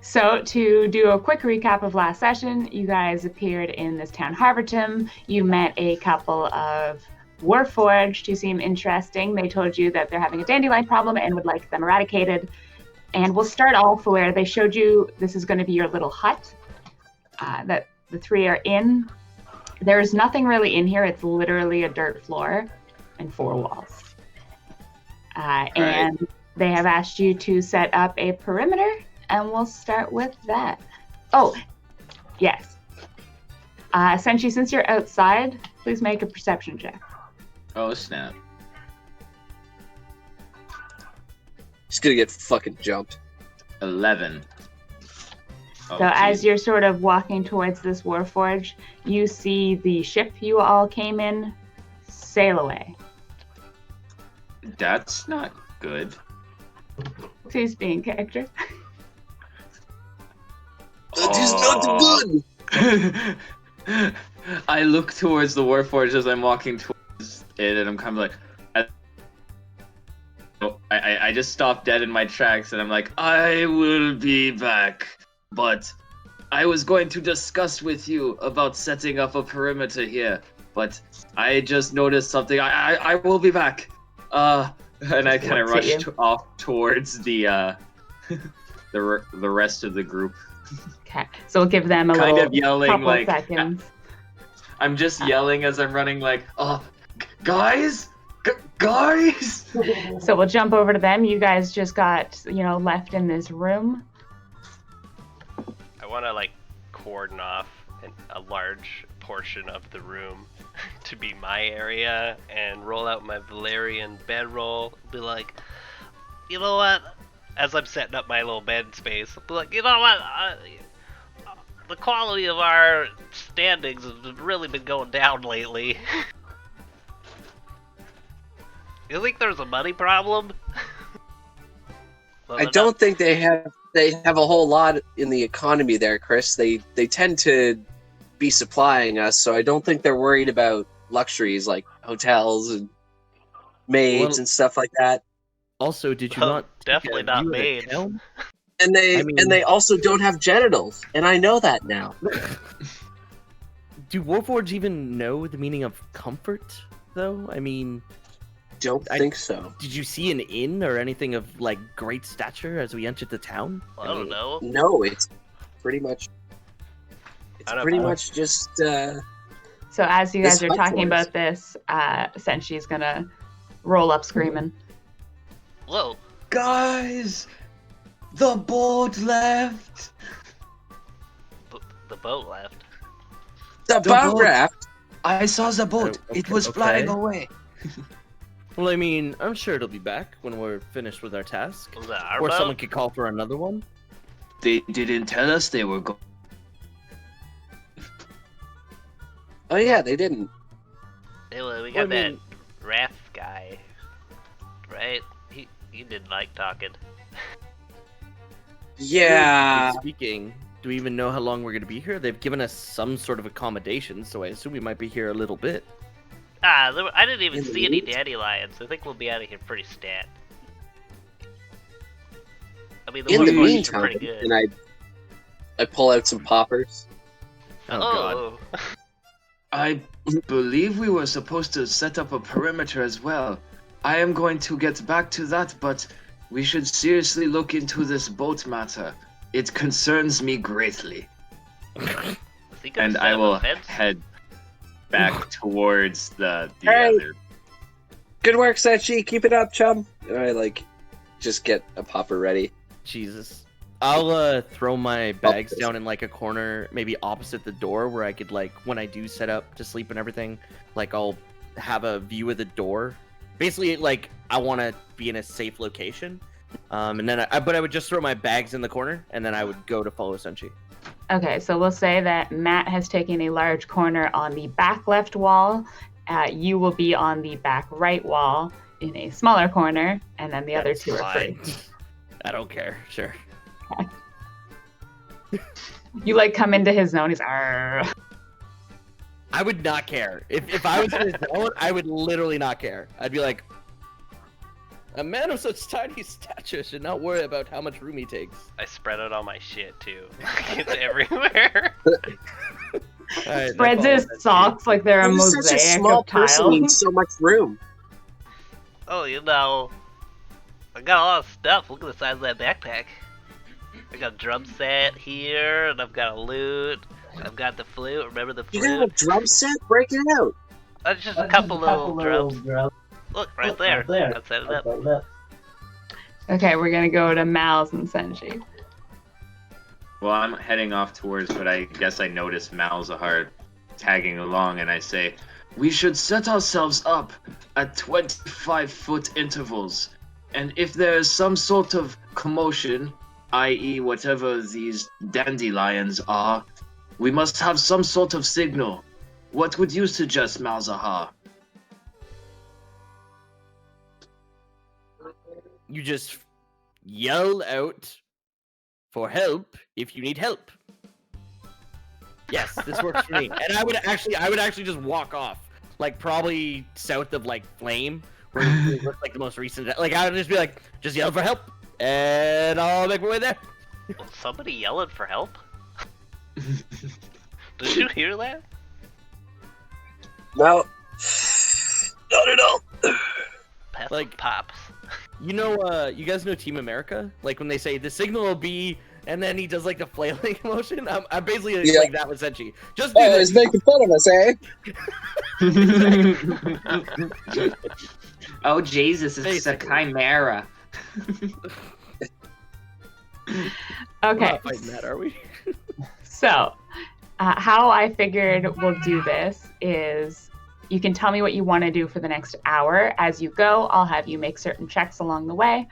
So to do a quick recap of last session, you guys appeared in this town Harborton. You met a couple of Warforged who seem interesting. They told you that they're having a dandelion problem and would like them eradicated. And we'll start off where they showed you this is going to be your little hut that the three are in. There's nothing really in here. It's literally a dirt floor and 4 walls. And they have asked you to set up a perimeter, and we'll start with that. Oh, yes. Senshi, since you're outside, please make a perception check. Oh, snap. He's gonna get fucking jumped. 11. Oh, So as you're sort of walking towards this Warforge, you see the ship you all came in sail away. That's not good. Who's being character? That is not good! I look towards the Warforged as I'm walking towards it, and I'm kind of like... I just stop dead in my tracks, and I'm like, I will be back, but I was going to discuss with you about setting up a perimeter here, but I just noticed something. I will be back. And I kind of rush off towards the rest of the group. Okay, so we'll give them a kind little of yelling couple like seconds. I'm just yelling as I'm running like, guys, guys. So we'll jump over to them. You guys just got, left in this room. I want to cordon off a large portion of the room to be my area and roll out my Valerian bedroll. Be like, you know what? As I'm setting up my little bed space, I'll be like, you know what? The quality of our standings has really been going down lately. You think there's a money problem? Well, I don't think they have a whole lot in the economy there, Chris. They tend to be supplying us, so I don't think they're worried about luxuries like hotels and maids and stuff like that. Also, did you not definitely not maids? And they also don't have genitals, and I know that now. Do Warforged even know the meaning of comfort, though? I mean, don't think so. Did you see an inn or anything of great stature as we entered the town? Well, I don't know. No, it's pretty much. It's pretty much just. So as you guys are talking about this, Senshi's gonna roll up screaming. Whoa, guys! The boat left! The boat left? The boat left? I saw the boat. It was flying away. Well, I mean, I'm sure it'll be back when we're finished with our task. Was that our or boat? Someone could call for another one. They didn't tell us they were going. Oh yeah, they didn't. Hey, well, we got that Raph guy, right? He didn't like talking. Yeah. Speaking, do we even know how long we're going to be here? They've given us some sort of accommodation, so I assume we might be here a little bit. I didn't even see any dandelions. I think we'll be out of here pretty stat. I mean, the Warforged are pretty good. And I pull out some poppers. Oh god. I believe we were supposed to set up a perimeter as well. I am going to get back to that, but we should seriously look into this boat matter. It concerns me greatly. And I will head back towards the other. Good work, Senshi. Keep it up, chum. And I just get a popper ready. Jesus. I'll throw my bags down in a corner, maybe opposite the door, where I could when I do set up to sleep and everything, I'll have a view of the door. Basically, I want to be in a safe location. And then I would just throw my bags in the corner, and then I would go to follow Senshi. Okay, so we'll say that Matt has taken a large corner on the back left wall. You will be on the back right wall in a smaller corner, and then the other two are free. I don't care. Sure. Okay. You come into his zone. He's Arr. I would not care. If I was in his zone, I would literally not care. I'd be like, A man of such tiny stature should not worry about how much room he takes. I spread out all my shit too. It's everywhere. Alright, Spreads that's his socks like they're a How does such a mosaic small of person need tiles. so much room? Oh, you know, I got a lot of stuff. Look at the size of that backpack. I got a drum set here, and I've got a lute. I've got the flute. Remember the You got a flute? drum set? Break it out. Just a couple little drums. Look, right there. I set it up. Okay, we're gonna go to Mal's and Senshi. Well, I'm heading off towards, but I guess I notice Malzahar tagging along, and I say, we should set ourselves up at 25-foot intervals, and if there is some sort of commotion, i.e. whatever these dandelions are, we must have some sort of signal. What would you suggest, Malzahar? You just yell out for help if you need help. Yes, this works for me. And I would actually just walk off, like probably south of like Flame, where it looks like the most recent. Like I would just be like, just yell for help, and I'll make my way there. Somebody yelling for help? Did you hear that? No. Not at all. Pep Like- pops. You know, you guys know Team America? Like when they say the signal will be, and then he does like the flailing motion. I'm basically Yeah. like that with Senshi. Just do Oh, this. he's making fun of us, eh? Oh, Jesus, it's a Basically. chimera. We're Okay, not fighting that, are we? so how I figured we'll do this is you can tell me what you want to do for the next hour. As you go, I'll have you make certain checks along the way.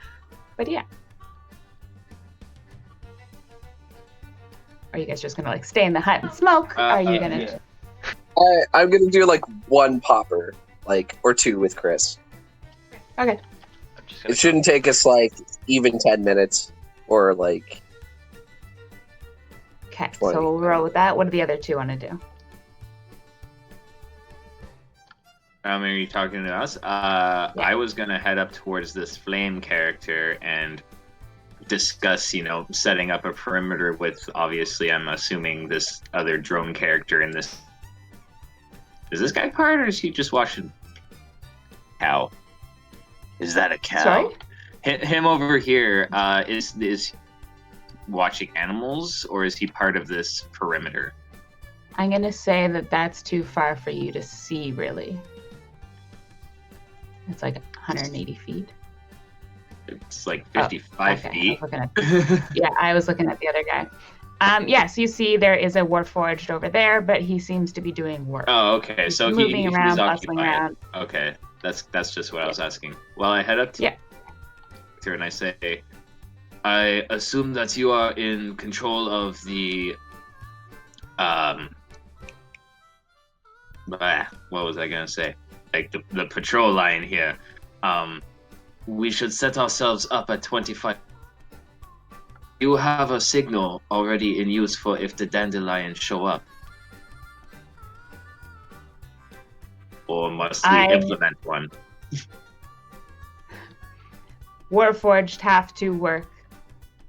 But yeah. Are you guys just gonna like stay in the hut and smoke? Are you gonna? Yeah. I'm gonna do like one popper, like, or two with Chris. Okay. I'm just gonna It shouldn't take us like even 10 minutes, or like. Okay. 20. So we'll roll with that. What do the other two want to do? Are you talking to us? I was gonna head up towards this flame character and discuss, setting up a perimeter with, obviously, I'm assuming this other drone character in this. Is this guy part, or is he just watching? Cow. Is that a cow? Sorry? Him over here, is watching animals, or is he part of this perimeter? I'm gonna say that that's too far for you to see, really. It's like 180 feet. It's like 55 Okay, feet. I was looking at, yeah, I was looking at the other guy. Yes, you see there is a Warforged over there, but he seems to be doing work. Oh, okay. So He's moving he's around, bustling occupied. around. Okay, that's just what I was asking. Well, I head up to her and I say, I assume that you are in control of the what was I gonna say? Like the patrol line here. We should set ourselves up at 25. You have a signal already in use for if the dandelions show up. Or must we implement one? Warforged have to work.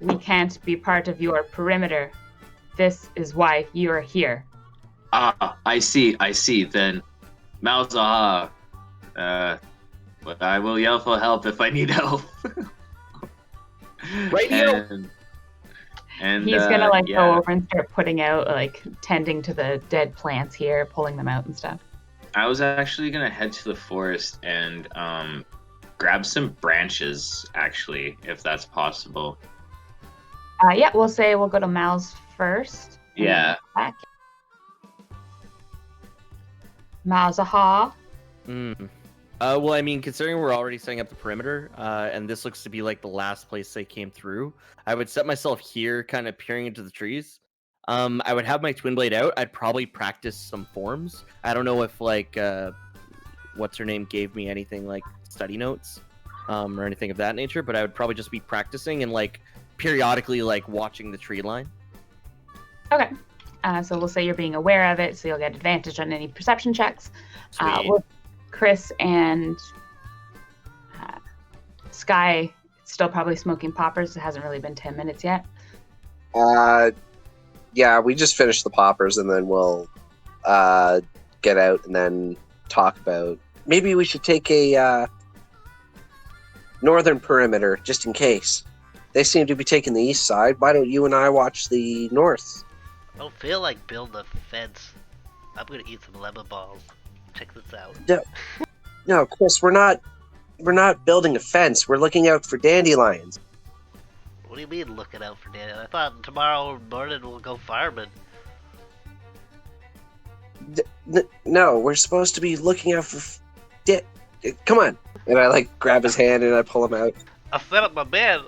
We can't be part of your perimeter. This is why you're here. Ah, I see. Then, Malzahar, but I will yell for help if I need help. Right here. And He's gonna go yeah. over and start putting out, like, tending to the dead plants here, pulling them out and stuff. I was actually gonna head to the forest and grab some branches, actually, if that's possible. Yeah, we'll go to Mal's first. and then Yeah. back. Malzahar. Well, I mean, considering we're already setting up the perimeter, and this looks to be like the last place they came through, I would set myself here, kind of peering into the trees. I would have my twin blade out. I'd probably practice some forms. I don't know if like what's her name gave me anything like study notes, or anything of that nature, but I would probably just be practicing and like periodically like watching the tree line. Okay. So we'll say you're being aware of it, so you'll get advantage on any perception checks. Sweet. With Chris and Sky still probably smoking poppers. It hasn't really been 10 minutes yet. Yeah, we just finished the poppers, and then we'll get out and then talk about. Maybe we should take a northern perimeter just in case. They seem to be taking the east side. Why don't you and I watch the north? I don't feel like building a fence. I'm gonna eat some lemon balls. Check this out. No, Chris, we're not building a fence. We're looking out for dandelions. What do you mean looking out for dandelions? I thought tomorrow morning we'll go farming. No, we're supposed to be looking out for. Come on! And I like grab his hand and I pull him out. I set up my bed.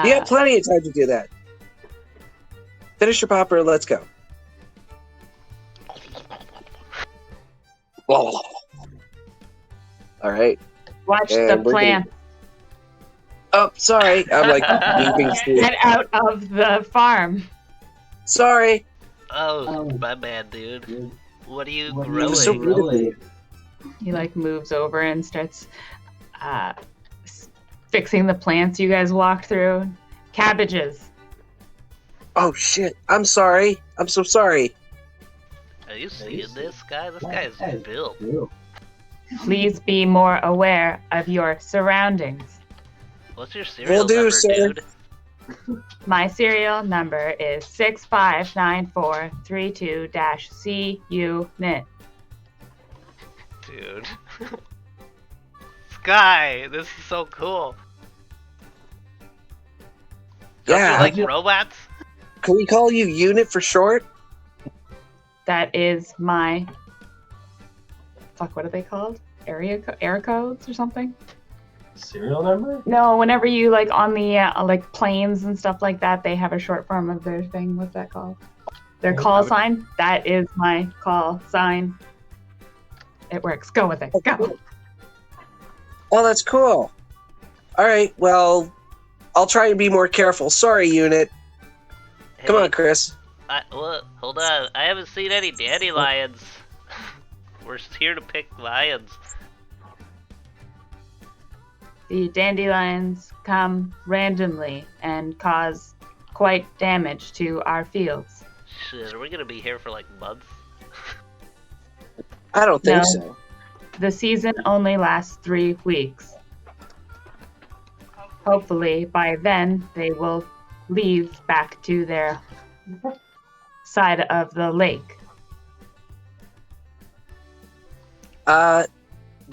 You have plenty of time to do that. Finish your popper and let's go. All right. Watch And the plant. Oh, sorry. I'm like leaping through. Get out of the farm. Sorry. Oh, my bad, dude. What are you You're growing? so beautiful. He like moves over and starts fixing the plants you guys walked through. Cabbages. Oh shit! I'm sorry. I'm so sorry. Are you seeing this guy? This guy is built. Please be more aware of your surroundings. What's your serial Will do, number, sir. dude? My serial number is 659432-C unit. Dude. Sky, this is so cool. Don't Yeah. you like robots? Can we call you Unit for short? That is my... Fuck, what are they called? Air codes or something? Serial number? No, whenever you like on the like planes and stuff like that, they have a short form of their thing. What's that called? Their call sign. That is my call sign. It works. Go with it. Go. Oh, that's cool. All right. Well, I'll try and be more careful. Sorry, Unit. Come on, Chris. Hold on. I haven't seen any dandelions. We're here to pick lions. The dandelions come randomly and cause quite damage to our fields. Shit, are we gonna be here for like months? I don't think No. so. The season only lasts 3 weeks. Hopefully, by then, they will leave back to their side of the lake.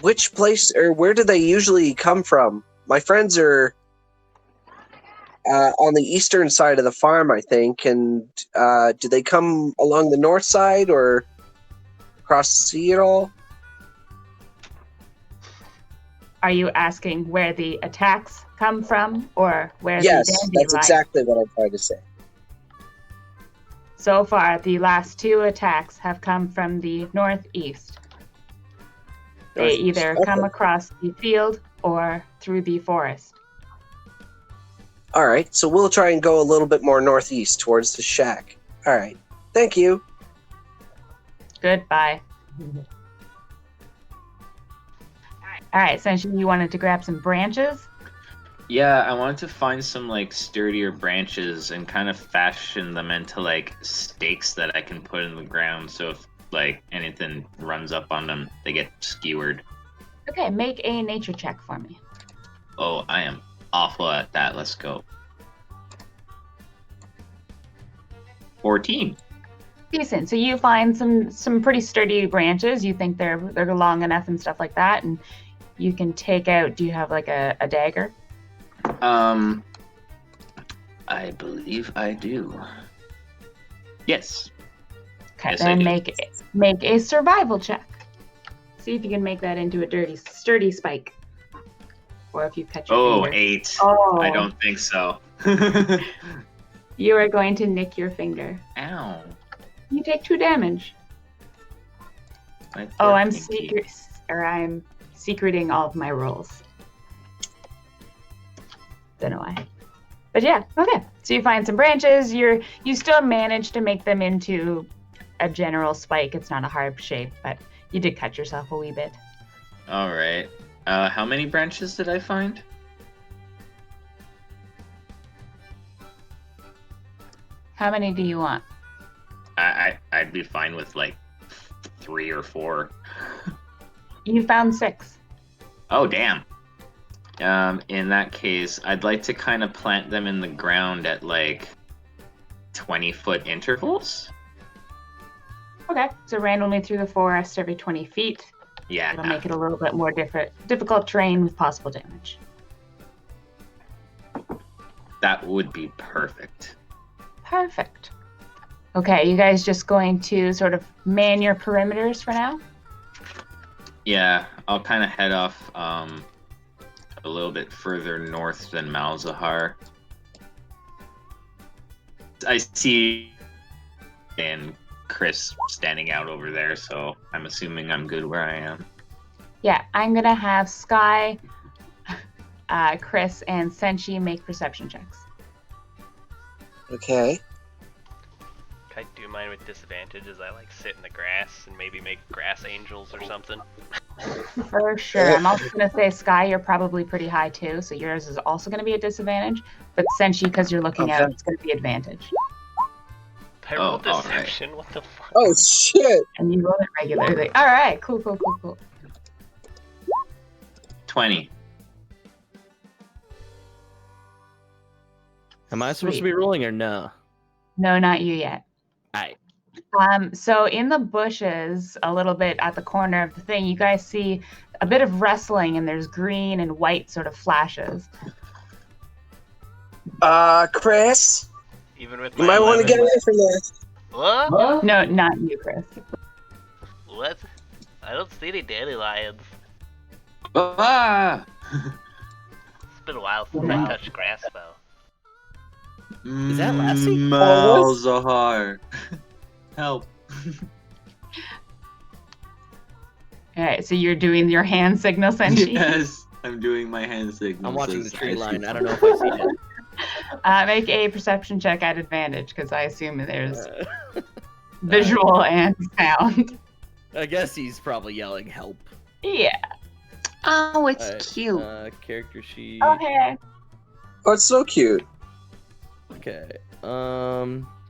Which place or where do they usually come from? My friends are on the eastern side of the farm, I think. And do they come along the north side or across the sea at all? Are you asking where the attacks come from or where Yes, the that's dandelions? exactly what I'm trying to say. So far, the last 2 attacks have come from the northeast. They either come across the field or through the forest. All right, so we'll try and go a little bit more northeast towards the shack. All right, thank you. Goodbye. All right, essentially you wanted to grab some branches. Yeah, I wanted to find some like sturdier branches and kind of fashion them into like stakes that I can put in the ground. So if like anything runs up on them, they get skewered. Okay, make a nature check for me. Oh, I am awful at that. Let's go. 14. Decent. So you find some pretty sturdy branches. You think they're long enough and stuff like that, and you can take out. Do you have like a dagger? I believe I do. Yes. Okay, Yes, I then do. make a survival check. See if you can make that into a sturdy spike. Or if you cut your Oh, finger. 8. Oh. I don't think so. You are going to nick your finger. Ow. You take 2 damage. My Oh, poor I'm pinky. I'm secreting all of my rolls. Don't know why. But yeah, okay. So you find some branches. You still manage to make them into a general spike. It's not a hard shape, but you did cut yourself a wee bit. All right. How many branches did I find? How many do you want? I'd be fine with like 3 or 4. You found 6. Oh damn. In that case, I'd like to kind of plant them in the ground at like 20-foot intervals. Okay, so randomly through the forest every 20 feet. Yeah. It'll make it a little bit more difficult terrain with possible damage. That would be perfect. Perfect. Okay, you guys just going to sort of man your perimeters for now? Yeah, I'll kind of head off a little bit further north than Malzahar. I see and Chris standing out over there, so I'm assuming I'm good where I am. Yeah, I'm going to have Sky, Chris, and Senshi make perception checks. Okay. Can I do mine with disadvantage as I like sit in the grass and maybe make grass angels or something? For sure. I'm also going to say, Sky, you're probably pretty high too, so yours is also going to be a disadvantage. But Senshi, because you're looking out, it's going to be advantage. I rolled all right. deception. What the fuck? Oh shit! And you roll it regularly. All right, cool. 20. Am I supposed to Sweet. be rolling or no? No, not you yet. Alright. So in the bushes, a little bit at the corner of the thing, you guys see a bit of rustling, and there's green and white sort of flashes. Chris, Even with you my might want to 11 get away from this. What? No, not you, Chris. What? I don't see any dandelions. Ah! It's been a while since I touched grass, though. Is that Lassie? Malzahar. Help. All right, so you're doing your hand signal, Senshi? Yes, I'm doing my hand signal. I'm watching the tree line. I don't know if I see it. Make a perception check at advantage, because I assume there's visual and sound. I guess he's probably yelling help. Yeah. Oh, it's Alright, cute. Character sheet. Okay. Oh, it's so cute. Okay.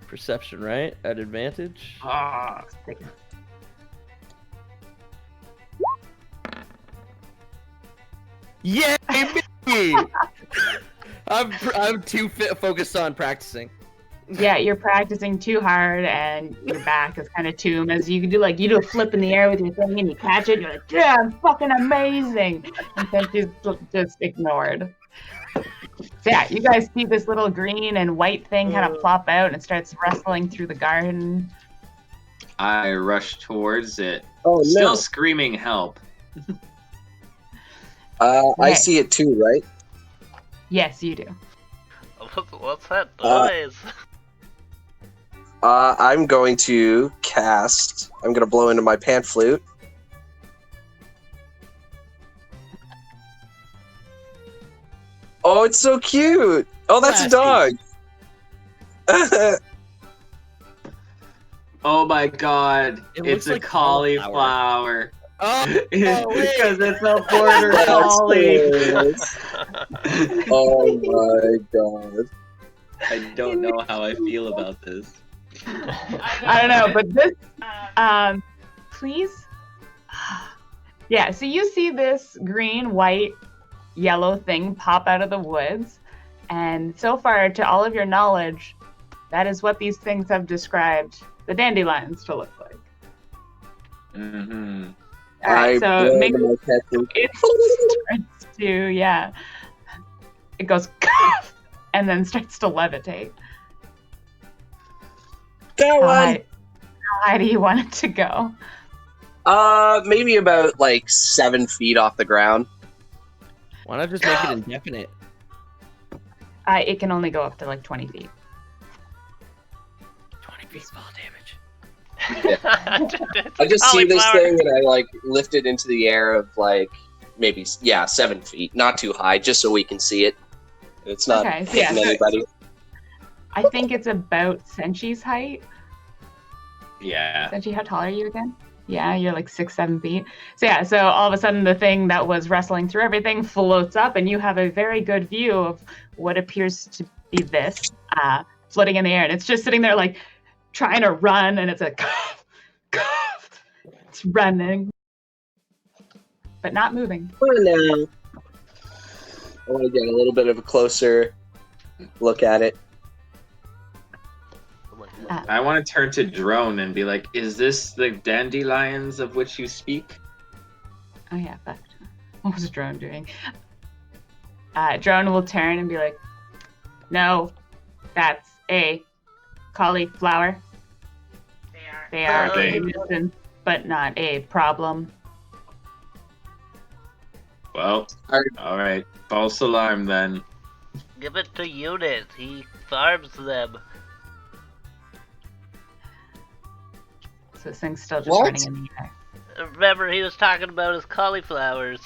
Perception, right? At advantage. Ah. Yeah, me! I'm too focused on practicing. Yeah, you're practicing too hard, and your back is kind of tomb. As you do, you do a flip in the air with your thing, and you catch it. You're like, yeah, I'm fucking amazing. And then she's just ignored. So yeah, you guys see this little green and white thing kind of plop out, and it starts rustling through the garden. I rush towards it, Oh still screaming help. I Okay. see it too, right? Yes, you do. What's that noise? I'm going to cast. I'm going to blow into my pan flute. Oh, it's so cute! Oh, that's a dog! Oh my god, It it's looks a like cauliflower. Oh, wait. Because it's a border That's collie. hilarious. Oh my god. I don't know how I feel about this. I don't know, but this, please. Yeah, so you see this green, white, yellow thing pop out of the woods, and so far, to all of your knowledge, that is what these things have described the dandelions to look like. Mm-hmm. All right, so make blow into my pan flute. it starts to, yeah, it goes and then starts to levitate. Go How on! high do you want it to go? Maybe about 7 feet off the ground. Why not just make it indefinite? It can only go up to 20 feet. 20 feet fall damage. I just see this thing and I lift it into the air of maybe 7 feet, not too high, just so we can see it. It's not Okay, so hitting yeah. anybody. I think it's about Senshi's height. Yeah. Senshi, how tall are you again? Yeah, you're like 6, 7 feet. So yeah, so all of a sudden the thing that was wrestling through everything floats up, and you have a very good view of what appears to be this floating in the air, and it's just sitting there like trying to run, and it's like it's running, but not moving. Oh, no. I want to get a little bit of a closer look at it. I want to turn to Drone and be like, "Is this the dandelions of which you speak?" Oh yeah, fuck. What was Drone doing? Drone will turn and be like, "No, that's a cauliflower. They are they? a nuisance, but not a problem." Well, all right. False alarm then. Give it to Eunice. He farms them. So this thing's still just What? running in the air. Remember, he was talking about his cauliflowers.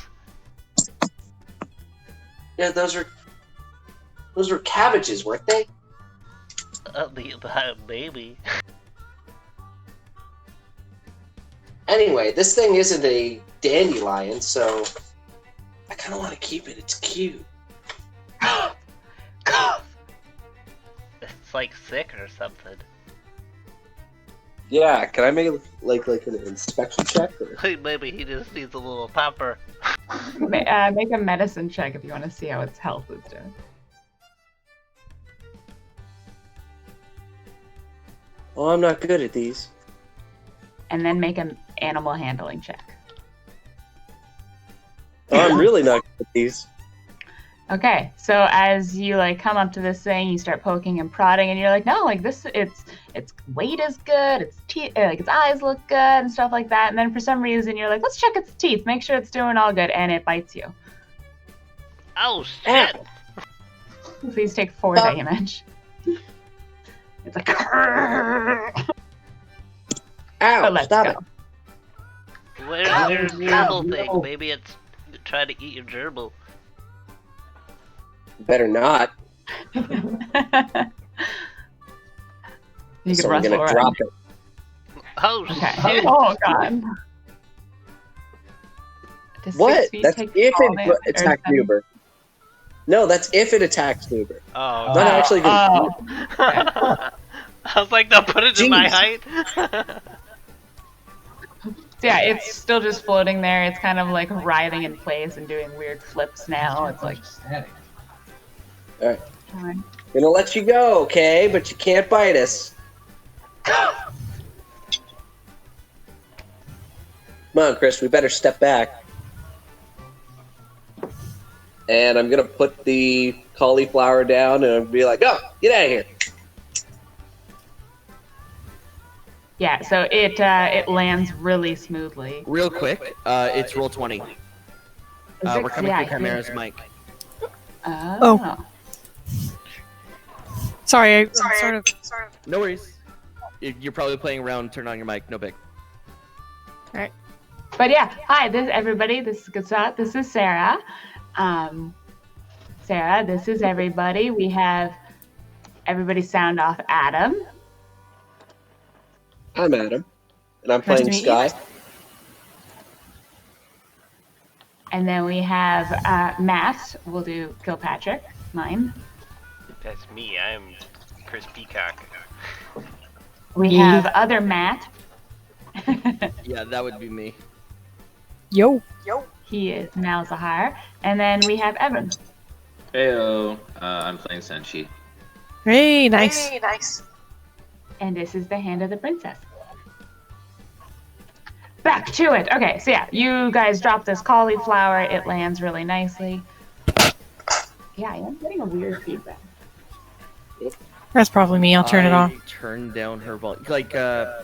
Yeah, those were cabbages, weren't they? Maybe. Anyway, this thing isn't a dandelion, so I kind of want to keep it. It's cute. It's like sick or something. Yeah, can I make like an inspection check? Or? Maybe he just needs a little pepper. Make a medicine check if you want to see how its health is doing. Oh, I'm not good at these. And then make an animal handling check. Oh, I'm really not good at these. Okay, so as you like come up to this thing, you start poking and prodding, and you're like, no, like this, its weight is good, its teeth, like its eyes look good, and stuff like that. And then for some reason, you're like, let's check its teeth, make sure it's doing all good, and it bites you. Oh shit! Please take 4 damage. It's like, Ow! but let's Stop go. it. Where's your gerbil thing? Maybe it's trying to eat your gerbil. Better not. You can So I'm rustle gonna around. drop it. Oh Okay. shit! Oh god. Does What? 6 feet That's take if fall it damage, or attacks seven? Nuber. No, that's if it attacks Nuber. Oh, Not actually gonna. Oh. I was like, they'll put it in my Jeez. height. So yeah, it's still just floating there. It's kind of like writhing in place and doing weird flips now. It's like, Alright. fine. Gonna let you go, okay? But you can't bite us. Come on, Chris, we better step back. And I'm gonna put the cauliflower down and be like, "Go, get out of here." Yeah, so it lands really smoothly. Real quick, it's roll 20. We're coming Yeah, through Chimera's mic. Oh. Sorry, I'm sort of. No worries. You're probably playing around. Turn on your mic. No big. But yeah, hi, this everybody. This is Sarah. Sarah, this is everybody. We have everybody sound off Adam. I'm Adam, and I'm Nice playing to meet Sky. And then we have Matt. We'll do Kilpatrick, mine. That's me. I'm Chris Peacock. We have other Matt. Yeah, that would be me. Yo. He is Malzahar. And then we have Evan. Heyo, I'm playing Senshi. Hey, nice. And this is the hand of the princess. Back to it. Okay, so yeah, you guys drop this cauliflower. It lands really nicely. Yeah, I am getting a weird feedback. That's probably me. I'll turn it off. Turn down her volume. Like, I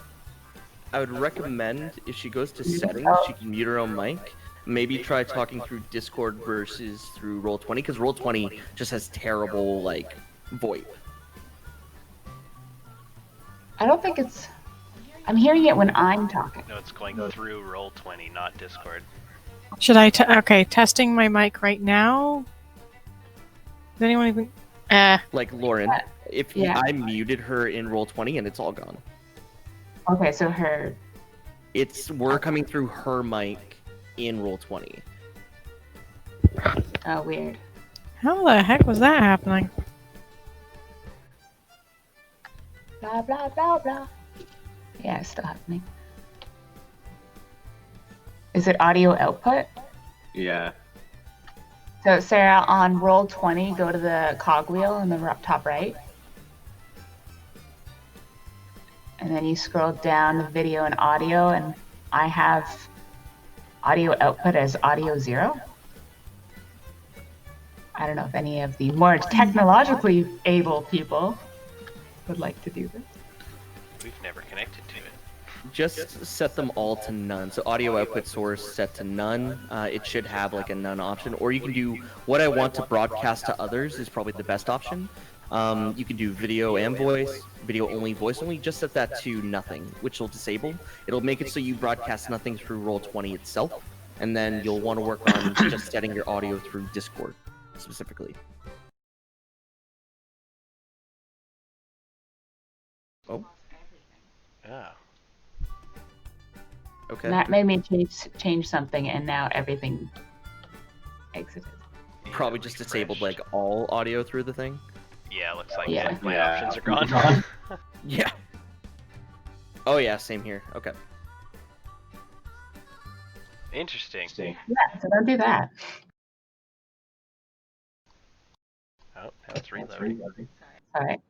would recommend if she goes to settings, she can mute her own mic. Maybe try talking through Discord versus through Roll20, because Roll20 just has terrible, like, VoIP. I don't think it's... I'm hearing it when I'm talking. No, it's going through Roll20, not Discord. Should I? Okay, testing my mic right now. Does anyone even? Like, Lauren, Yeah. I muted her in Roll20 and it's all gone. Okay, so her... We're coming through her mic in Roll20. Oh, weird. How the heck was that happening? Blah, blah, blah, blah. Yeah, it's still happening. Is it audio output? Yeah. So, Sarah, on Roll20, go to the cogwheel in the top right. And then you scroll down to video and audio, and I have audio output as audio 0. I don't know if any of the more technologically able people would like to do this. We've never connected to it. Just set them all to none. So audio output source set to none. It should have like a none option, or you can do what I want to broadcast to others is probably the best option. You can do video and voice, video only, voice only. Just set that to nothing, which will disable. It'll make it so you broadcast nothing through Roll20 itself, and then you'll want to work on just setting your audio through Discord specifically. Oh. Oh. Okay. That made me change something, and now everything exited. Probably just disabled like all audio through the thing. Yeah, looks like Yeah. it. My Yeah. options are gone. Yeah. Oh yeah, same here. Okay. Interesting. Interesting. Yeah, so don't do that. Oh, now it's reloading. All right.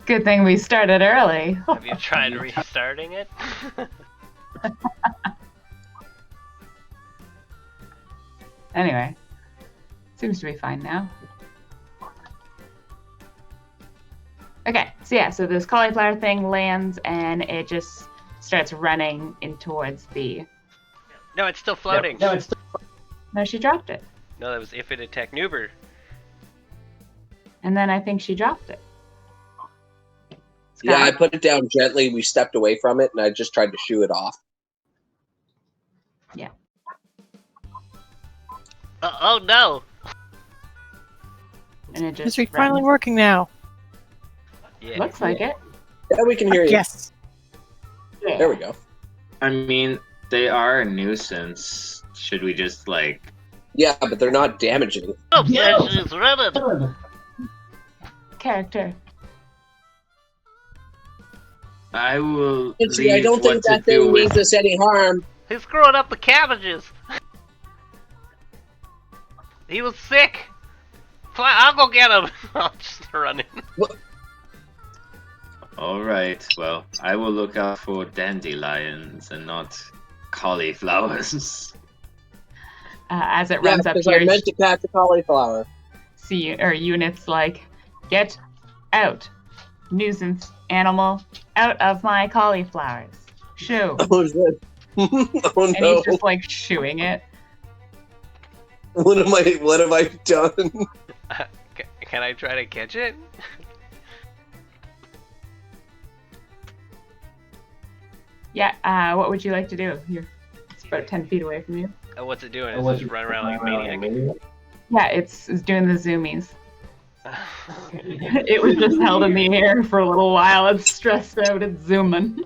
Good thing we started early. Have you tried restarting it? Anyway, seems to be fine now. Okay, so yeah, so this cauliflower thing lands and it just starts running in towards the. No, it's still floating. No, it's No, she dropped it, No, that was if it attacked Nuber. and then I think she dropped it. Yeah, I Scott? put it down gently. We stepped away from it, and I just tried to shoo it off. Oh no! And it Is just it finally runs. working now? Yeah. Looks like it. Yeah, we can hear you. Yes. There we go. I mean, they are a nuisance. Should we just like? Yeah, but they're not damaging. Oh, Yeah. yeah, she's running. Character. I will. See, I leave don't think what to that do thing with- means us any harm. He's screwing up the cabbages. He was sick. I'll go get him. I'm just running. All right. Well, I will look out for dandelions and not cauliflowers. As it Yeah, runs up because I here, meant to catch a cauliflower. units like, get out, nuisance animal, out of my cauliflowers. Shoo. Oh, shit. Oh And no! he's just like shooing it. What have I done? Can I try to catch it? Yeah, what would you like to do? It's about 10 feet away from you. Oh, what's it doing? Oh, It's what's just it- running around like a maniac. Yeah, it's doing the zoomies. It was just held in the air for a little while. It's stressed out. It's zooming.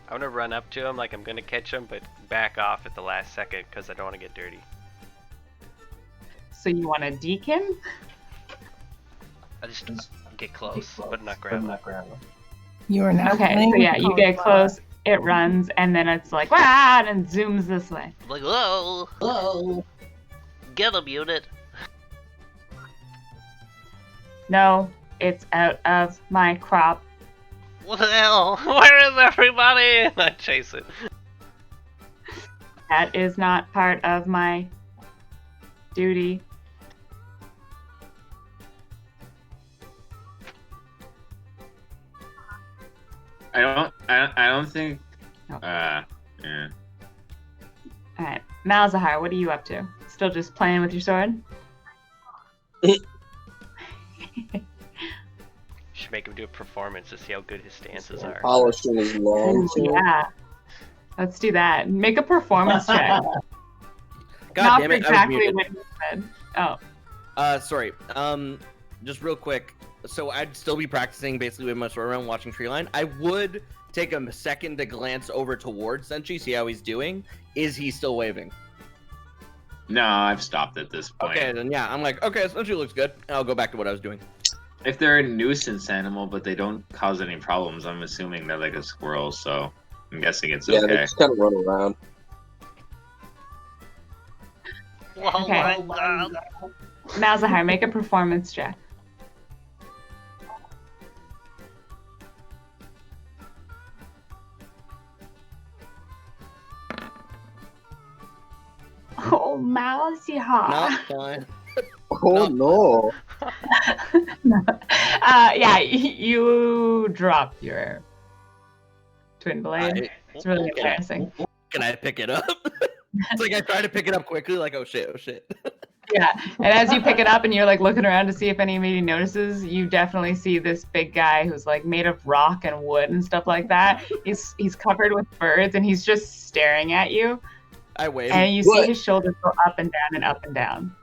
I'm gonna run up to him like I'm gonna catch him, but back off at the last second because I don't want to get dirty. So you want to deke him? I just get close, but not grab him. You are now Okay, playing so yeah, you get cauliflower. close. It runs, and then it's like, wow, and zooms this way. I'm like, whoa! Whoa! Get him, unit! No, it's out of my crop. What the hell? Where is everybody? And I chase it. That is not part of my duty. I don't think. No. Yeah. All right, Malzahar, what are you up to? Still just playing with your sword? Should make him do a performance to see how good his stances are. Polishing is long. Yeah. Let's do that. Make a performance check. God Not damn for it, I was exactly muted. what you said. Oh, Sorry. Just real quick. So I'd still be practicing basically with my sword around watching Treeline. I would take a second to glance over towards Senshi, see how he's doing. Is he still waving? No, I've stopped at this point. Okay, then yeah, I'm like, okay, Senshi looks good. And I'll go back to what I was doing. If they're a nuisance animal, but they don't cause any problems, I'm assuming they're like a squirrel, so I'm guessing it's Yeah, they okay. just kind of run around. Oh Okay. my god. Malzahar, make a performance check. Oh, Malzahar. Not fine. Oh no! Yeah, you drop your twin blade. It's really embarrassing. Can I pick it up? It's like I try to pick it up quickly, like, oh shit, oh shit. Yeah, and as you pick it up and you're like looking around to see if anybody notices, you definitely see this big guy who's like made of rock and wood and stuff like that. He's covered with birds and he's just staring at you. I wave. And you What? see his shoulders go up and down and up and down.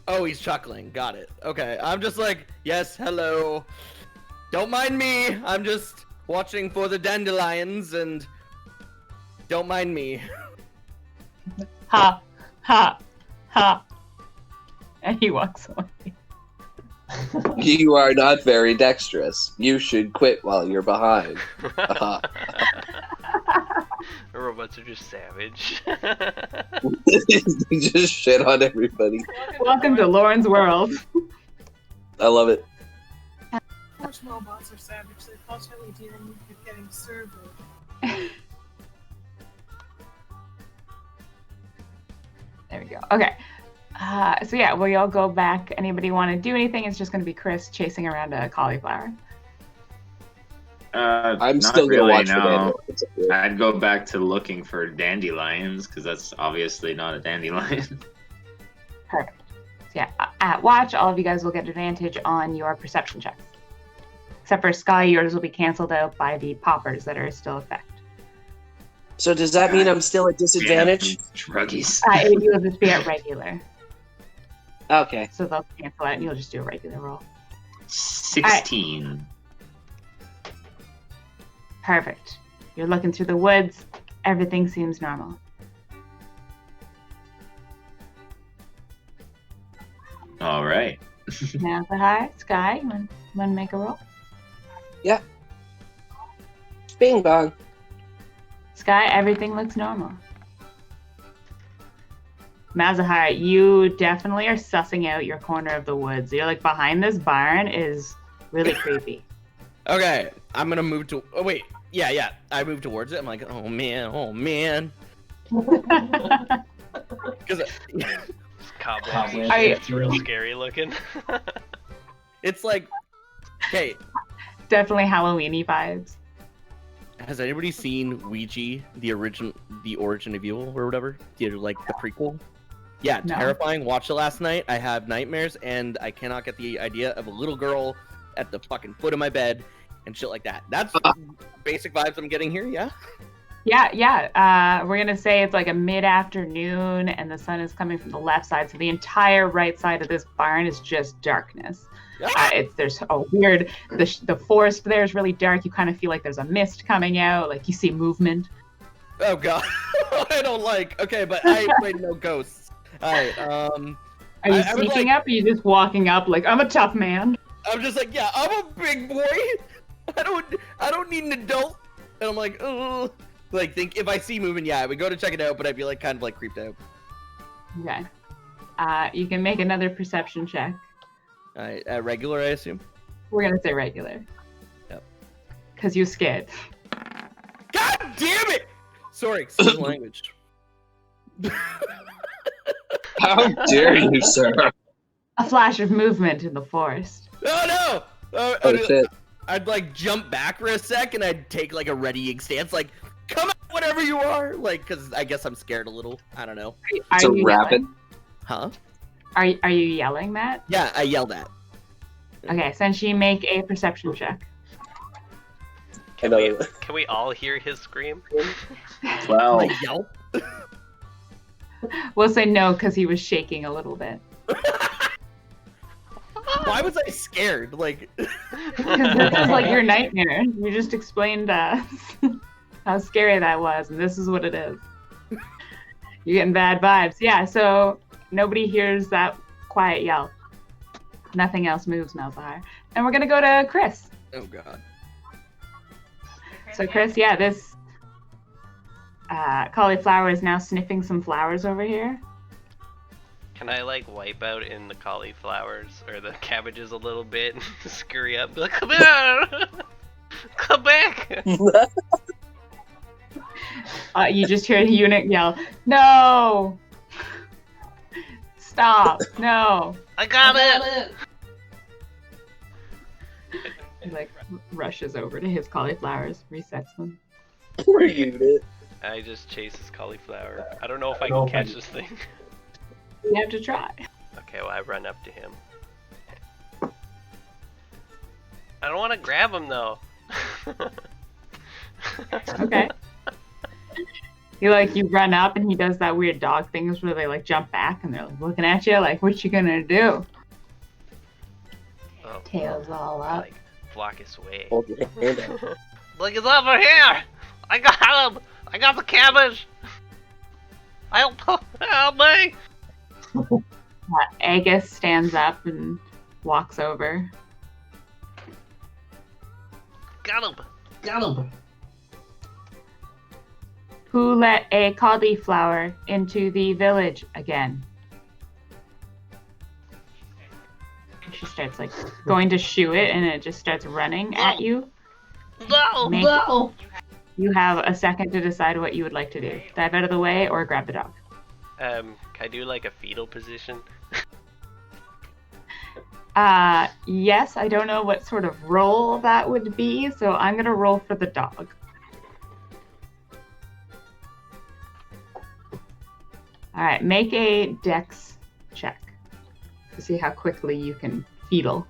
Oh, he's chuckling. Got it. Okay, I'm just like, yes, hello. Don't mind me. I'm just watching for the dandelions and don't mind me. Ha, ha, ha. And he walks away. You are not very dexterous. You should quit while you're behind. Robots are just savage. They just shit on everybody. Welcome to Lauren's world. I love it. Most robots are savage. They're constantly dealing with getting served. There we go. Okay. So yeah, we all go back. Anybody want to do anything? It's just going to be Chris chasing around a cauliflower. I'm not still gonna really, watch for no. dandelions. I'd go back to looking for dandelions, because that's obviously not a dandelion. Perfect. So yeah, at watch, all of you guys will get advantage on your perception checks. Except for Sky, yours will be canceled out by the poppers that are still effect. So does that mean I'm still at disadvantage? Druggies. You'll just be at regular. Okay. So they'll cancel out and you'll just do a regular roll. 16. Perfect. You're looking through the woods. Everything seems normal. All right. Now the high Sky, you want to make a roll? Bing bong. Sky, everything looks normal. Malzahar, you definitely are sussing out your corner of the woods. You're like, behind this barn is really creepy. Okay, I'm gonna move to. Oh wait, yeah. I move towards it. I'm like, oh man. Because Cobwebs. It's real scary looking. it's like, okay. Definitely Halloween-y vibes. Has anybody seen Ouija, the origin of evil, or whatever? Like the prequel? Yeah, No. terrifying. Watched it last night. I have nightmares, and I cannot get the idea of a little girl at the fucking foot of my bed and shit like that. That's basic vibes I'm getting here. Yeah. Yeah. We're gonna say it's like a mid-afternoon, and the sun is coming from the left side, so the entire right side of this barn is just darkness. There's a weird. The forest there is really dark. You kind of feel like there's a mist coming out. Like you see movement. Oh god, I don't like. Okay, but I ain't afraid of no ghosts. All right. Are you I was sneaking like- up? Or are you just walking up like I'm a tough man? I'm just like, yeah, I'm a big boy. I don't need an adult. And I'm like, oh, like think if I see movement, yeah, I would go to check it out, but I'd be like kind of like creeped out. Okay. You can make another perception check. All right, regular, I assume. We're gonna say regular. Yep. Cause you're scared. God damn it! Sorry, excuse the language. How dare you, sir? A flash of movement in the forest. Oh no! Oh shit. I'd like jump back for a sec and I'd take like a readying stance, like, come out, whatever you are, like, cause I guess I'm scared a little. I don't know. It's a you rapid. yelling? Huh? Are you yelling that? Yeah, I yelled at. Okay, Senshi, make a perception check. Can we all hear his scream? Well, Like yell? We'll say no because he was shaking a little bit. Why was I scared? Like, Because this is like your nightmare. You just explained to us. how scary that was, and this is what it is. You're getting bad vibes. Yeah, so nobody hears that quiet yell. Nothing else moves, Malzahar. And we're going to go to Chris. Oh, God. So, Chris, yeah, this cauliflower is now sniffing some flowers over here. Can I like wipe out in the cauliflowers or the cabbages a little bit and scurry up? Be like, come here! Come back! You just hear the eunuch yell, "No! Stop! No!" I got it! He like rushes over to his cauliflowers, resets them. Poor unit. I just chase this cauliflower. I don't know if I can catch this thing. You have to try. Okay, well I run up to him. I don't want to grab him though. Okay. You run up and he does that weird dog things where they like jump back and they're like looking at you like, what you gonna do? Oh, Tails all up. like block his way. Hold your hand out. Look, it's over here! I got him! I got the cabbage! Help me! Agus stands up and walks over. Got him! Got him. Who let a cauliflower into the village again? She starts like going to shoo it and it just starts running at you. No! No! You have a second to decide what you would like to do. Dive out of the way or grab the dog. Can I do like a fetal position? Yes, I don't know what sort of roll that would be, so I'm gonna roll for the dog. Alright, make a dex check to see how quickly you can fetal.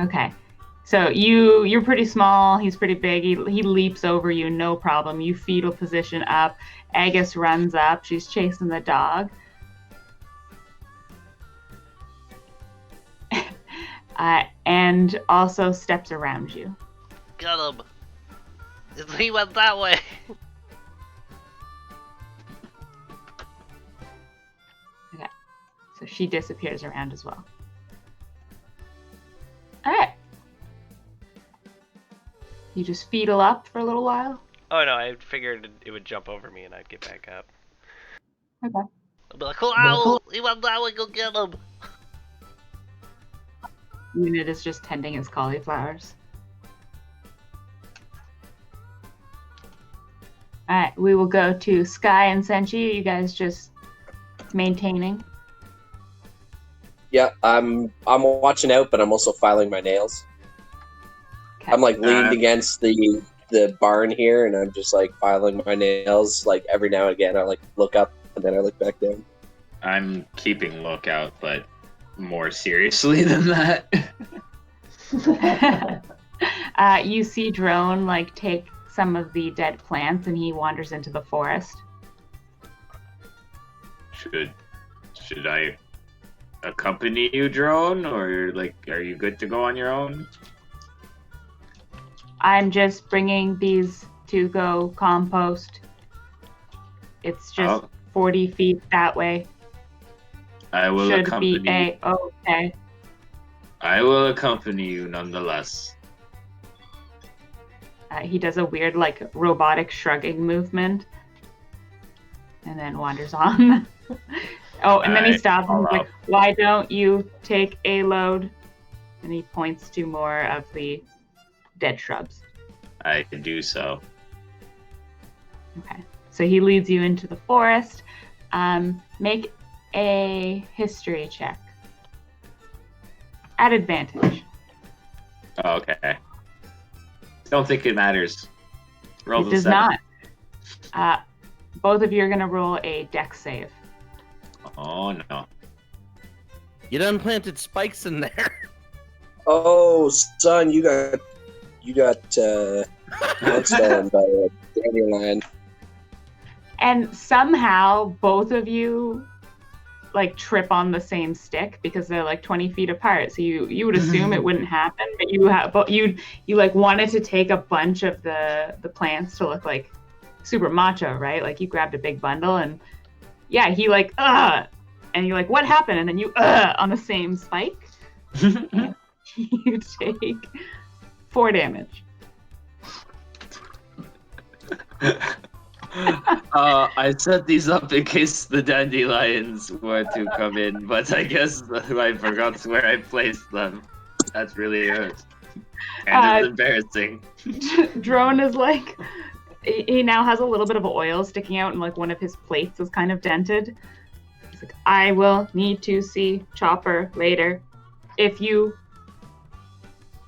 Okay, so you're pretty small, he's pretty big, he leaps over you, no problem. You fetal position up, Agus runs up, she's chasing the dog. And also steps around you. Got him! He went that way! Okay, so she disappears around as well. Alright. You just fetal up for a little while? Oh no, I figured it would jump over me and I'd get back up. Okay. I'll be like, oh, he went that way, go get him! Unit is just tending his cauliflowers. Alright, we will go to Sky and Senchi. You guys just maintaining. Yeah, I'm watching out, but I'm also filing my nails. Okay. I'm like leaned against the barn here, and I'm just like filing my nails. Like every now and again, I like look up and then I look back down. I'm keeping lookout, but more seriously than that. You see Drone like take some of the dead plants and he wanders into the forest. Should I accompany you, Drone, or like, are you good to go on your own? I'm just bringing these to go compost. It's just 40 feet that way. I will Should accompany. be okay. I will accompany you nonetheless. He does a weird, like, robotic shrugging movement, and then wanders on. Oh, and then he stops and he's like, "Why don't you take a load?" And he points to more of the dead shrubs. I can do so. Okay, so he leads you into the forest. Make a history check at advantage. Okay. Don't think it matters. Roll It the does 7. not. Both of you are gonna roll a dex save. Oh no. You done planted spikes in there. Oh, son, you got outstolen by a dandelion. And somehow both of you like trip on the same stick because they're like 20 feet apart. So you would assume it wouldn't happen, but you like wanted to take a bunch of the plants to look like super macho, right? Like you grabbed a big bundle and yeah, he like and you're like, what happened? And then you on the same spike. And you take 4 damage. I set these up in case the dandelions were to come in, but I guess I forgot where I placed them. That's really hurt. And it's embarrassing. Drone is like, he now has a little bit of oil sticking out and like one of his plates is kind of dented. He's like, I will need to see Chopper later. If you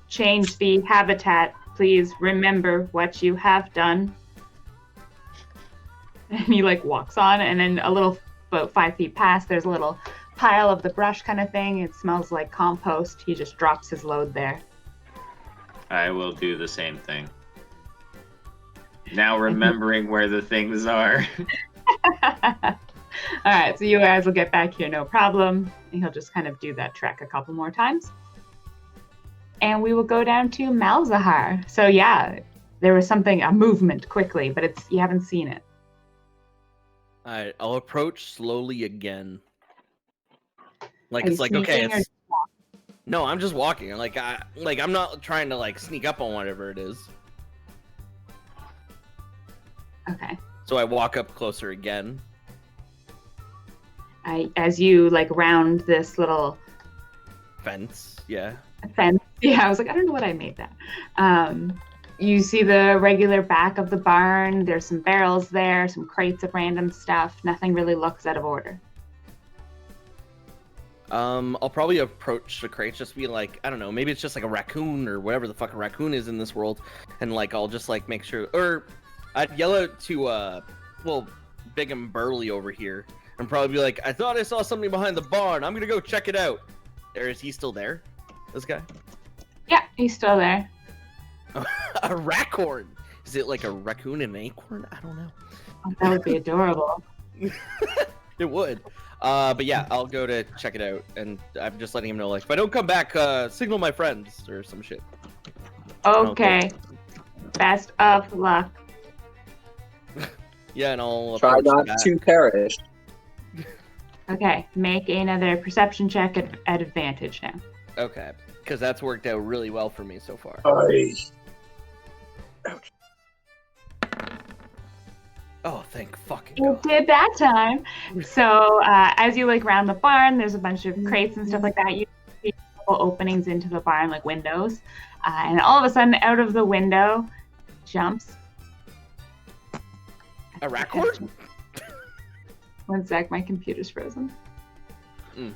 change the habitat, please remember what you have done. And he like walks on, and then a little, about 5 feet past, there's a little pile of the brush kind of thing. It smells like compost. He just drops his load there. I will do the same thing. Now remembering where the things are. All right, so you guys will get back here, no problem. And he'll just kind of do that trek a couple more times. And we will go down to Malzahar. So yeah, there was a movement quickly, but you haven't seen it. Alright, I'll approach slowly again. Like Are it's you like okay, sneaking or- no, I'm just walking. I'm not trying to like sneak up on whatever it is. Okay. So I walk up closer again. As you like round this little Fence, yeah. fence. Yeah, I was like, I don't know what I made that. You see the regular back of the barn. There's some barrels there, some crates of random stuff. Nothing really looks out of order. I'll probably approach the crates, just be like, I don't know, maybe it's just like a raccoon or whatever the fuck a raccoon is in this world, and like I'll just like make sure, or I'd yell out to Big and Burly over here, and probably be like, I thought I saw something behind the barn. I'm gonna go check it out. Or is he still there? This guy? Yeah, he's still there. A raccoon. Is it like a raccoon and an acorn? I don't know. Oh, that would be adorable. It would. But yeah, I'll go to check it out, and I'm just letting him know, like, if I don't come back, signal my friends or some shit. Okay. Best of luck. Yeah, and I'll Try approach not that. to perish. Okay, make another perception check at advantage now. Okay, because that's worked out really well for me so far. Oh, thank fucking You God. did that time. So as you like round the barn, there's a bunch of crates and stuff like that. You see a couple openings into the barn, like windows, and all of a sudden, out of the window, jumps A raccoon? 1 sec, my computer's frozen. Mm.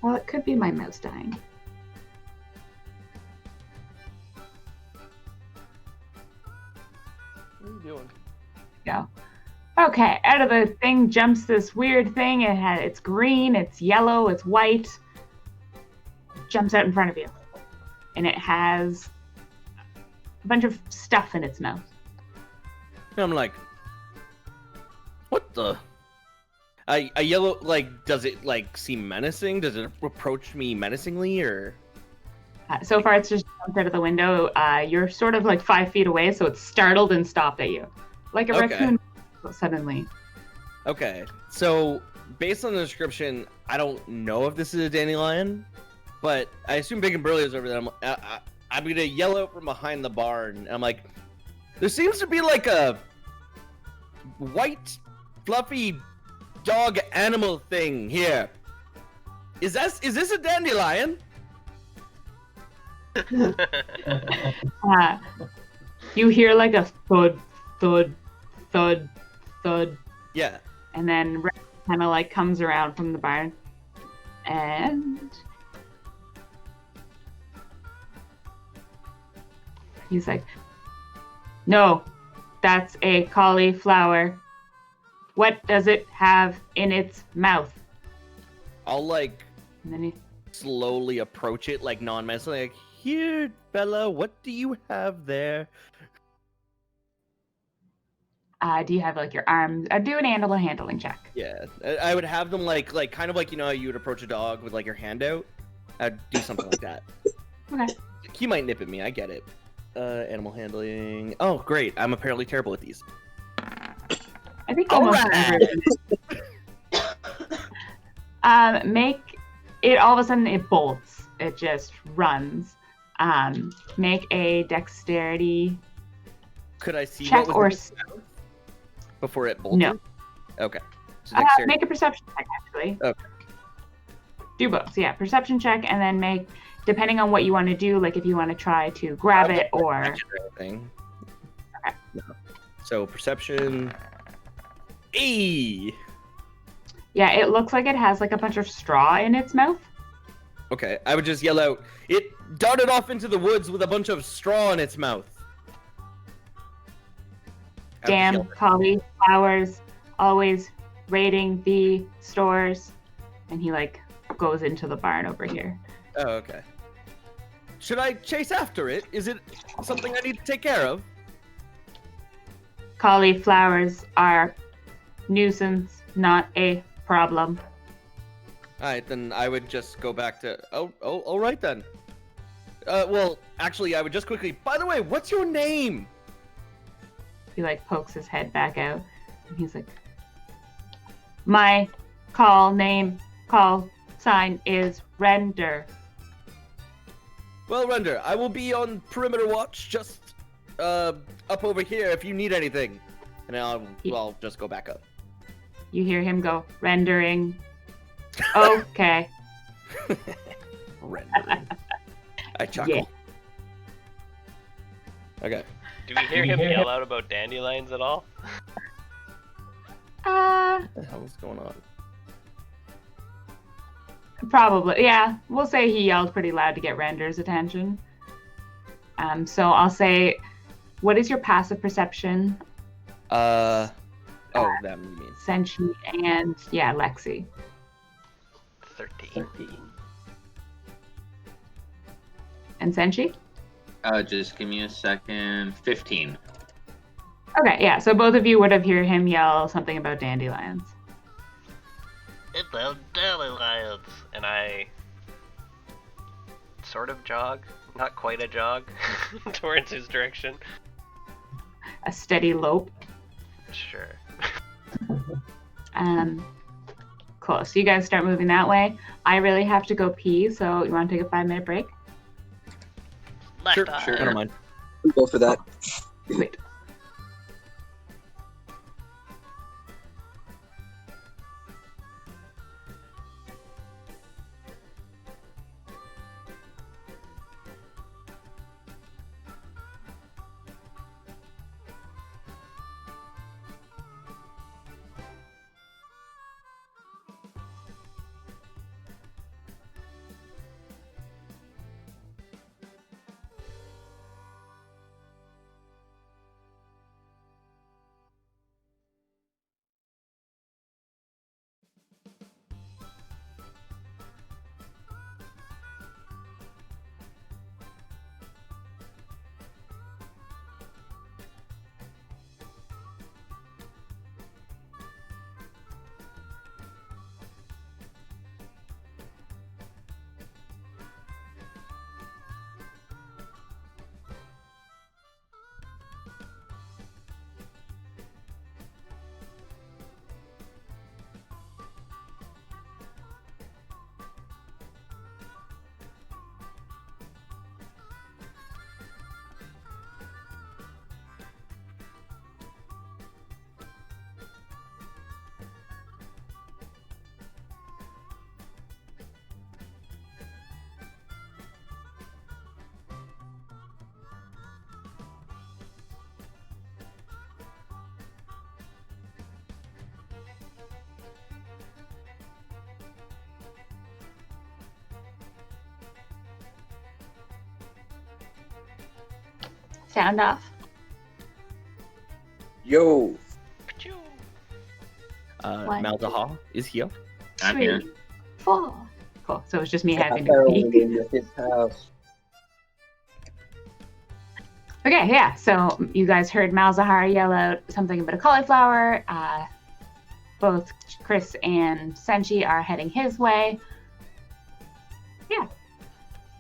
Well, it could be my mouse dying. What are you doing? Go. Okay, out of the thing jumps this weird thing. It's green, it's yellow, it's white. It jumps out in front of you. And it has a bunch of stuff in its mouth. And I'm like, what the? I yell, like, does it, like, seem menacing? Does it approach me menacingly, or? So far, it's just jumped out of the window. You're sort of like 5 feet away, so it's startled and stopped at you. Like a Okay. raccoon suddenly. Okay, so based on the description, I don't know if this is a dandelion, but I assume Big and Burly is over there. I'm gonna yell out from behind the barn, and I'm like, there seems to be like a white, fluffy dog animal thing here. Is this a dandelion? You hear like a thud, thud, thud, thud, Yeah. and then kind of like comes around from the barn, and he's like, "No, that's a cauliflower. What does it have in its mouth?" I'll like And then he, slowly approach it, like non-menacingly, like, here, fella? What do you have there? Do you have like your arms? Do an animal handling check. Yeah, I would have them like kind of like how you would approach a dog with like your hand out. I'd do something like that. Okay. He might nip at me. I get it. Animal handling. Oh, great! I'm apparently terrible at these. I think almost everyone. Make it all of a sudden it bolts. It just runs. Make a dexterity Could I see check what or was before it bolted? no. Okay. So dexterity. Make a perception check actually. Okay. Do both. Yeah, perception check and then make depending on what you want to do, like if you want to try to grab it or anything. Okay. No. So perception. E. Yeah, it looks like it has like a bunch of straw in its mouth. Okay, I would just yell out, it darted off into the woods with a bunch of straw in its mouth. I would just Damn yell that. cauliflowers, always raiding the stores. And he like goes into the barn over here. Oh, okay. Should I chase after it? Is it something I need to take care of? Cauliflowers are nuisance, not a problem. Alright, then I would just go back to... Oh, alright then. Well, actually, I would just quickly... By the way, what's your name? He like pokes his head back out. And he's like, my call sign is Render. Well, Render, I will be on perimeter watch just up over here if you need anything. And I'll just go back up. You hear him go, rendering. Okay. Rendering. I chuckle. Yeah. Okay. Do we hear him yell out about dandelions at all? What the hell is going on? Probably, yeah. We'll say he yelled pretty loud to get Render's attention. So I'll say, what is your passive perception? Oh, them you mean. Senshi and, yeah, Lexi. 13. And Senshi? Just give me a second. 15. Okay, yeah, so both of you would have heard him yell something about dandelions. About dandelions! And I sort of jog, not quite a jog, towards his direction. A steady lope. Sure. Cool, so you guys start moving that way. I really have to go pee, so you want to take a 5-minute break? Sure, Left I eye. don't mind. Go for that. Sweet. Sound off. Yo. Pachoo. One, Malzahar is here. I'm here. 3, 4. Cool, so it's just me having to pee. In his house. Okay, yeah. So you guys heard Malzahar yell out something about a cauliflower. Both Chris and Senshi are heading his way. Yeah.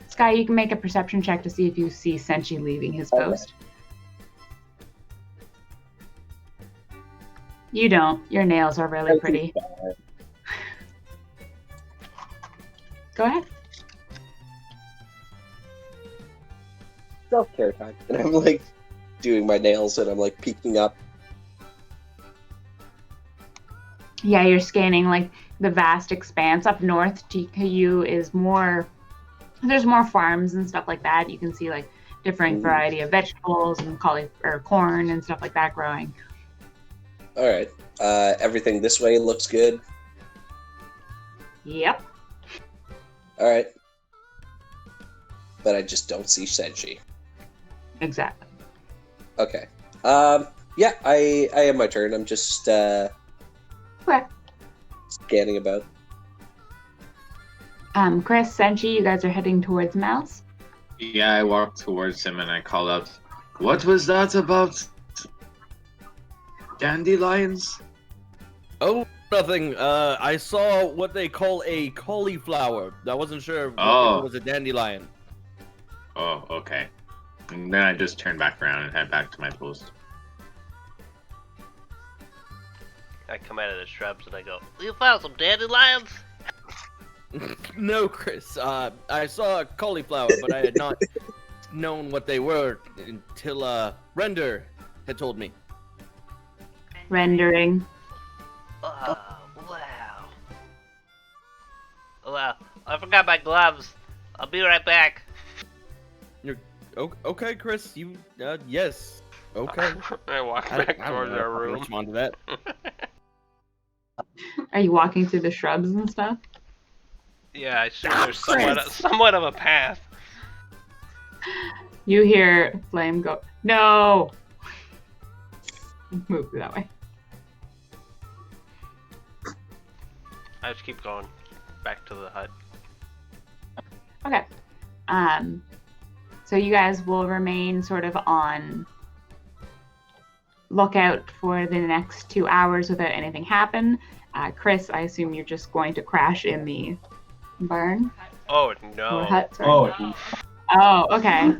Sky, you can make a perception check to see if you see Senshi leaving his post. You don't. Your nails are really pretty. Go ahead. Self-care time. And I'm like doing my nails and I'm like peeking up. Yeah, you're scanning like the vast expanse up north. TKU is more. There's more farms and stuff like that. You can see like different variety of vegetables and corn and stuff like that growing. All right. Everything this way looks good. Yep. All right. But I just don't see Senshi. Exactly. Okay. Yeah, I have my turn. I'm just Okay. scanning about. Chris, Senshi, you guys are heading towards Mouse. Yeah, I walk towards him and I call out, "What was that about dandelions?" Oh, nothing. I saw what they call a cauliflower. I wasn't sure if Oh. it was a dandelion. Oh, okay. And then I just turn back around and head back to my post. I come out of the shrubs and I go, "You found some dandelions?" No, Chris. I saw a cauliflower, but I had not known what they were until Render had told me. Rendering. Oh, wow. Wow, I forgot my gloves. I'll be right back. Okay, Chris. You yes. Okay. I walk I back don't towards know our how to room. respond to that. Are you walking through the shrubs and stuff? Yeah, I assume there's somewhat of a path. You hear Flame go, "No!" Move that way. I just keep going back to the hut. Okay. So you guys will remain sort of on lookout for the next 2 hours without anything happen. Chris, I assume you're just going to crash in the barn Oh or no. hut. Sorry. Oh, Oh, okay.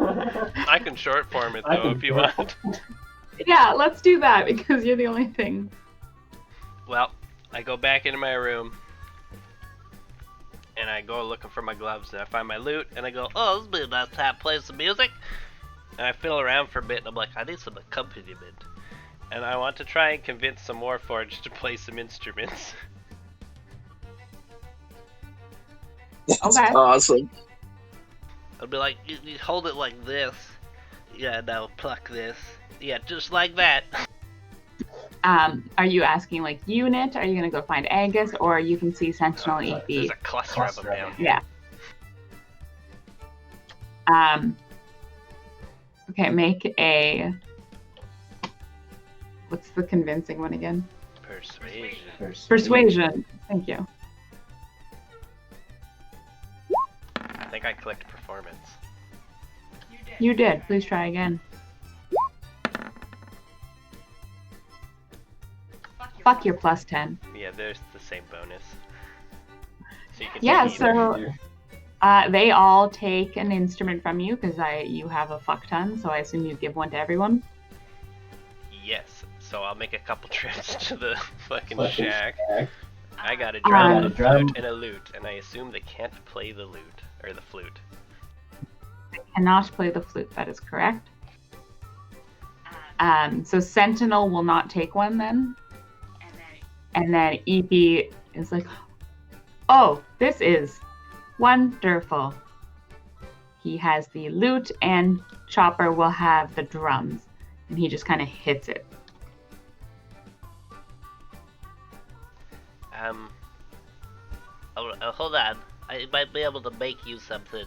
I can short form it I though can if you short want. Yeah, let's do that because you're the only thing. Well, I go back into my room and I go looking for my gloves and I find my loot and I go, "Oh, this would be a nice time to play some music." And I fiddle around for a bit and I'm like, "I need some accompaniment." And I want to try and convince some Warforged to play some instruments. That's Okay. awesome. I'll be like, you hold it like this. Yeah, now pluck this. Yeah, just like that. Are you asking like unit? Are you gonna go find Angus, or you can see Sentinel There's EP? a cluster of them Cluster of down them. here. Yeah. Okay, make a. What's the convincing one again? Persuasion. Persuasion. Thank you. I think I clicked performance. You did. Please try again. Fuck your plus 10. Yeah, there's the same bonus. So you can Yeah, take either. so they all take an instrument from you because you have a fuck ton, so I assume you give one to everyone. Yes, so I'll make a couple trips to the fucking Fucking shack. shack. I got a drum, a Drum. flute, and a lute, and I assume they can't play the lute, or the flute. Cannot play the flute, that is correct. So Sentinel will not take one then. And then EP is like, "Oh, this is wonderful." He has the lute and Chopper will have the drums. And he just kind of hits it. Hold on. I might be able to make you something.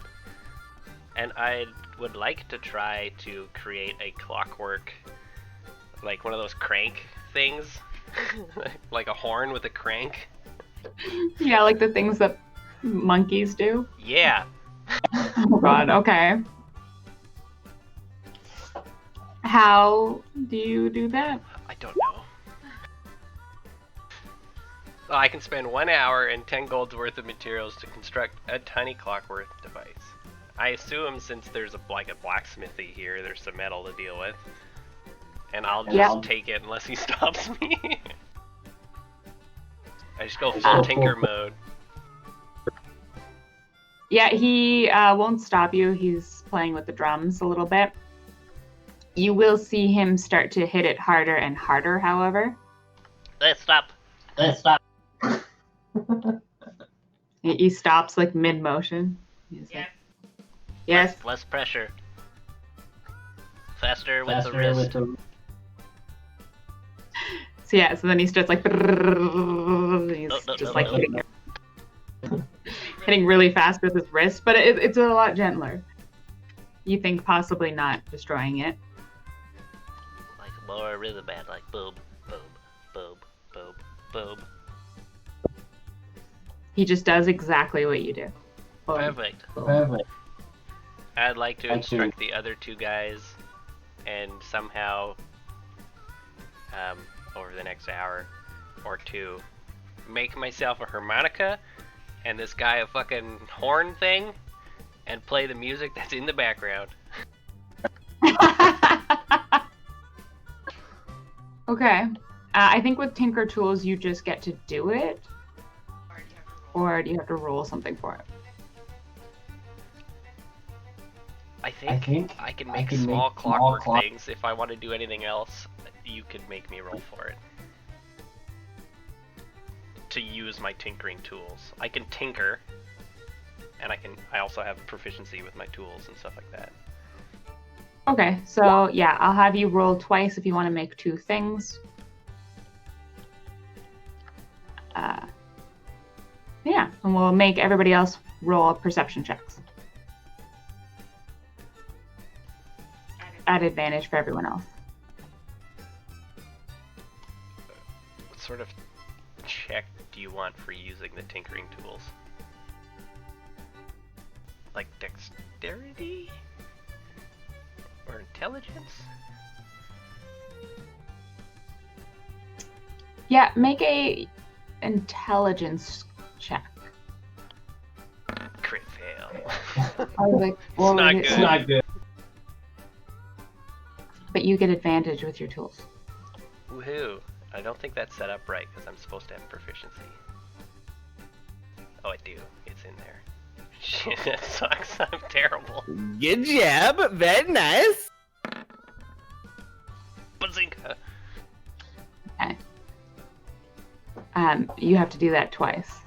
And I would like to try to create a clockwork, like one of those crank things. Like a horn with a crank. Yeah, like the things that monkeys do. Yeah. Oh god, okay. How do you do that? I don't know. Well, I can spend 1 hour and 10 gold's worth of materials to construct a tiny clockwork device. I assume since there's a blacksmithy here, there's some metal to deal with. And I'll just take it unless he stops me. I just go full tinker mode. Yeah, he won't stop you. He's playing with the drums a little bit. You will see him start to hit it harder and harder, however. Let's stop. He stops like mid-motion. He's like, yes. Less pressure. Faster with the wrist. So yeah, so then he starts like, he's just like hitting really fast with his wrist, but it's a lot gentler. You think possibly not destroying it. Like more rhythm band, like boom, boom, boom, boom, boom. He just does exactly what you do. Boom. Perfect. I'd like to instruct the other two guys and somehow, over the next hour or two, make myself a harmonica and this guy a fucking horn thing and play the music that's in the background. Okay. I think with Tinker Tools, you just get to do it. Or do you have to roll something for it? I think I can make small clockwork things. If I want to do anything else, you could make me roll for it. To use my tinkering tools. I can tinker, and I also have proficiency with my tools and stuff like that. Okay, so yeah, I'll have you roll twice if you want to make two things. Yeah, and we'll make everybody else roll perception checks. At advantage for everyone else. What sort of check do you want for using the tinkering tools? Like dexterity? Or intelligence? Yeah, make a intelligence check. Crit fail. I was like, It's not good. It's not good. But you get advantage with your tools. Woohoo. I don't think that's set up right because I'm supposed to have proficiency. Oh, I do. It's in there. Shit, that sucks. I'm terrible. Good job. Very nice. Bazinga. Okay. You have to do that twice.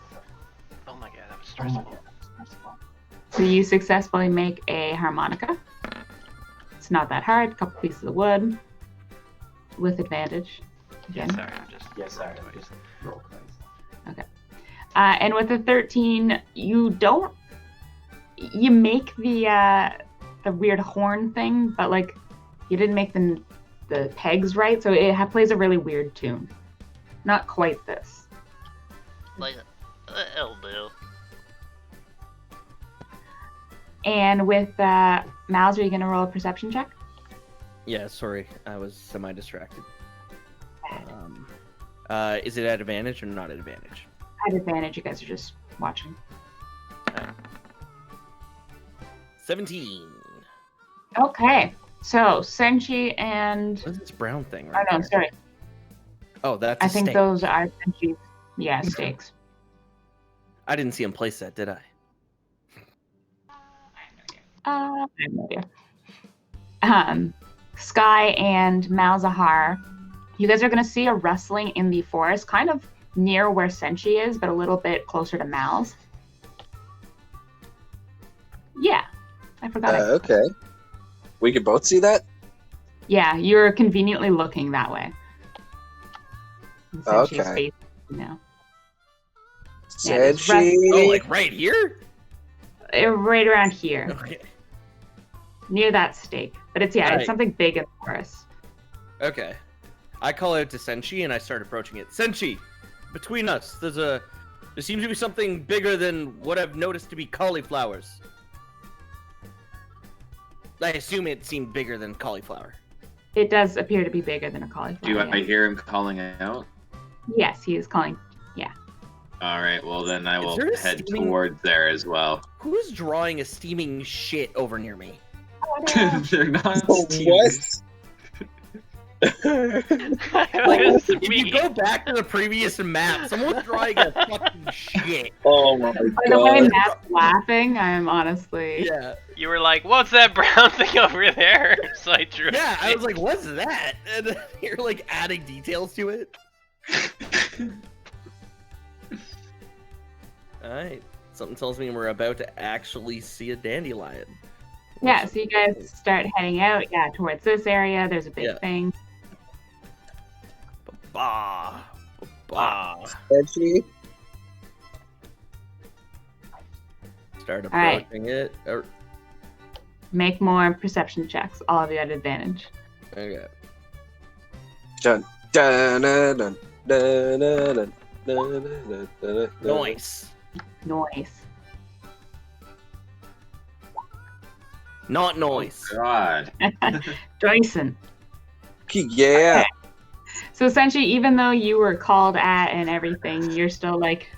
Oh my god, that was stressful. So you successfully make a harmonica. It's not that hard. A couple pieces of wood with advantage. Again. Sorry, I'm just Just roll twice. And with the 13, you make the weird horn thing, but like you didn't make the pegs right, so it plays a really weird tune. Not quite this. like it'll do. And with Miles, are you gonna roll a perception check? Yeah, sorry. I was semi-distracted. Is it at advantage or not at advantage? At advantage, you guys are just watching. 17. Okay, so Senshi and What's this brown thing oh right no, there? sorry. Oh, that's I a think stake. those are Senshi's, yeah, stakes. I didn't see him place that, did I? I have no idea. Sky and Malzahar, you guys are going to see a rustling in the forest, kind of near where Senshi is, but a little bit closer to Mal's. Yeah, I forgot. Okay. We could both see that? Yeah, you're conveniently looking that way. And Senshi's Okay. face, you know. Yeah, Said there's she. Oh, like right here? Right around here, Okay. near that stake. But it's Right. it's something big in the forest. Okay. I call out to Senshi and I start approaching it. Senshi, between us, there seems to be something bigger than what I've noticed to be cauliflowers. I assume it seemed bigger than cauliflower. It does appear to be bigger than a cauliflower. Do I yeah. hear him calling out? Yes, he is calling. All right, well then I will there a head steaming- towards there as well. Who's drawing a steaming shit over near me? They're not What? Like, It's if me. you go back to the previous map, someone's drawing a fucking shit. Oh my By the way, god. Matt's laughing. I'm honestly. Yeah. You were like, "What's that brown thing over there?" So I drew. Yeah, I was like, what's that? And then you're like adding details to it. Alright. Something tells me we're about to actually see a dandelion. Yeah, so you guys start heading out, towards this area. There's a big Yeah. thing. Bah. Bah. Actually, Start right. approaching it. Make more perception checks. All of you at advantage. Okay. dun dun dun dun dun dun dun dun. Nice. Noise. Not noise. God. Dyson. Yeah. So essentially, even though you were called at and everything, you're still like,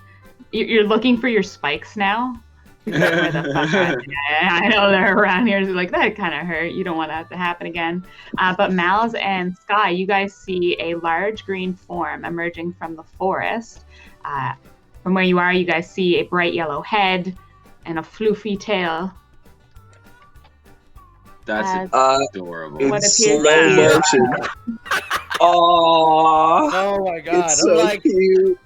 you're looking for your spikes now. Where the fuck are they? I know they're around here. So like, that kind of hurt. You don't want that to happen again. But Mal's and Sky, you guys see a large green form emerging from the forest. From where you are, you guys see a bright yellow head and a floofy tail. That's Uh, adorable. in What slow appears to motion. Aww. Oh my god. It's I'm so like, cute.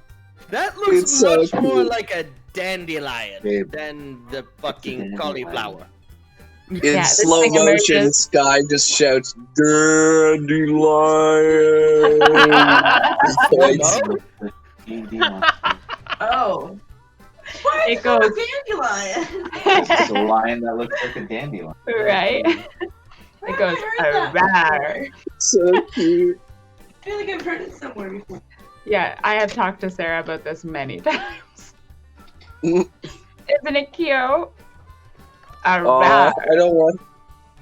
that looks It's so much more cute. like a dandelion Babe. than the fucking dandelion. cauliflower. In Yeah, this slow thing motion, emerges. Sky just shouts, Dandelion! Twice. Oh. Why It is called goes- a dandelion? It's a lion that looks like a dandelion. Right? Where It have goes, I heard that "Arrgh." before? So cute. I feel like I've heard it somewhere before. Yeah, I have talked to Sarah about this many times. Mm. Isn't it cute? Aw, Arrgh. I don't want.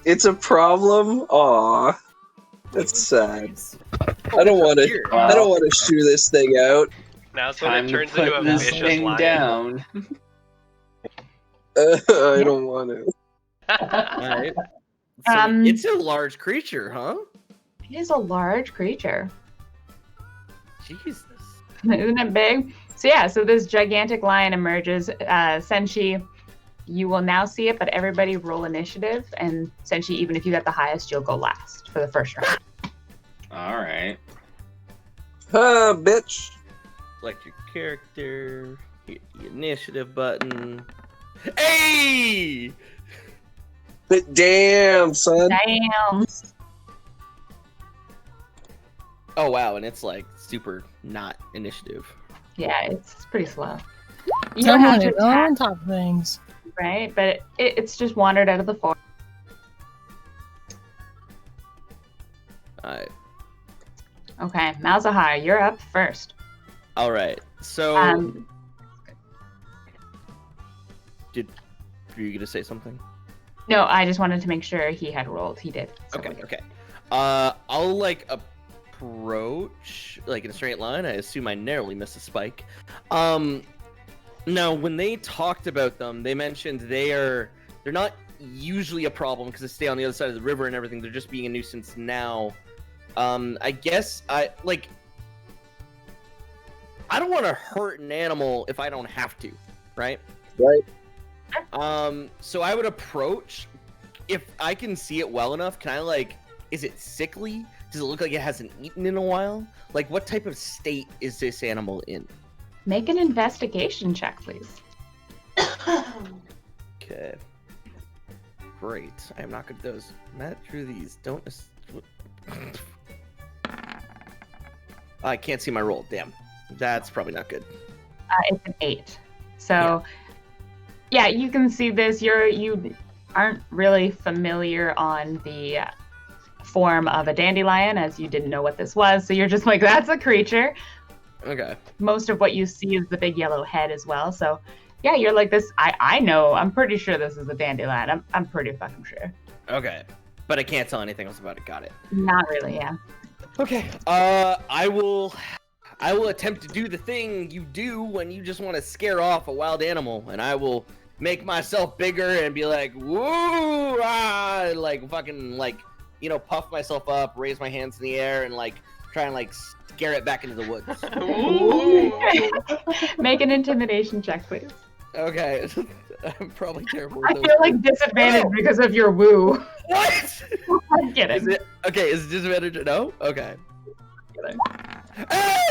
It's a problem. Aw, that's sad. I don't want to. I don't want to shoo this thing out. Now's when Time it to turns into put a this vicious thing lion. down. I don't want to. Alright. So Um, it's a large creature, huh? It is a large creature. Jesus. Isn't it big? So yeah, so this gigantic lion emerges. Senshi, you will now see it, but everybody roll initiative. And Senshi, even if you get the highest, you'll go last for the first round. All right. Bitch. Select your character. Hit the initiative button. Hey! But damn, son. Damn. Oh wow, and it's like super not initiative. Yeah, it's pretty slow. You don't Someone have is to attack, on top of things. right? But it's just wandered out of the forest. Alright. Okay, Malzahar, you're up first. Alright. So were you gonna say something? No, I just wanted to make sure he had rolled. He did. So Okay, okay. I'll like approach like in a straight line. I assume I narrowly missed a spike. Now when they talked about them, they mentioned they're not usually a problem because they stay on the other side of the river and everything. They're just being a nuisance now. I guess I don't want to hurt an animal if I don't have to, right? Right. So I would approach. If I can see it well enough, can I like? Is it sickly? Does it look like it hasn't eaten in a while? Like, what type of state is this animal in? Make an investigation check, please. Okay. Great. I am not good at those. Matt drew these. Don't. I can't see my roll. Damn. That's probably not good. It's an 8. So, yeah, you can see this. You aren't really familiar on the form of a dandelion, as you didn't know what this was. So you're just like, that's a creature. Okay. Most of what you see is the big yellow head as well. So, yeah, you're like this. I know. I'm pretty sure this is a dandelion. I'm pretty fucking sure. Okay. But I can't tell anything else about it. Got it. Not really, yeah. Okay. I will attempt to do the thing you do when you just want to scare off a wild animal, and I will make myself bigger and be like, woo, ah, like fucking like, puff myself up, raise my hands in the air, and like try and like scare it back into the woods. Make an intimidation check, please. Okay. I'm probably terrible with I those. feel like disadvantage because of your woo. What? I'm kidding. Is it disadvantage? No? Okay.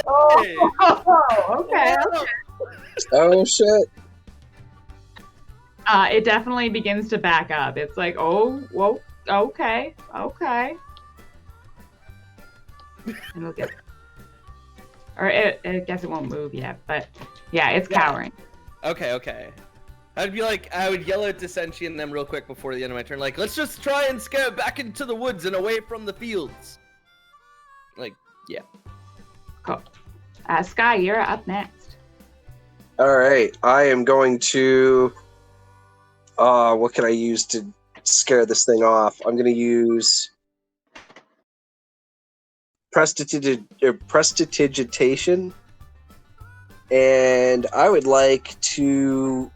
Oh, okay. Oh shit! It definitely begins to back up. It's like, oh, whoa, okay. And it'll get, or I guess it won't move yet, but yeah, it's cowering. Okay. I would yell at Dissenchi and them real quick before the end of my turn, like, let's just try and scare it back into the woods and away from the fields. Like, yeah. Cool. Sky, you're up next. All right, I am going to. What can I use to scare this thing off? I'm going to use prestidigitation, and I would like to.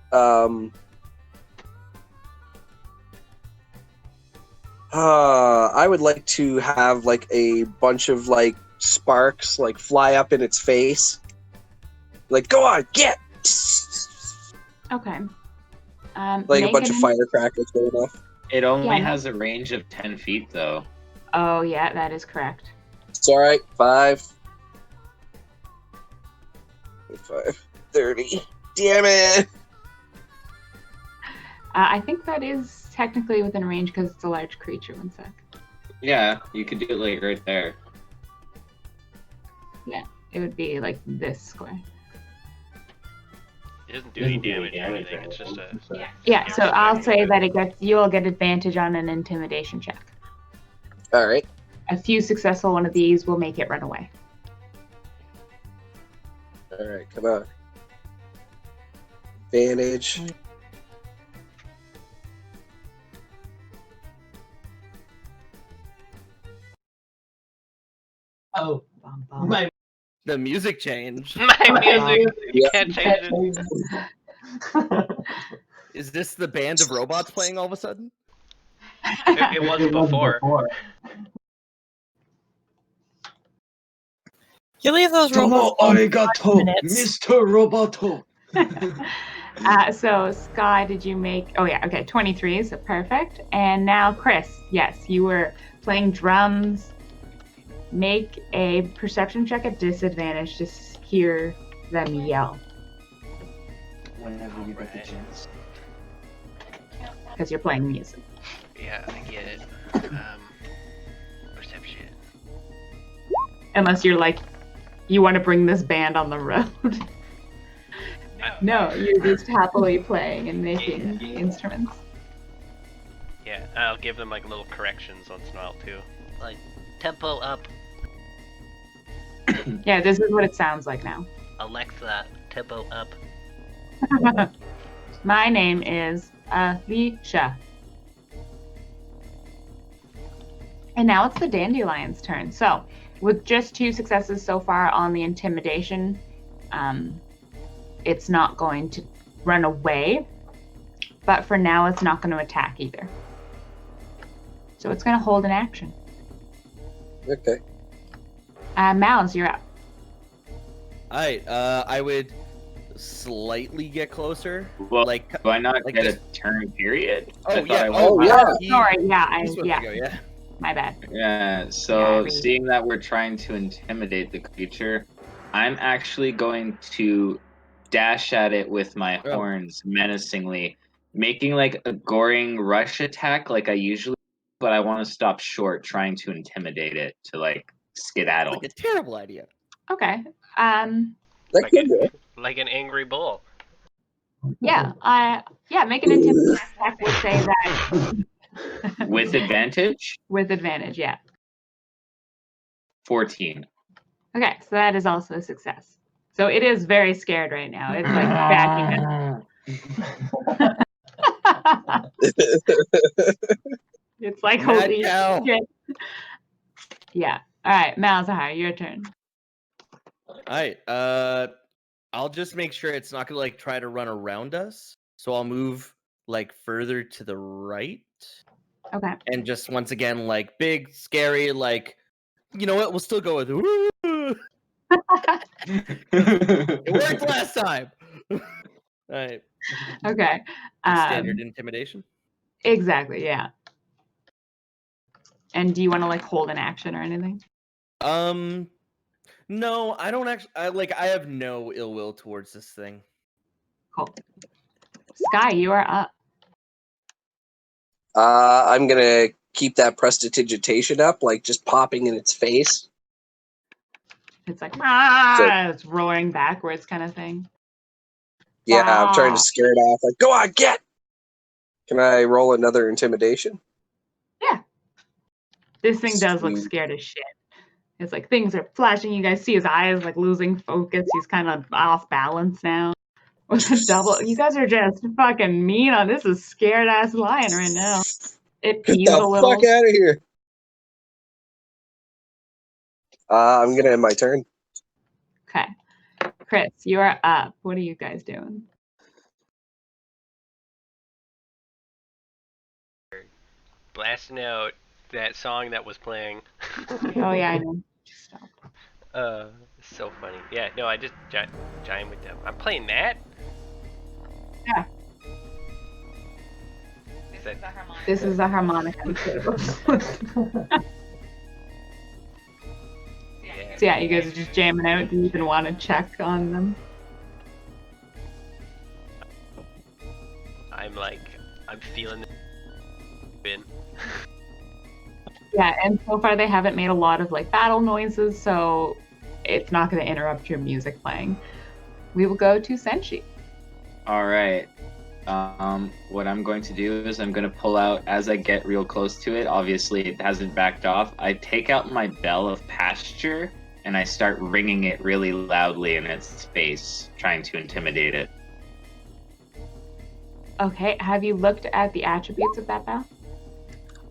I would like to have like a bunch of like sparks like fly up in its face. Like, go on, get! Okay. Like a bunch of firecrackers going off. It only has a range of 10 feet, though. Oh, yeah, that is correct. It's alright, 5. 30. Damn it! I think that is technically within range because it's a large creature. One sec. Yeah, you could do it like right there. Yeah, it would be like this square. It doesn't do any damage or anything. It's just a. Yeah, so I'll say that you'll get advantage on an intimidation check. Alright. A few successful one of these will make it run away. Alright, come on. Advantage. Oh. The music changed. My music. You can't change it. Is this the band of robots playing all of a sudden? It was before. You leave those robots alone for 5 minutes. Mr. Roboto. So Sky, did you make? Oh yeah, okay, 23, so perfect. And now Chris, yes, you were playing drums. Make a perception check at disadvantage to hear them yell. Whenever you get the chance. Because you're playing music. Yeah, I get it. Perception. Unless you're like, you want to bring this band on the road. No, you're just happily playing and making instruments. Yeah, I'll give them like little corrections once in a while too. Like, tempo up. Yeah, this is what it sounds like now. Alexa, tempo up. My name is Alicia. And now it's the Dandelion's turn. So, with just 2 successes so far on the intimidation, it's not going to run away. But for now, it's not going to attack either. So it's going to hold an action. Okay. Mouse, you're up. Alright, I would slightly get closer. Well, like, do I not like get just- a turn period? Oh, I thought yeah. I Oh, was- yeah. Sorry, yeah, This way we go, yeah. my bad. Yeah, Yeah, so I mean- seeing that we're trying to intimidate the creature, I'm actually going to dash at it with my Oh. horns menacingly, making like a goring rush attack like I usually, but I want to stop short trying to intimidate it to like skedaddle. Like a terrible idea. Okay. That could work. Like an angry bull. Yeah, make an intimidation check. Would say that With advantage? with advantage. Yeah. 14. Okay, so that is also a success. So it is very scared right now. It's like backing up. It's like, Mad holy cow. shit. Yeah. All right, Malzahar, your turn. Alright, I'll just make sure it's not gonna like try to run around us. So I'll move like further to the right. Okay. And just once again, like big, scary, like you know what? We'll still go with woo. It worked last time. Alright. Okay. Standard intimidation. Exactly, yeah. And do you want to like hold an action or anything? No, I don't actually. I have no ill will towards this thing. Cool. Sky, you are up. I'm gonna keep that prestidigitation up, like just popping in its face. It's like, ah, it's roaring backwards kind of thing. Yeah, I'm trying to Wow. scare it off. Like, go on, get! Can I roll another intimidation? Yeah. This thing does look Sweet. scared as shit. It's like things are flashing. You guys see his eyes like losing focus. He's kind of off balance now. With a double. You guys are just fucking mean on this is scared ass lion right now. It Get pees the a little. fuck out of here! I'm gonna end my turn. Okay. Chris, you are up. What are you guys doing? Blasting out that song that was playing. Oh yeah, I know. Just stop. So funny. Yeah, no, I just giant with them. I'm playing that. Yeah. This is a harmonica. Yeah. So yeah, you guys are just jamming out. Do you even want to check on them? I'm feeling the win. Yeah, and so far they haven't made a lot of like battle noises, so it's not going to interrupt your music playing. We will go to Senshi. All right. What I'm going to do is I'm going to pull out as I get real close to it. Obviously, it hasn't backed off. I take out my bell of pasture and I start ringing it really loudly in its face, trying to intimidate it. Okay, have you looked at the attributes of that bell?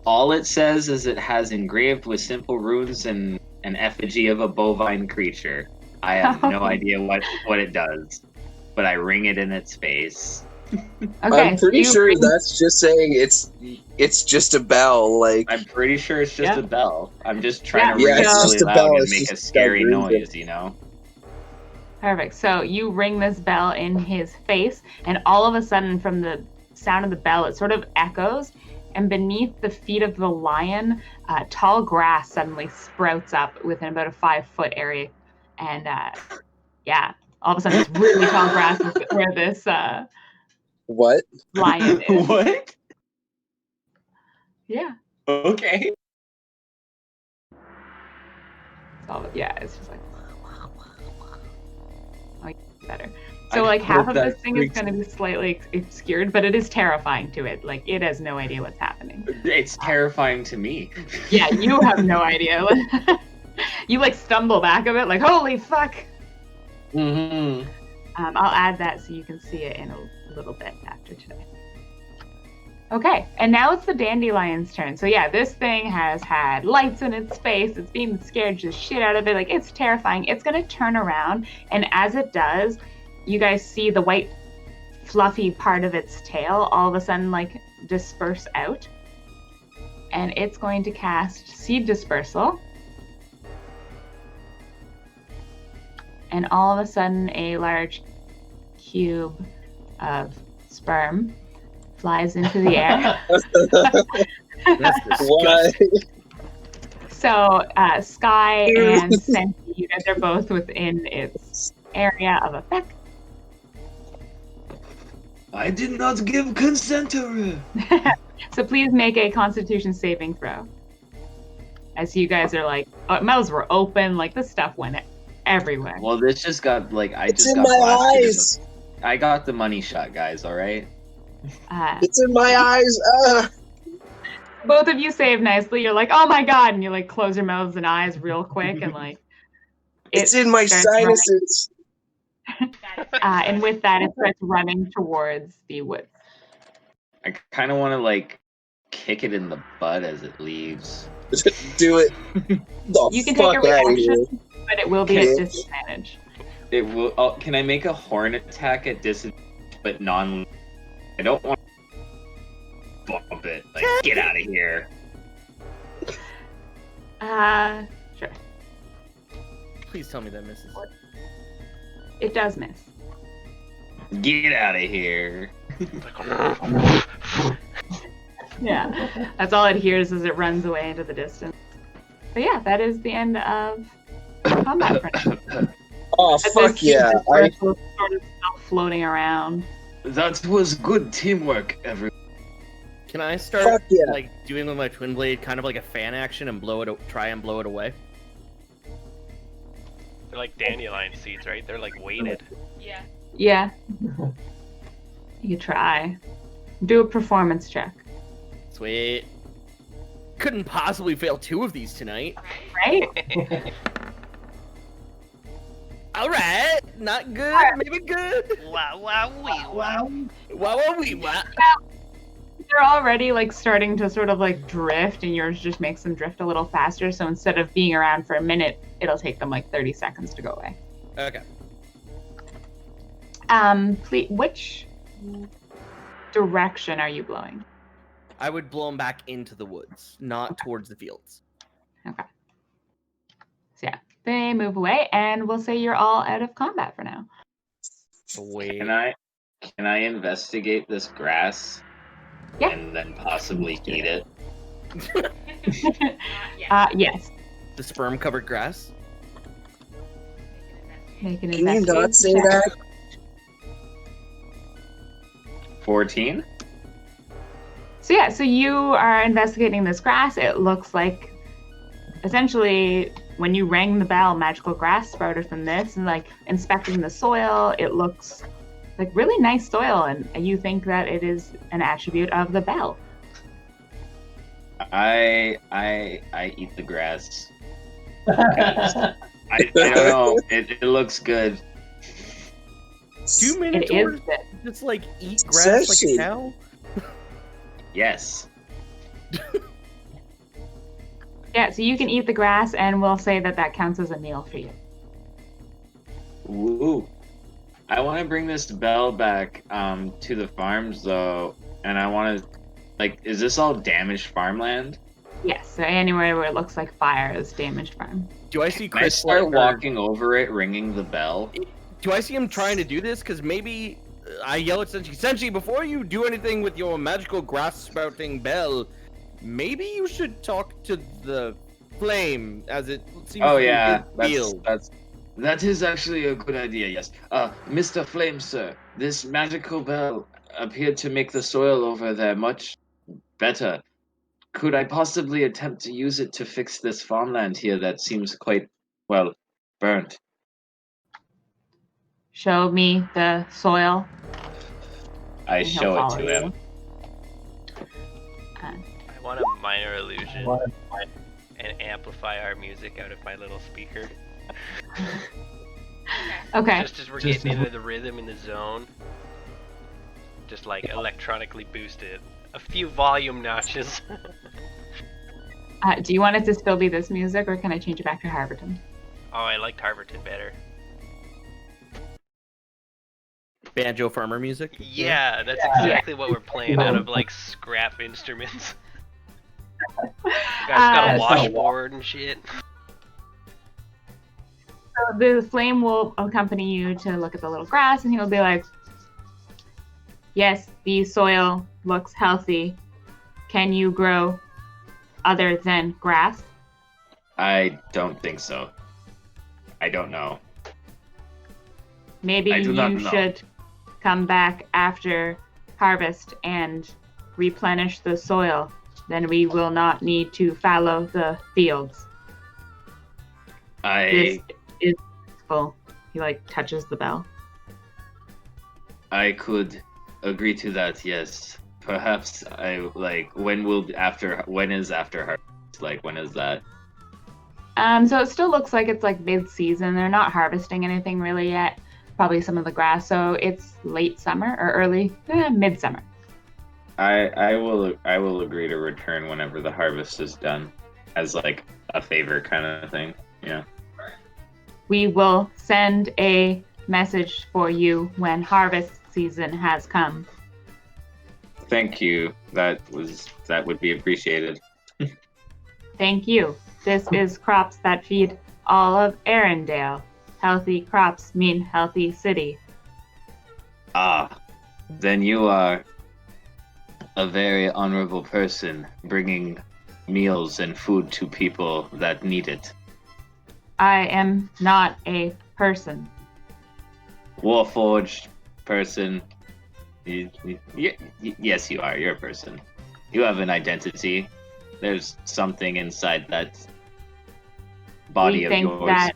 All it says is it has engraved with simple runes and an effigy of a bovine creature. I have no idea what it does, but I ring it in its face. Okay, I'm pretty so sure that's just saying it's just a bell. Like, I'm pretty sure it's just Yeah. a bell. I'm just trying Yeah, to ring it it's really just a loud bell, and it's make a just scary got runes in it. noise, you know? Perfect. So you ring this bell in his face, and all of a sudden, from the sound of the bell, it sort of echoes. And beneath the feet of the lion, tall grass suddenly sprouts up within about a 5-foot area. And yeah, all of a sudden, it's really tall grass where this What? lion is. What? Yeah. Okay. So yeah, it's just like. Oh, better. So like half hope of that this thing is freaks going to be slightly obscured, but it is terrifying to it. Like it has no idea what's happening. It's terrifying to me. Yeah, you have no idea. You like stumble back a bit, like holy fuck. Mm-hmm. I'll add that so you can see it in a little bit after today. Okay, and now it's the dandelion's turn. So yeah, this thing has had lights in its face. It's being scared the shit out of it. Like it's terrifying. It's gonna turn around, and as it does, you guys see the white fluffy part of its tail all of a sudden like disperse out. And it's going to cast Seed Dispersal. And all of a sudden a large cube of sperm flies into the air. That's Why? So Sky and Sensi, you guys are both within its area of effect. I did not give consent to her. So please make a Constitution saving throw. As you guys are like, mouths were open, like this stuff went everywhere. Well, this just got like I It's just in got my blasted. eyes. I got the money shot, guys. All right. It's in my eyes. Both of you save nicely. You're like, oh my god, and you like close your mouths and eyes real quick, and like It's in my starts running. sinuses. And with that, it starts running towards the woods. I kind of want to like kick it in the butt as it leaves. Do it. The You can take a fuck out of here. reaction, but it will be at Bitch. disadvantage. It will. Oh, can I make a horn attack at disadvantage, but non? I don't want to bump it. Like, get out of here. Sure. Please tell me that misses. It does miss. Get out of here. Yeah, that's all it hears as it runs away into the distance. But yeah, that is the end of combat for now. Oh, As fuck those yeah. pieces are sort of still floating around. That was good teamwork, everyone. Can I start Fuck yeah. like doing with my twin blade kind of like a fan action and try and blow it away? They're like dandelion seeds, right? They're like weighted. Yeah. Yeah. You try. Do a performance check. Sweet. Couldn't possibly fail 2 of these tonight. Right? All right, not good, maybe good. Wow, wow, wee, wow. Wow, wow, wee, wow. They're already like starting to sort of like drift, and yours just makes them drift a little faster. So instead of being around for a minute, it'll take them like 30 seconds to go away. Okay. Please, which direction are you blowing? I would blow them back into the woods, not towards the fields. Okay. So yeah, they move away, and we'll say you're all out of combat for now. Sweet. Can I investigate this grass? Yeah. And then possibly eat it. Yes. The sperm-covered grass. Make an Can you investigation not say check. that? 14? So yeah, so you are investigating this grass. It looks like, essentially, when you rang the bell, magical grass sprouted from this, and like inspecting the soil, it looks like really nice soil, and you think that it is an attribute of the bell. I eat the grass. I don't know. It looks good. 2 minutes It is or good. just like eat grass like Sexy. a cow. Yes. Yeah, so you can eat the grass, and we'll say that that counts as a meal for you. Ooh. I want to bring this bell back to the farms though, and I want to like, is this all damaged farmland? Yes, so anywhere where it looks like fire is damaged farm. Do I see Can I Chris start like, walking over it, ringing the bell? Do I see him trying to do this? Because maybe I yell at Senshi. Senshi, before you do anything with your magical grass sprouting bell, maybe you should talk to the flame, as it seems Oh to be yeah, his field. That is actually a good idea, yes. Mr. Flame, sir, this magical bell appeared to make the soil over there much better. Could I possibly attempt to use it to fix this farmland here that seems quite, well, burnt? Show me the soil. I and he'll show it follow to you. him. I want a minor illusion and amplify our music out of my little speaker. Okay. Just as we're getting into the rhythm in the zone. Just like electronically boosted. A few volume notches. Do you want it to still be this music, or can I change it back to Harberton? Oh, I liked Harverton better. Banjo farmer music. Yeah, that's exactly what we're playing out of like scrap instruments. You guys got a washboard and shit. So the flame will accompany you to look at the little grass, and he'll be like, yes, the soil looks healthy. Can you grow other than grass? I don't think so. I don't know. Maybe I do not you know. should come back after harvest and replenish the soil. Then we will not need to fallow the fields. This is full. He like touches the bell. I could agree to that, yes. Perhaps I like when is after harvest? Like when is that? So it still looks like it's like mid-season. They're not harvesting anything really yet. Probably some of the grass. So it's late summer or early midsummer. I will agree to return whenever the harvest is done, as like a favor kind of thing. Yeah. We will send a message for you when harvest season has come. Thank you. That would be appreciated. Thank you. This is crops that feed all of Arendelle. Healthy crops mean healthy city. Ah, then you are a very honorable person, bringing meals and food to people that need it. I am not a person. Warforged person. Yes, you are. You're a person. You have an identity. There's something inside that body We of think yours. that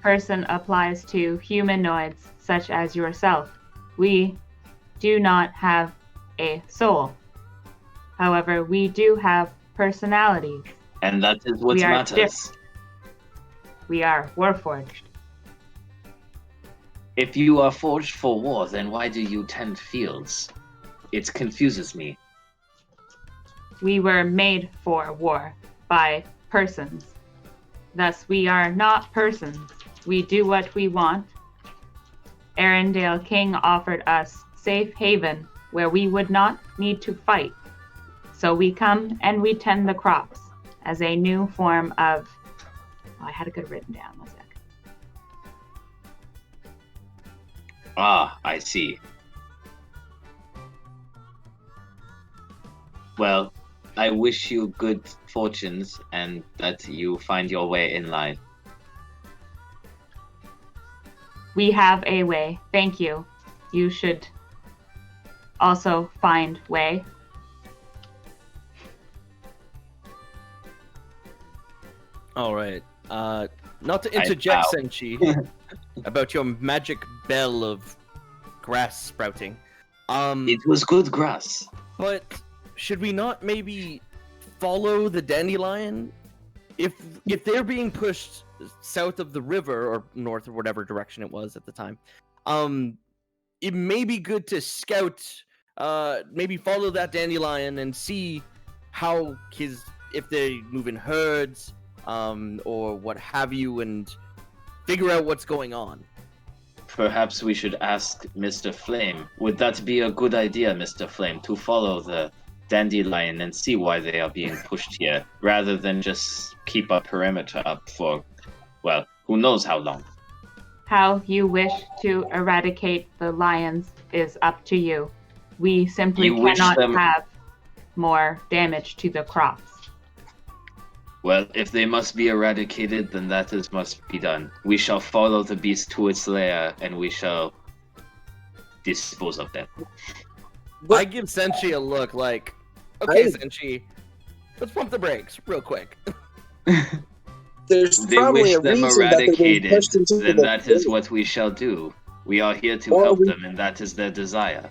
person applies to humanoids such as yourself. We do not have a soul. However, we do have personalities. And that is what We are matters. different. We are warforged. If you are forged for war, then why do you tend fields? It confuses me. We were made for war by persons. Thus, we are not persons. We do what we want. Arendelle King offered us safe haven where we would not need to fight. So we come and we tend the crops as a new form of... Oh, I had it good written down. One sec. Ah, I see. Well, I wish you good fortunes and that you find your way in life. We have a way. Thank you. You should also find way. All right. Not to interject, bow. Senshi, about your magic bell of grass sprouting. It was good grass. But should we not maybe follow the dandelion? If they're being pushed south of the river or north or whatever direction it was at the time, it may be good to scout, maybe follow that dandelion and see how if they move in herds, or what have you, and figure out what's going on. Perhaps we should ask Mr. Flame. Would that be a good idea, Mr. Flame, to follow the dandelion and see why they are being pushed here, rather than just keep a perimeter up for, well, who knows how long? How you wish to eradicate the lions is up to you. We simply You wish cannot them- have more damage to the crops. Well, if they must be eradicated, then that must be done. We shall follow the beast to its lair, and we shall dispose of them. I give Senshi a look like, okay, I- Senshi, let's pump the brakes real quick. There's They probably wish a them reason that they're being eradicated, pushed into then the that is pit. what we shall do. We are here to Or help we- them, and that is their desire.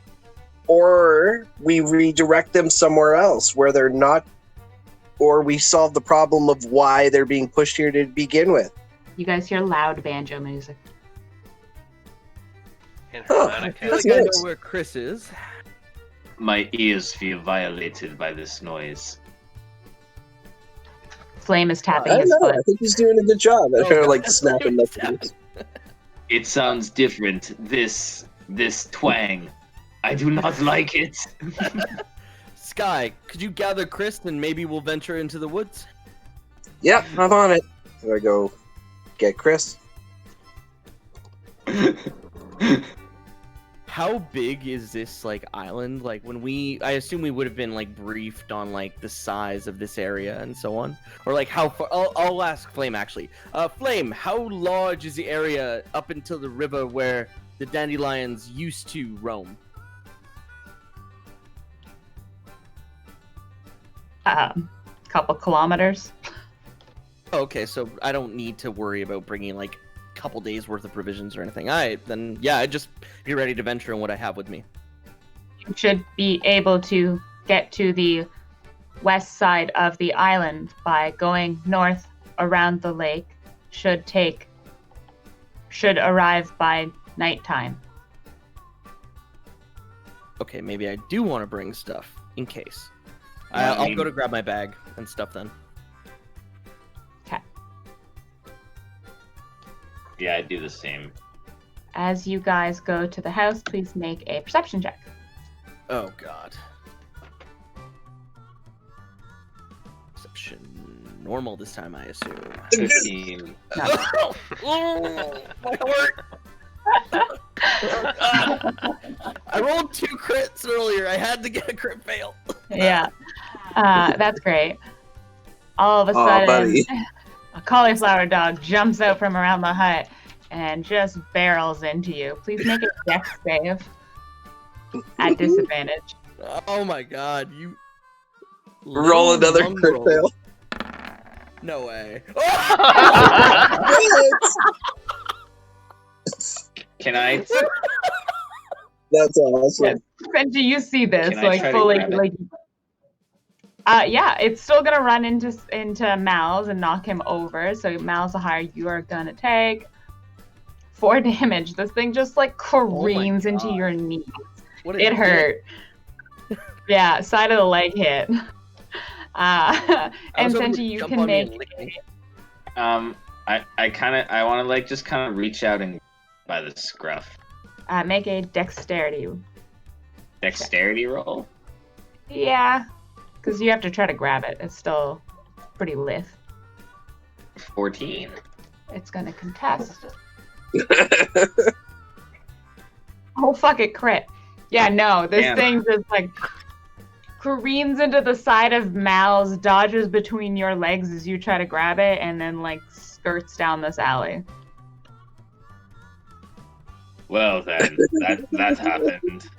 Or we redirect them somewhere else where they're not, or we solve the problem of why they're being pushed here to begin with. You guys hear loud banjo music. And Oh, I harmonica. feel That's like I nice. know where Chris is. My ears feel violated by this noise. Flame is I tapping don't his know. foot. I think he's doing a good job. Oh, They're like God. snapping He's messages. It sounds different. This twang. I do not like it. Sky, could you gather Chris and maybe we'll venture into the woods? Yep, I'm on it. So I go get Chris. How big is this like island? Like I assume we would have been like briefed on like the size of this area and so on, or like how far. I'll ask Flame actually. Flame, how large is the area up until the river where the dandelions used to roam? Couple kilometers. Okay, so I don't need to worry about bringing like a couple days worth of provisions or anything. Alright, then yeah, I'd just be ready to venture on what I have with me. You should be able to get to the west side of the island by going north around the lake. Should arrive by nighttime. Okay, maybe I do want to bring stuff. in case. Yeah, I'll go to grab my bag and stuff then. Yeah, I'd do the same. As you guys go to the house, please make a perception check. Oh god. Perception normal this time, I assume. 15. Oh, my heart! I rolled 2 crits earlier. I had to get a crit fail. Yeah. That's great. All of a Aw, sudden, buddy. a cauliflower dog jumps out from around the hut and just barrels into you. Please make a dex save at disadvantage. Oh my god, you Roll little another crit mongrel. fail. No way. Can I? That's awesome. Benji, you see this, Can I like try to fully, grab it? like. Yeah, it's still gonna run into Mal's and knock him over. So Malzahar, you are gonna take 4 damage. This thing just like careens into God. your knees. What a It dick. hurt. Yeah, side of the leg hit. I And was hoping Senji, you'd you jump can on me and make. lick me. I want to like just kind of reach out and by the scruff. Make a dexterity. Dexterity roll. Yeah, because you have to try to grab it. It's still pretty lithe. 14. It's gonna contest. Oh fuck it, crit. Yeah, no, this Damn. thing just like careens into the side of Mal's, dodges between your legs as you try to grab it, and then like skirts down this alley. Well then, that happened.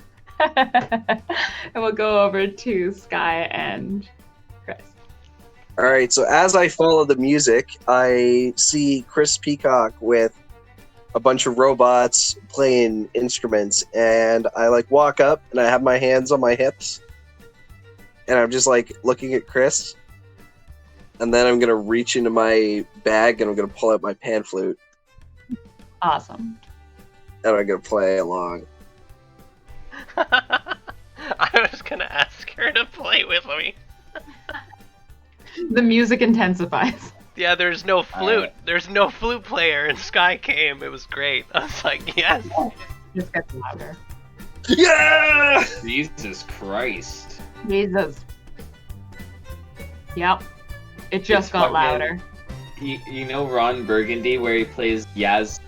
And we'll go over to Sky and Chris. All right, so as I follow the music, I see Chris Peacock with a bunch of robots playing instruments, and I like walk up and I have my hands on my hips, and I'm just like looking at Chris, and then I'm gonna reach into my bag and I'm gonna pull out my pan flute Awesome. and I'm gonna play along. I was gonna ask her to play with me. The music intensifies. Yeah, there's no flute. There's no flute player, and Sky came. It was great. I was like, yes. Just gets louder. Yeah! Jesus Christ. Jesus. Yep. It just It's got fucking- louder. You know Ron Burgundy where he plays Yaz?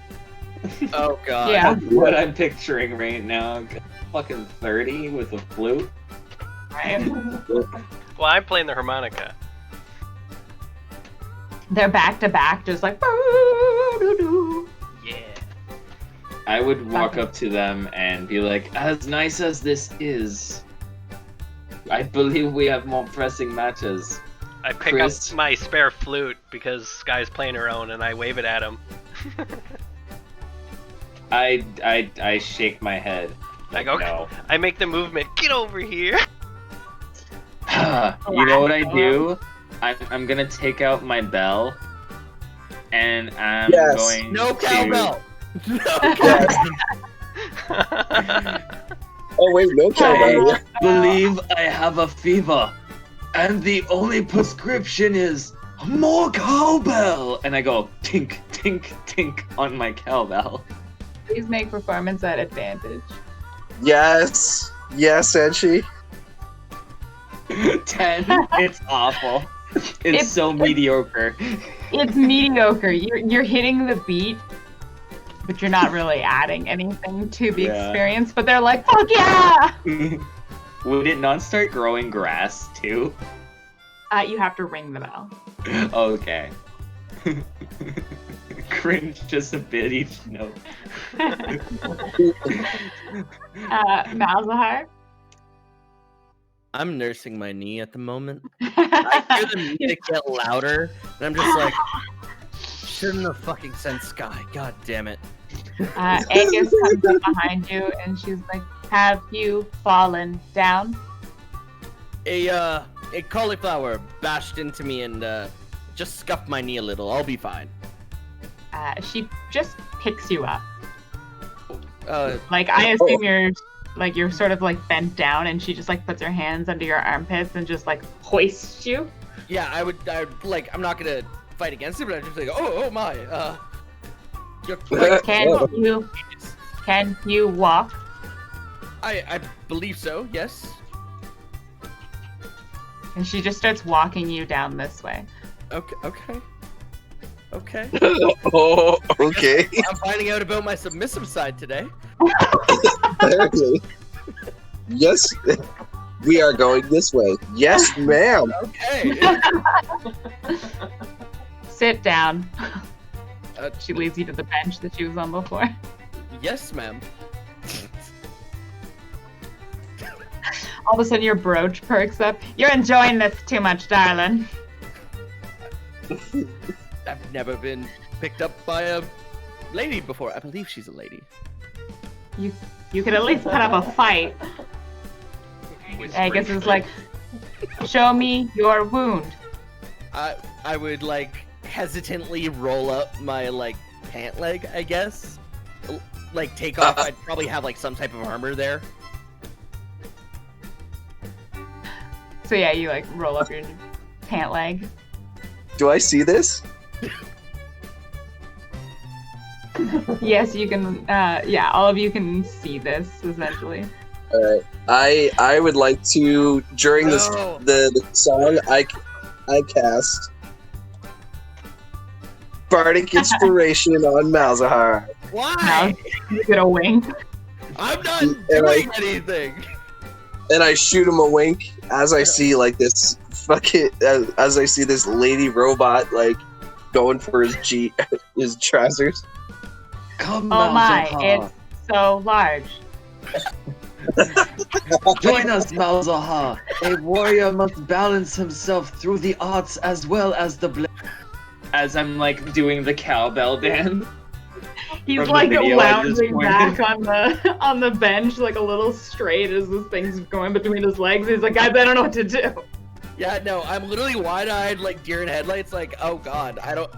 Oh god. Yeah. What I'm picturing right now. Fucking 30 with a flute. Right? Well, I'm playing the harmonica. They're back to back, just like. "Boo-doo-doo." Yeah. I would walk up to them and be like, as nice as this is, I believe we have more pressing matters. I pick Chris. up my spare flute because Sky's playing her own, and I wave it at him. I shake my head. I go, No. I make the movement. Get over here. You know what I do? I'm gonna take out my bell, and I'm Yes. going No to... cowbell. No Yes. Oh wait, no cowbell. I believe I have a fever, and the only prescription is more cowbell. And I go tink, tink, tink on my cowbell. Please make performance at advantage. Yes. Yes, Enchi. 10. It's awful. It's It's- so mediocre. It's mediocre. You're hitting the beat, but you're not really adding anything to the Yeah. experience. But they're like, fuck yeah! Would it not start growing grass too? You have to ring the bell. Okay. Cringe just a bit each note. Malzahar. I'm nursing my knee at the moment. I hear the music get louder, and I'm just like, shouldn't have fucking sent Sky. God damn it. Angus comes up behind you and she's like, have you fallen down? A cauliflower bashed into me and just scuffed my knee a little. I'll be fine. She just picks you up. Uh, Like, I assume you're like you're sort of like bent down, and she just like puts her hands under your armpits and just like hoists you. Yeah, I would like. I'm not gonna fight against it, but I'm just like, oh my. You're quite Can you walk? I believe so. Yes. And she just starts walking you down this way. Okay. Oh, okay. I'm finding out about my submissive side today. Apparently. Yes, we are going this way. Yes, ma'am. Okay. Sit down. She leads you to the bench that she was on before. Yes, ma'am. All of a sudden your brooch perks up. You're enjoying this too much, darling. I've never been picked up by a lady before. I believe she's a lady. You could at least put up a fight. I guess it's like, show me your wound. I would like hesitantly roll up my like pant leg, I guess. Like take off. I'd probably have like some type of armor there. So yeah, you like roll up your pant leg. Do I see this? Yes, you can. Yeah, all of you can see this essentially. All right. I would like to during this the song I cast Bardic Inspiration on Malzahar. Why? You get a wink. I'm not doing anything. And I shoot him a wink as I see like this as I see this lady robot like going for his trousers. Come, Oh my, Malzahar. it's so large. Join us, Malzahar. A warrior must balance himself through the arts as well as the blade. As I'm like doing the cowbell dance. He's From the like video I just lounging pointed. back on the bench, like a little straight as this thing's going between his legs. He's like, guys, I don't know what to do. Yeah, no, I'm literally wide-eyed, like deer in headlights. Like, oh god, I don't.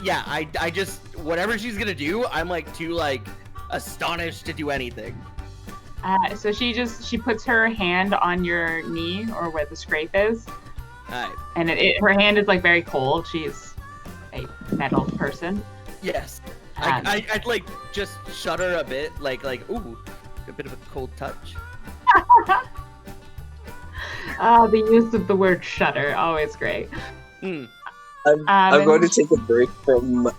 Yeah, I just whatever she's gonna do, I'm like too like astonished to do anything. So she puts her hand on your knee or where the scrape is, and her hand is like very cold. She's a metal person. Yes. I'd like just shudder a bit, like ooh, a bit of a cold touch. The use of the word shudder, always great. I'm going to take a break from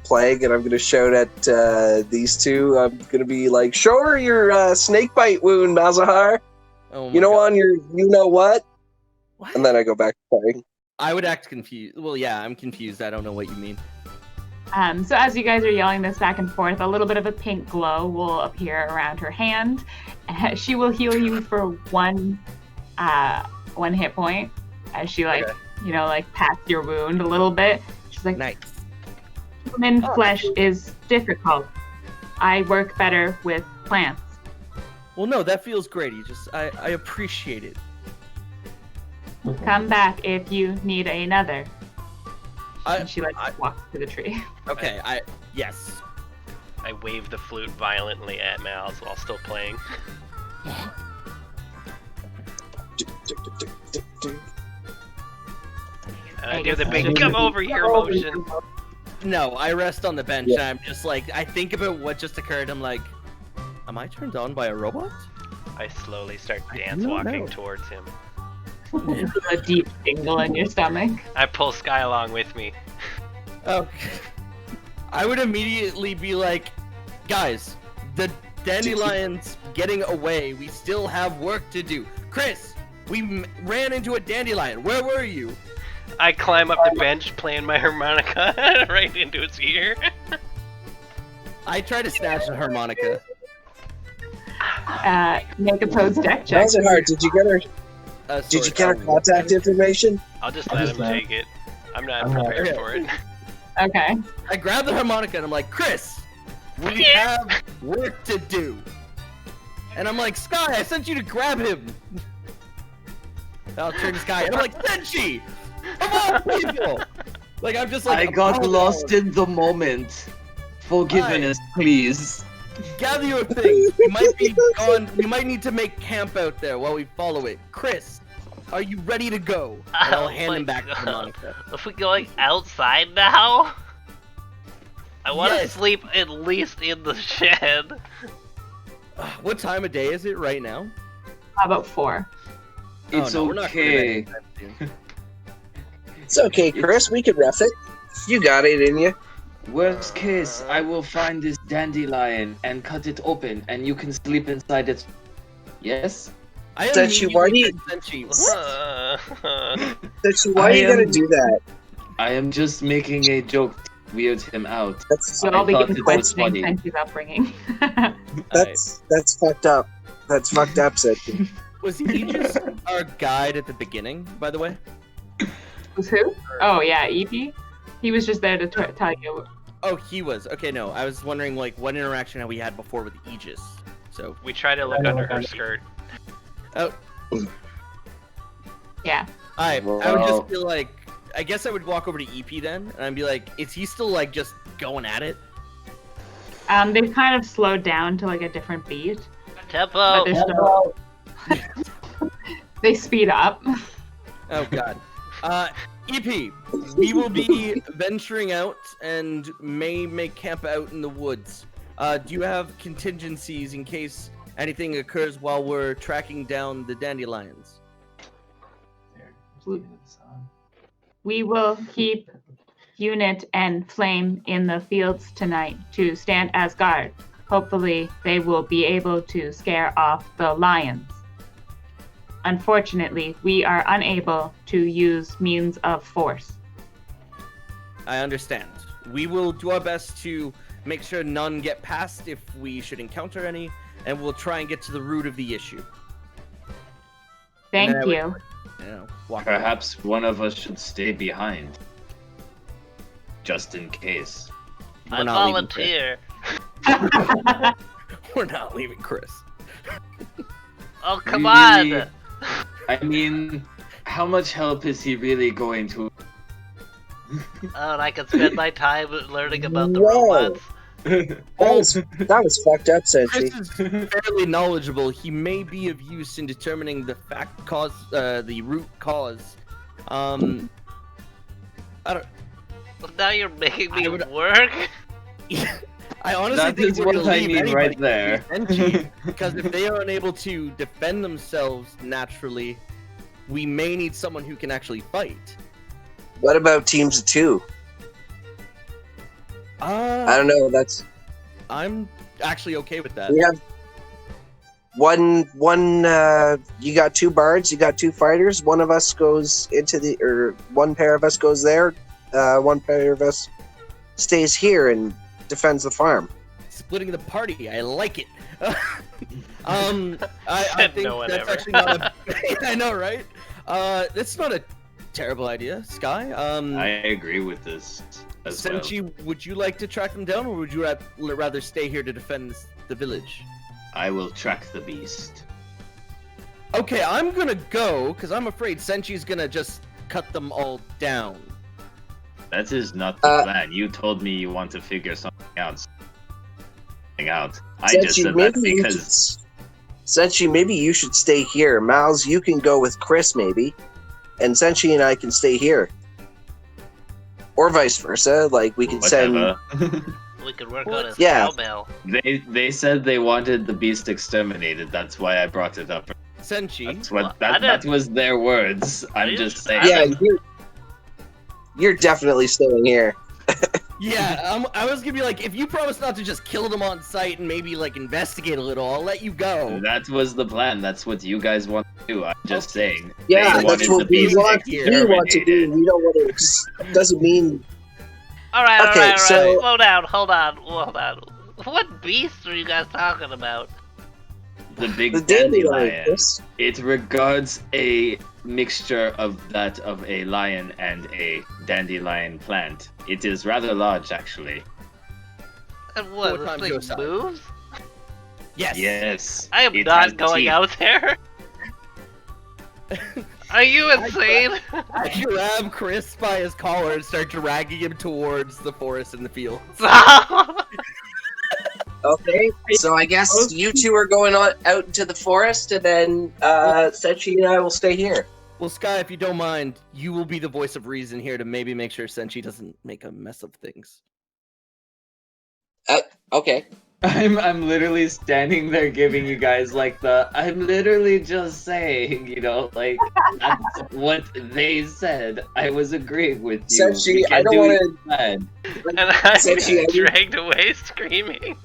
playing, and I'm going to shout at these two. I'm going to be like, show her your snake bite wound, Malzahar. Oh you know, God. on your you know what? What? And then I go back to playing. I would act confused. Well, yeah, I'm confused. I don't know what you mean. So as you guys are yelling this back and forth, a little bit of a pink glow will appear around her hand. She will heal you for one hit point as she like pats your wound a little bit. She's like, nice. Human flesh is difficult. I work better with plants. Well, no, that feels great. I appreciate it. Come back if you need another. And she I walks to the tree. Okay, yes. I wave the flute violently at Mal's while still playing. And I do the big come over here motion. No, I rest on the bench and I'm just like, I think about what just occurred. I'm like, am I turned on by a robot? I slowly start dance walking towards him. A deep tingle in your stomach. I pull Sky along with me. Okay. I would immediately be like, guys, the dandelion's getting away. We still have work to do. Chris, we ran into a dandelion. Where were you? I climb up the bench playing my harmonica right into its ear. I try to snatch the harmonica. Make a pose deck check. Malzahar, did you get her? Did you get her contact information? I'll just let him take it. I'm not prepared for it. Okay. I grab the harmonica and I'm like, Chris, we have work to do. And I'm like, Sky, I sent you to grab him. I'll turn to Sky and I'm like, Senshi! Of all people! Like, I'm just like, I got lost in the moment. Forgiveness, please. gather your things. We might be gone. We might need to make camp out there while we follow it. Chris, are you ready to go? And I'll hand him back to Monica. Are we going outside now? I want to Yes. sleep at least in the shed. What time of day is it right now? How about 4? It's no, we're not gonna okay. make that soon. It's okay, Chris. We can ref it. You got it in you. Worst case, I will find this dandelion and cut it open, and you can sleep inside it. Yes? I Senshi, why do you- Senshi, Senshi, why are you gonna do that? I am just making a joke to weird him out. That's You'll all I be thought it was questioning funny. Senchi's upbringing. that's fucked up. That's fucked up, Senshi. Was Aegis our guide at the beginning, by the way? Was who? Oh yeah, EP. He was just there to tell you. Oh, he was. Okay, no. I was wondering, like, what interaction have we had before with Aegis? So. We try to look under her skirt. Oh. Yeah. I would just feel like, I guess I would walk over to EP then, and I'd be like, is he still, like, just going at it? They've kind of slowed down to like a different beat. Tempo! But they're still... they speed up. Oh god. EP, we will be venturing out and may make camp out in the woods. Do you have contingencies in case anything occurs while we're tracking down the dandelions? We will keep Unit and Flame in the fields tonight to stand as guard. Hopefully, they will be able to scare off the lions. Unfortunately, we are unable to use means of force. I understand. We will do our best to make sure none get past if we should encounter any, and we'll try and get to the root of the issue. Thank you. Walk Perhaps one of us should stay behind. Just in case. I not leaving Chris. volunteer. We're not leaving Chris. Oh, come Really? on! I mean, how much help is he really going to? Oh, and I can spend my time learning about the Whoa. robots. That was fucked up, Chris Senshi. is fairly knowledgeable. He may be of use in determining the the root cause. I don't. Now you're making me I would- work? I honestly That think is we're what gonna I leave mean anybody right there. to Senshi, because if they are unable to defend themselves naturally, we may need someone who can actually fight. What about teams of 2? I don't know. That's I'm actually okay with that. we have one. You got 2 bards. You got 2 fighters. One of us goes into the, or one pair of us goes there. One pair of us stays here and defends the farm. Splitting the party, I like it. I Said think no one that's ever. actually not a. I know, right? That's not a terrible idea, Sky. I agree with this as well. Senchi, would you like to track them down, or would you rather stay here to defend the village? I will track the beast. Okay, I'm gonna go because I'm afraid Senchi's gonna just cut them all down. That is not the plan. You told me you want to figure something out. I just said that because Senshi, maybe you should stay here. Miles, you can go with Chris, maybe, and Senshi and I can stay here, or vice versa. Like we could whatever. We could work on his Yeah. cowbell. They said they wanted the beast exterminated. That's why I brought it up. Senchi, That's what Well, I that didn't- was their words. I'm I just didn't- saying. Yeah, you're definitely staying here. yeah, I was gonna be like, if you promise not to just kill them on sight and maybe like investigate a little, I'll let you go. That was the plan. That's what you guys want to do. I'm just saying. Yeah, They that's wanted what the we beast want. We want to do. exterminated. We don't want to. Doesn't mean. Alright, Okay, alright, so- alright. Slow down, hold on. What beast are you guys talking about? The big The dandelion. dandelion. Chris. It regards a mixture of that of a lion and a dandelion plant. It is rather large, actually. And what, What time this to go thing south? moves? Yes. Yes. I am it not has going teeth. out there. Are you insane? I grab Chris by his collar and start dragging him towards the forest and the fields. Okay, so I guess you two are going on out into the forest, and then Senshi and I will stay here. Well, Sky, if you don't mind, you will be the voice of reason here to maybe make sure Senshi doesn't make a mess of things. Okay. I'm literally standing there giving you guys like I'm literally just saying, like that's what they said. I was agreeing with you. Senshi, We I can't don't do want it instead. And I Senshi, get dragged away screaming.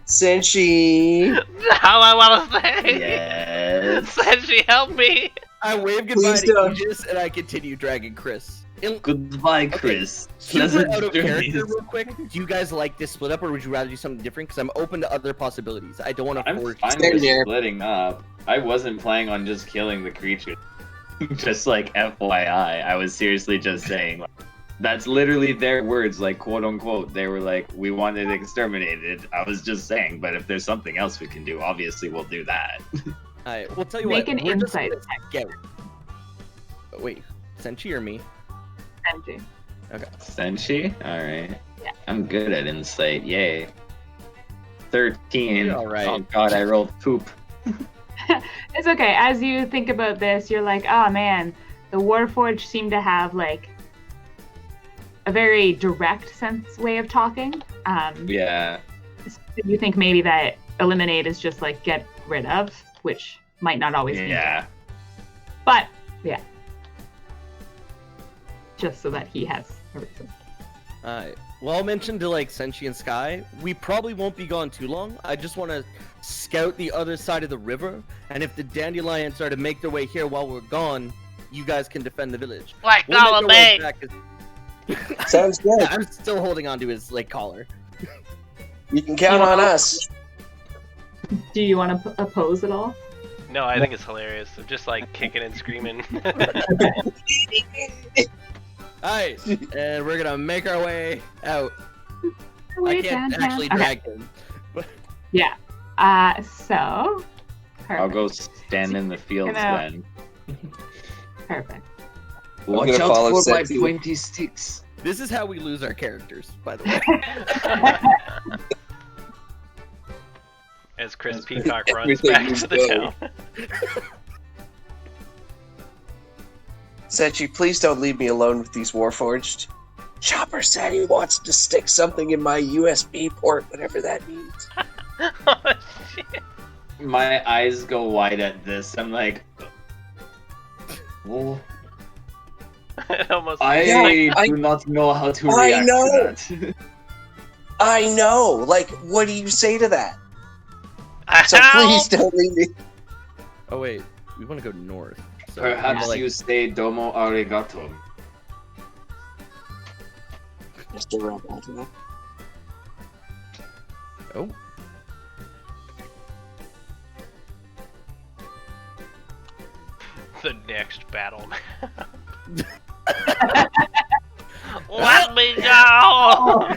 Senshi. How I want to say. Yes. Senshi, help me. I wave goodbye Please to don't. Aegis, and I continue dragging Chris. Goodbye, Chris. Super Pleasant out of journeys. character, real quick. Do you guys like this split up, or would you rather do something different? Because I'm open to other possibilities. I don't want to I'm force. fine Same with here. splitting up. I wasn't planning on just killing the creature. Just like FYI, I was seriously just saying. That's literally their words, like quote unquote. They were like, "We want it exterminated." I was just saying, but if there's something else we can do, obviously we'll do that. Alright, we'll tell you Make what. an we're just insight gonna check. Get. Wait, Senshi or me? Senshi. Senshi? Alright. Yeah. I'm good at insight, yay. 13. You're all right. Oh god, I rolled poop. It's okay. As you think about this, you're like, oh man, the Warforged seem to have like a very direct way of talking. Yeah. So you think maybe that eliminate is just like get rid of, which might not always be. Yeah. But yeah. Just so that he has a reason. Alright. Well, I'll mention to like Senshi and Sky, we probably won't be gone too long. I just want to scout the other side of the river, and if the dandelions are to make their way here while we're gone, you guys can defend the village. Like We'll make all our of way me. back Sounds good. I'm still holding on to his like collar. You can count on us. Do you want to oppose at all? No, I think it's hilarious. I'm just like kicking and screaming. Alright, and we're gonna make our way out. Way I can't downtown. actually Okay. drag him. Yeah. So. Perfect. I'll go stand in the fields Gonna- then. Perfect. Watch gonna out follow for my Senshi. pointy sticks. This is how we lose our characters, by the way. As Chris Peacock runs Everything back is to the good. town. Senshi, please don't leave me alone with these Warforged. Chopper said he wants to stick something in my USB port, whatever that means. Oh, shit. My eyes go wide at this. I'm like, well, It almost Yeah, I- do not know how to I react know. to that. I know. Like, what do you say to that? So Help! please don't leave me. Oh wait, we want to go north. So Perhaps like, you say domo arigato. Mr. Robot. Oh, The next battle. Let me go!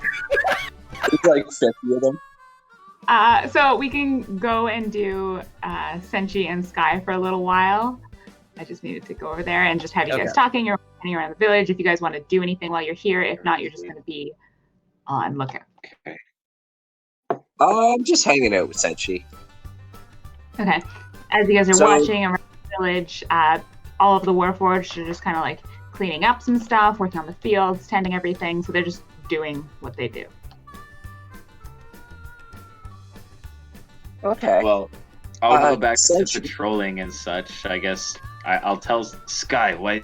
There's like 50 of them. So we can go and do Senshi and Sky for a little while. I just needed to go over there and just have you guys Okay. talking. You're running around the village. If you guys want to do anything while you're here, if not, you're just going to be on lookout. I'm just hanging out with Senshi. Okay. As you guys are So- watching around the village, all of the Warforged are just kind of like cleaning up some stuff, working on the fields, tending everything. So they're just doing what they do. Okay. Well, I'll go back to Senshi. patrolling and such. I guess I'll tell Sky, why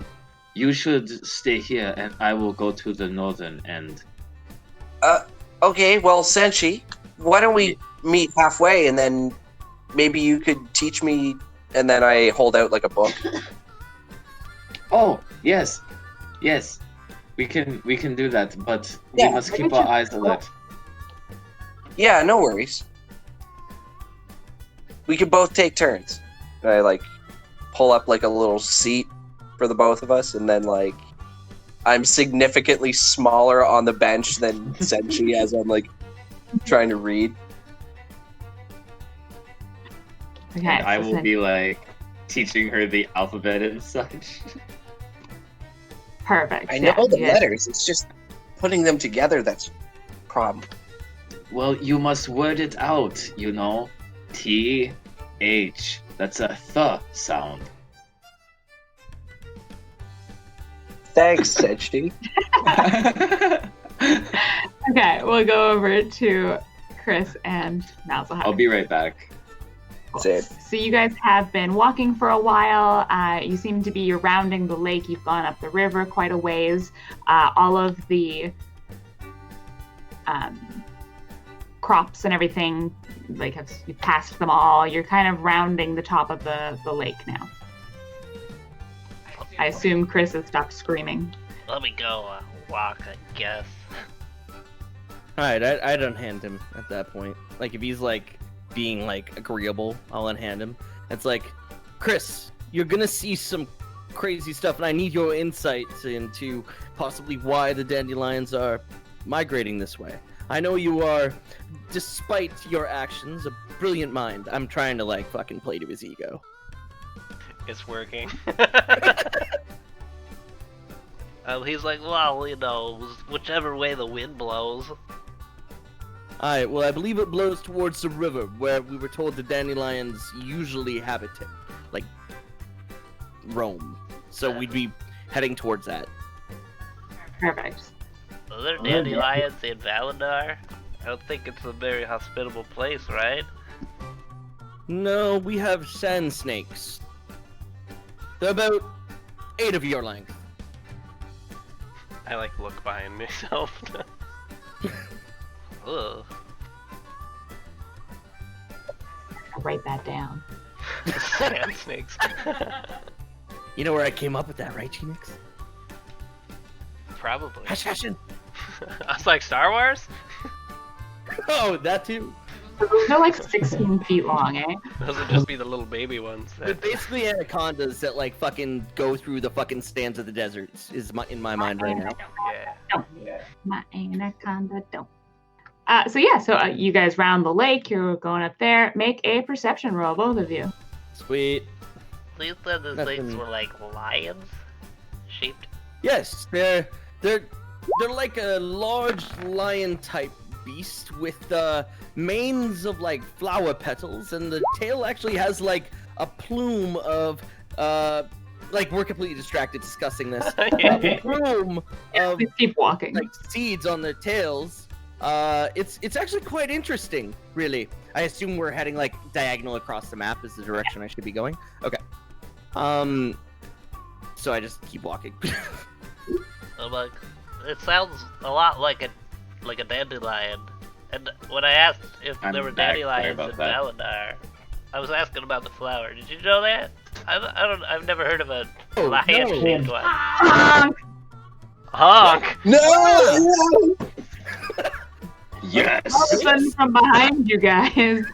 you should stay here, and I will go to the northern end. Okay, well, Senshi, why don't we meet halfway and then maybe you could teach me, and then I hold out like a book. Oh, yes, we can do that, but Yeah, we must I keep get our you. eyes alert. Yeah, no worries. We could both take turns. I like pull up like a little seat for the both of us, and then like I'm significantly smaller on the bench than Senshi as I'm like trying to read. Okay. And I so will Sen- be like teaching her the alphabet and such. Perfect. I know yeah, the yeah. letters. It's just putting them together that's a problem. Well, you must word it out, you know. T-H. That's a th sound. Thanks, HD. Okay, we'll go over to Chris and Malzahar. I'll be right back. Same. So you guys have been walking for a while. You seem to be rounding the lake. You've gone up the river quite a ways. All of the crops and everything, like you passed them all. You're kind of rounding the top of the lake now. I assume Chris has stopped screaming. Let me go walk, I guess. Alright, I'd unhand him at that point. Like, if he's, like, being, like, agreeable, I'll unhand him. It's like, Chris, you're gonna see some crazy stuff, and I need your insights into possibly why the dandelions are migrating this way. I know you are, despite your actions, a brilliant mind. I'm trying to, like, fucking play to his ego. It's working. He's like, well, you know, whichever way the wind blows. Alright, well, I believe it blows towards the river, where we were told the dandelions usually habitate, like, roam. So we'd be heading towards that. Perfect. Are there dandelions in Valadar? I don't think it's a very hospitable place, right? No, we have sand snakes. They're about 8 of your length. I like look behind myself. Ugh. I'll write that down. Sand snakes. You know where I came up with that, right, Phoenix? Probably. Hush, hushin'. I was like, Star Wars? Oh, that too. They're like 16 feet long, eh? Those would just be the little baby ones. They're basically anacondas that, like, fucking go through the fucking stands of the deserts, is in my mind right now. Yeah. My anaconda don't. So you guys round the lake. You're going up there. Make a perception roll, both of you. Sweet. You said the Nothing. things were like lions shaped. Yes, they're like a large lion-type beast with manes of like flower petals, and the tail actually has like a plume of like we're completely distracted discussing this. A plume of Please keep walking. like seeds on their tails. It's actually quite interesting, really. I assume we're heading like diagonal across the map is the direction I should be going. Okay. So I just keep walking. I'm like, it sounds a lot like a dandelion. And when I asked if I'm there were back. Sorry dandelions about in that. Valadar, I was asking about the flower. Did you know that? I've never heard of a Oh, lion-shaped no. one. Honk! Honk! No! Yes. All of a sudden, from behind you guys, hear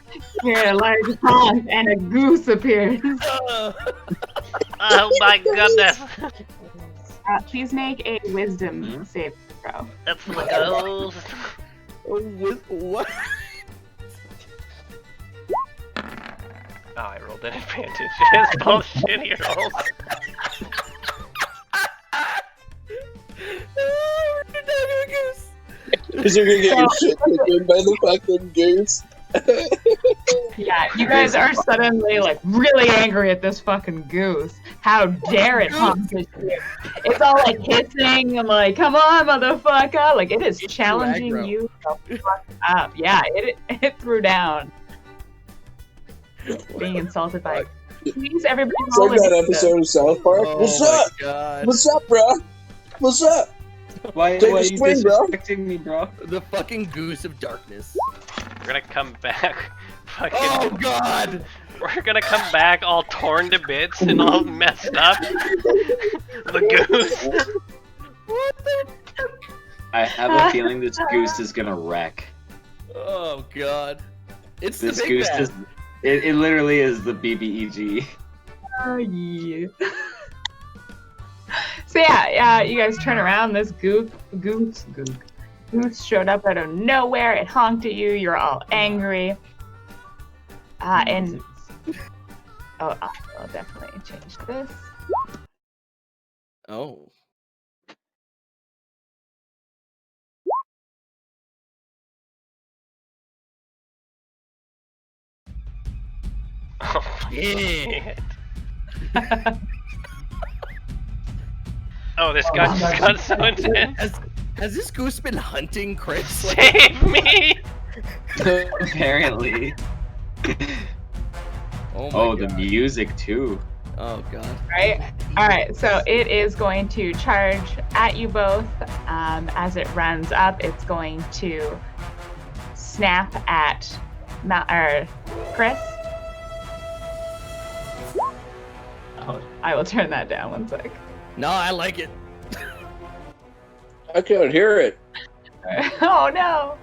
a large honk and a goose appears. Oh my goodness! Please make a wisdom save throw. That's the ghost. What? Oh, I rolled an advantage. It's both shitty rolls. Because you're gonna get your shit taken by the fucking goose. Yeah, you guys are suddenly like really angry at this fucking goose. How dare it honk at you? It's all like hissing and like, come on, motherfucker! Like it is It's challenging aggro. you the fuck up. Yeah, it threw down. Being insulted by. Please, everybody It's roll like that initiative. episode of South Park. Oh What's my up? God. What's up, bro? What's up? Why Take are a you swing, bro. disrespecting me, bro? The fucking goose of darkness. We're gonna come back. Fucking. Oh God! We're gonna come back all torn to bits and all messed up. The goose. What the? I have a feeling this goose is gonna wreck. Oh God! It's This the big goose bad. is. It literally is the BBEG. Oh, yeah. So yeah, you guys turn around. This goose showed up out of nowhere. It honked at you. You're all angry. And I'll definitely change this. Oh. Oh, Yeah. shit. Oh, this gun just got so intense. Has this goose been hunting Chris? Save me! Apparently. Oh my Oh, god. the music too. Oh god. Right? Alright, so it is going to charge at you both. As it runs up, it's going to snap at Chris. Oh, I will turn that down one sec. No, I like it. I can't hear it. Oh no!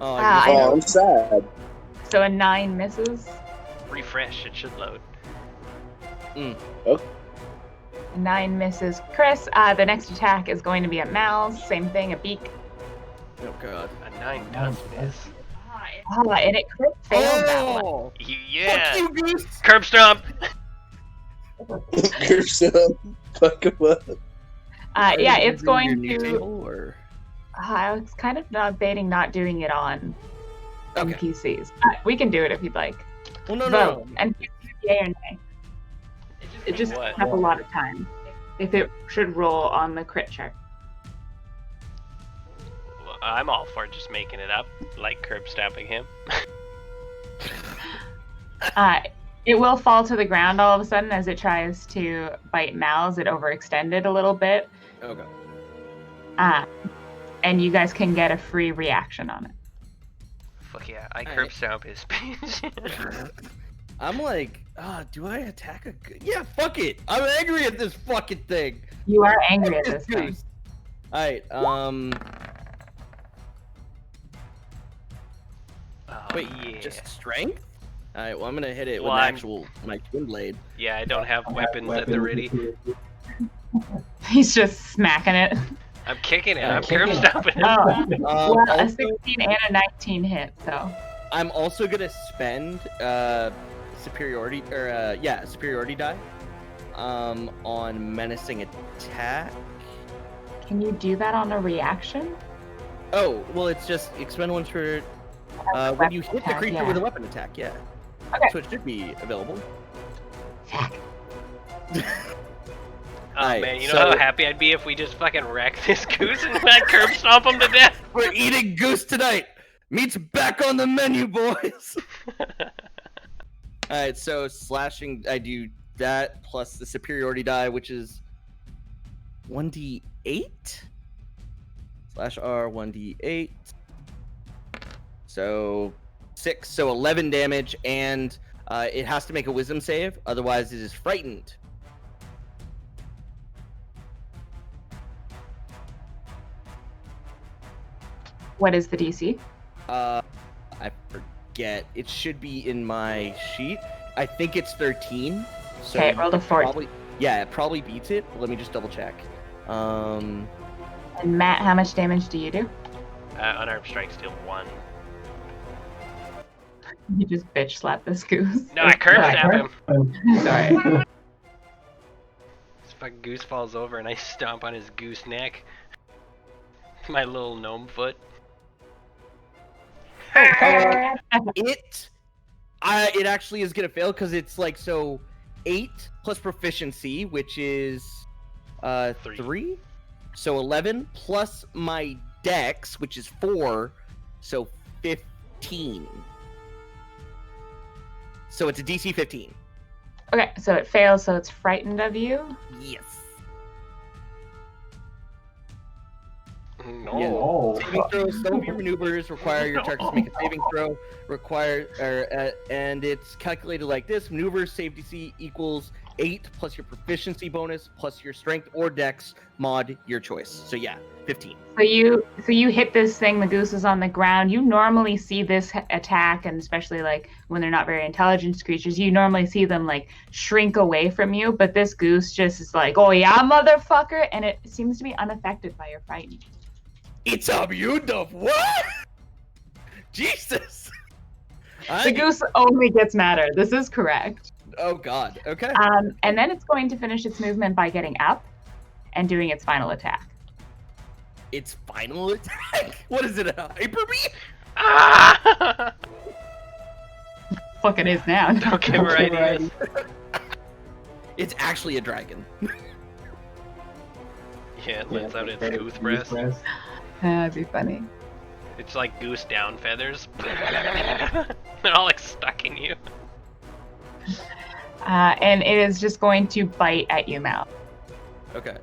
Oh, I Oh, know. I'm sad. So a 9 misses. Refresh, it should load. 9 misses. Chris, the next attack is going to be at Mal's. Same thing, a beak. oh god. A 9 does miss. Oh, and it crit failed that one. Oh! Yeah! Fuck you, goose! Curb stomp! You're so fucking up. Yeah, it's Your going new to. table, or... I was kind of debating not doing it on Okay. NPCs. But we can do it if you'd like. Well, no, Vote. no. And yay or nay. It just What? takes up a lot of time. If it should roll on the crit chart. Well, I'm all for just making it up, like curb stomping him. It will fall to the ground all of a sudden as it tries to bite Mal's. It overextended a little bit. Okay. And you guys can get a free reaction on it. Fuck yeah, I curb stomp his bitch. I'm like, do I attack a goose? Yeah, fuck it. I'm angry at this fucking thing. You are angry at this thing. Goose. Alright, Oh, wait, yeah. just strength? Alright, well, I'm gonna hit it Well, with I'm- my twin blade. Yeah, I don't have weapons at the ready. He's just smacking it. I'm kicking it. Yeah, I'm kicking curb it. stomping it. Oh, well, a Also, 16 and a 19 hit, so. I'm also gonna spend superiority superiority die on menacing attack. Can you do that on a reaction? Oh, well, it's just expend one for when you hit the attack, creature yeah. with a weapon attack. Yeah. Okay. So it should be available. Oh Alright, man, you know so- how happy I'd be if we just fucking wreck this goose and I curb stomp him to death? We're eating goose tonight. Meat's back on the menu, boys. Alright, so slashing, I do that plus the superiority die, which is 1d8 slash R 1d8. So 6, so 11 damage, and it has to make a wisdom save, otherwise it is frightened. What is the DC? I forget. It should be in my sheet. I think it's 13. So Okay, roll a 14. probably, yeah, it probably beats it. Let me just double check. And Matt, how much damage do you do? Unarmed strike's still 1. You just bitch slap this goose. No, I curb stab him. Sorry. This fucking goose falls over and I stomp on his goose neck. My little gnome foot. It actually is gonna fail because it's like, so 8 plus proficiency, which is 3. So 11 plus my dex, which is 4, so 15. So it's a DC 15. Okay, so it fails, so it's frightened of you. Yes. No. Yeah. Oh. Saving throws. Some of your maneuvers require your target to make a saving throw. And it's calculated like this: maneuver save DC equals 8 plus your proficiency bonus plus your strength or dex mod, your choice. So yeah, 15. So you hit this thing. The goose is on the ground. You normally see this attack, and especially like when they're not very intelligent creatures, you normally see them like shrink away from you. But this goose just is like, "Oh yeah, motherfucker!" and it seems to be unaffected by your frightened. It's immune of what? Jesus. The goose only gets madder. This is correct. Oh god. Okay. And then it's going to finish its movement by getting up and doing its final attack. Its final attack. What is it? A hyper beam? Ah! fucking is now. Don't give her ideas. It's actually a dragon. Yeah, it lets out its goose breath. That'd be funny. It's like goose down feathers. They're all like stuck in you. And it is just going to bite at you, Mal. Okay.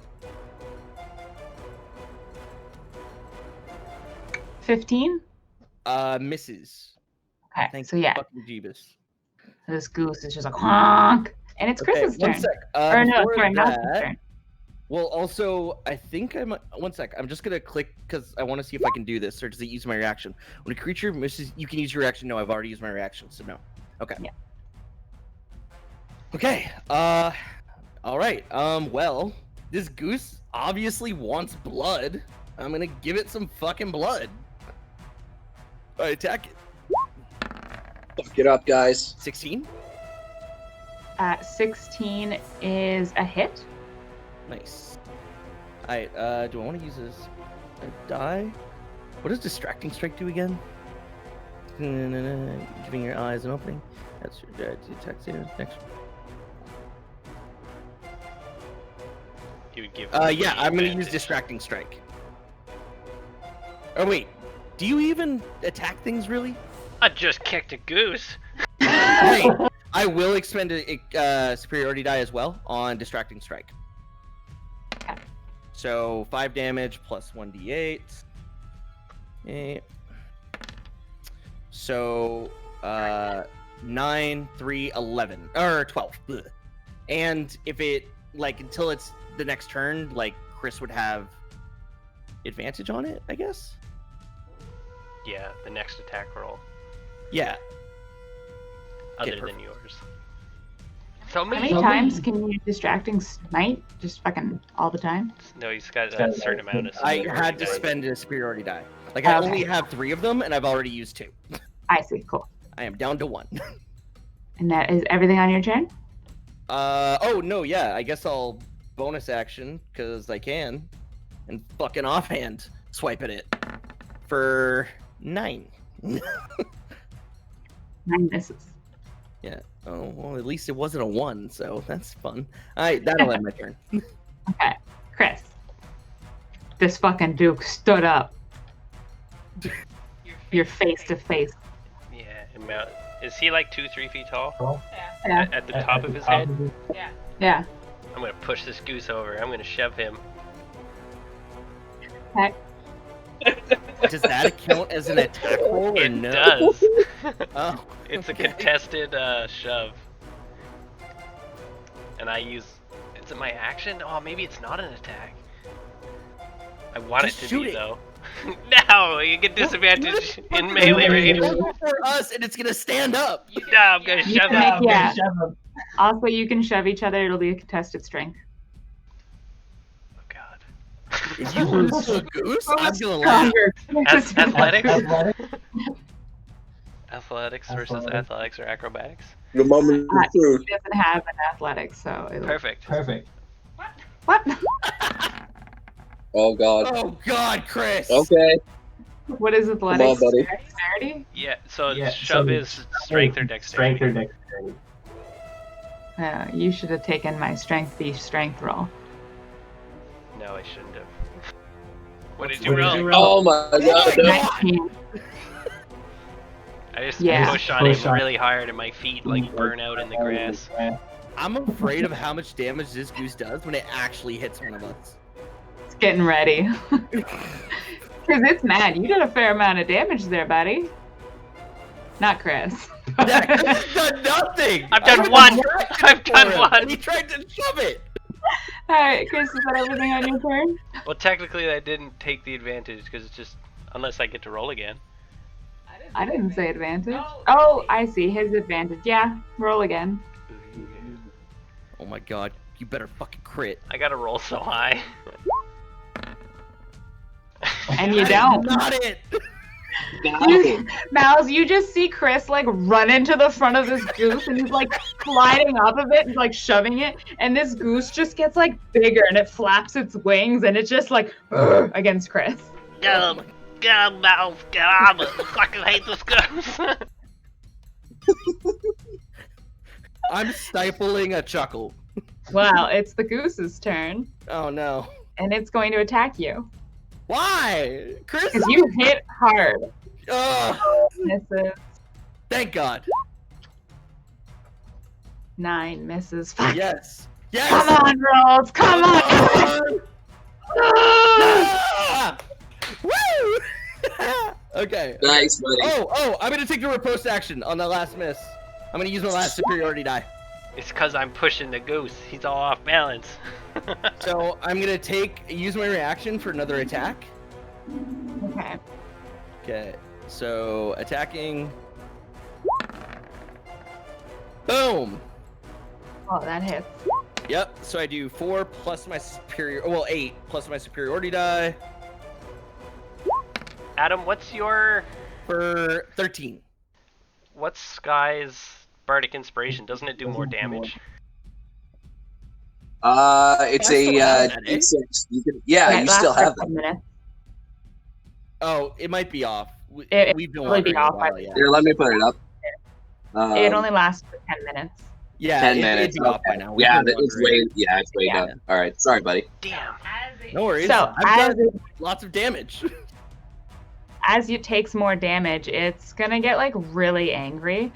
15? Misses. Okay, Thank so yeah, fucking Jeebus. this goose is just like honk, and it's Chris's one turn. sec. Or no, Before sorry, not his that- turn. Well, also, I think I'm. One sec. I'm just gonna click because I want to see if I can do this, or does it use my reaction? When a creature misses, you can use your reaction. No, I've already used my reaction, so no. Okay. Yeah. Okay. All right. Well, this goose obviously wants blood. I'm gonna give it some fucking blood. I attack it. Fuck it up, guys. 16. 16 is a hit. Nice. Alright, do I want to use this? A die? What does Distracting Strike do again? Giving your eyes an opening. That's your attack next. You would give. Yeah, I'm gonna use advantage. Distracting Strike. Oh wait, do you even attack things really? I just kicked a goose. Hey, I will expend a superiority die as well on Distracting Strike. Okay. So 5 damage plus 1d8. 8. So 9, 3, 11 or 12. Ugh. And if it until it's the next turn, Chris would have advantage on it, I guess. Yeah, the next attack roll, Yeah. other perfect. than yours. So How many many. times can you distracting smite? Just fucking all the time? No, he's got a certain amount of. I superiority had to dice. spend a superiority die. I Okay. only have 3 of them, and I've already used 2. I see, cool. I am down to 1. And that is everything on your turn? Oh no, yeah. I guess I'll bonus action because I can, and fucking offhand swipe at it for 9. 9 misses. Yeah. Oh well, at least it wasn't a 1, so that's fun. Alright, that'll end my turn. Okay, Chris. This fucking Duke stood up. You're face to face. Yeah, is he like 2-3 feet tall? Yeah. At the top of his head? Yeah. I'm gonna push this goose over. I'm gonna shove him. Okay. Does that count as an attack roll or It no? does. Oh, It's a okay. contested shove. And I use. Is it my action? Oh, maybe it's not an attack. I want Just it to shoot be it. though. No, you get disadvantage in melee range. For us, and it's gonna stand up. No, I'm gonna You shove can him. make, yeah. Also, you can shove each other. It'll be a contested strength. Oh god. If you lose to a goose, I'm gonna laugh. Athletics? Athletics versus athletics or acrobatics? The moment of He truth. doesn't have an athletics, so it'll... Perfect. What? Oh god. Oh God, Chris. Okay. What is athletics? buddy. Dexterity? Yeah, so shove is strength or dexterity. You should have taken my strength beef strength roll. No, I shouldn't have. What did you roll? Oh my god. 19. I just Yeah. push on him really hard and my feet burn out in the grass. I'm afraid of how much damage this goose does when it actually hits one of us. It's getting ready. Because it's mad. You did a fair amount of damage there, buddy. Not Chris. He's done nothing. I've done been one. working I've for done him, one. and he tried to shove it. Alright, Chris, is that everything on your turn? Well, technically, I didn't take the advantage because it's just unless I get to roll again. I didn't say advantage. Oh, I see. His advantage. Yeah, roll again. Oh my God, you better fucking crit. I gotta roll so high. And you don't. Not it. Mouse, you just see Chris run into the front of this goose and he's gliding off of it and shoving it, and this goose just gets bigger and it flaps its wings and it's just against Chris. Get him, mouse, get on it. I fucking hate this goose. I'm stifling a chuckle. Well, it's the goose's turn, Oh no. and it's going to attack you. Why? Chris? Because you hit hard. Ugh. Misses. Thank God. 9 misses. Fuck. Yes. Yes. Come on, Rolls. Come on. Ah! Woo! Okay. Nice, buddy. Oh, I'm gonna take the riposte action on that last miss. I'm gonna use my last superiority die. It's because I'm pushing the goose. He's all off balance. So I'm gonna use my reaction for another attack. Okay. Okay. So attacking. Boom. Oh, that hits. Yep. So I do 4 plus my 8 plus my superiority die Adam, what's your... for 13. What's Sky's Bardic Inspiration? Doesn't it do more damage? It's a that, eh? D6. You can, It you lasts still for have 10 them. minutes. Oh, it might be off. It We've been probably be wondering a off while, by- yeah. Here, let me put it up. It only lasts for 10 minutes. Yeah, 10 it'd minutes. be off by Okay. now. We've Yeah, been it's wondering. way Yeah. down. All right, sorry, buddy. Damn. No worries. So, I've done lots of damage. as it takes more damage, it's gonna get like really angry,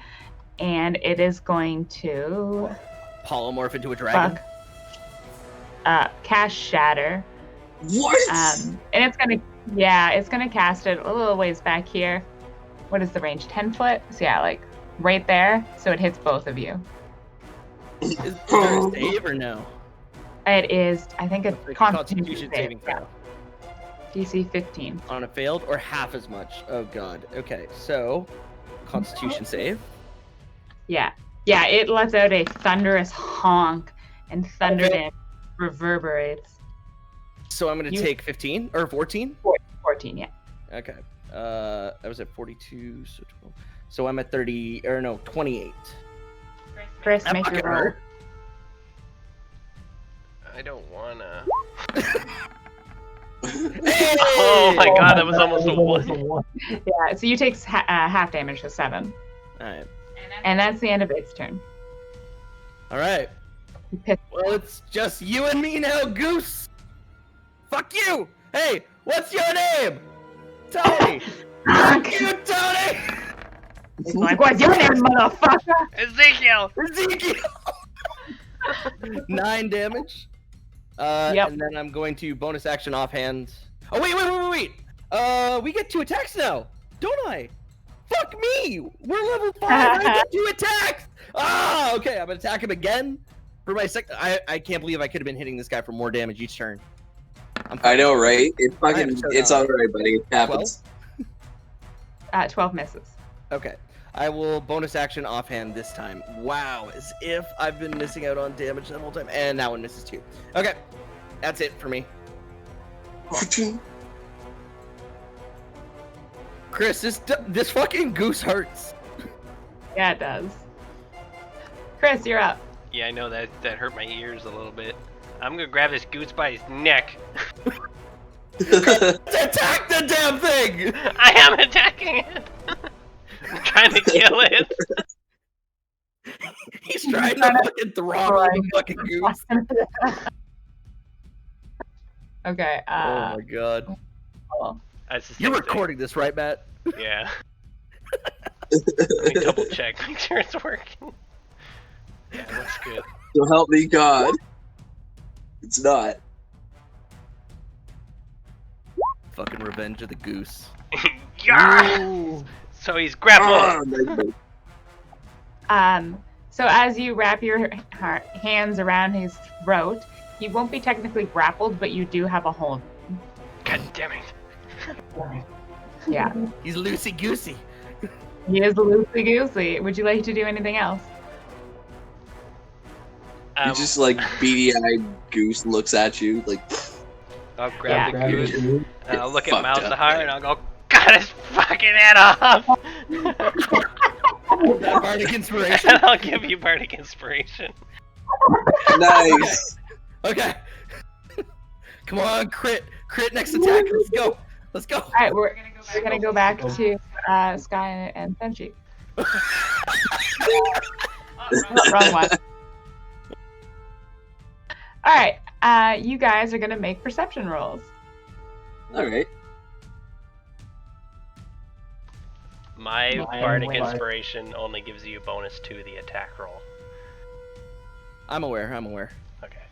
and it is going to Polymorph into a dragon. cast Shatter. What? And it's gonna cast it a little ways back here. What is the range? 10 foot? So yeah, like right there. So it hits both of you. Is there a save or no? It is, I think, a Like a Constitution saving save. throw. DC 15. On a failed or half as much. Oh god. Okay, so Constitution save. Yeah. Yeah, it lets out a thunderous honk, and thunder Okay. damage reverberates. So I'm gonna You- take 15 or 14. 14, yeah. Okay. I was at 42, so 12. So I'm at 30 or no 28. Chris, That make your fucking roll. hurt. I don't wanna. Hey! Oh my god, that was almost a 1. Yeah, so you take half damage, so 7. All right. And that's the end of its turn. All right. You piss- Well, it's just you and me now, Goose. Fuck you. Hey, what's your name? Tony. Fuck you, Tony. It's like, what's your name, motherfucker? Ezekiel! Ezekiel. 9 damage. Yep. And then I'm going to bonus action offhand. Oh wait. We get 2 attacks now, don't I? Fuck me. We're level 5. I get 2 attacks. Ah, okay. I'm gonna attack him again for my second. I can't believe I could have been hitting this guy for more damage each turn. I know, right? It's I am fucking. so It's dumb. all right, buddy. It happens. 12 misses. Okay. I will bonus action offhand this time. Wow, as if I've been missing out on damage that whole time. And that one misses too. Okay. That's it for me. Chris, this fucking goose hurts. Yeah, it does. Chris, you're up. Yeah, I know that hurt my ears a little bit. I'm gonna grab this goose by his neck. Attack the damn thing! I am attacking it! I'm trying to kill it. He's trying to fucking throttle the fucking goose. Okay. Oh my god. Cool. That's the same You're thing. recording this, right, Matt? Yeah. Let me double check, make sure it's working. Yeah, it looks good. So help me God. It's not. Fucking Revenge of the Goose. Yeah! So he's grappled. So as you wrap your hands around his throat, he won't be technically grappled, but you do have a hold. God damn it. Yeah. He's loosey goosey. He is loosey goosey. Would you like to do anything else? You just like beady-eyed goose looks at you like. I'll grab the goose, and I'll look at Fucked up, Malzahar, and I'll go, cut his fucking head off! That Bardic Inspiration. And I'll give you Bardic Inspiration. Nice. Okay. Come on, crit next attack. Let's go. All right, we're gonna go back to Sky and Senshi. Wrong one. All right, you guys are gonna make perception rolls. All right. My Why? bardic Why? inspiration only gives you a bonus to the attack roll. I'm aware. I'm aware. Okay.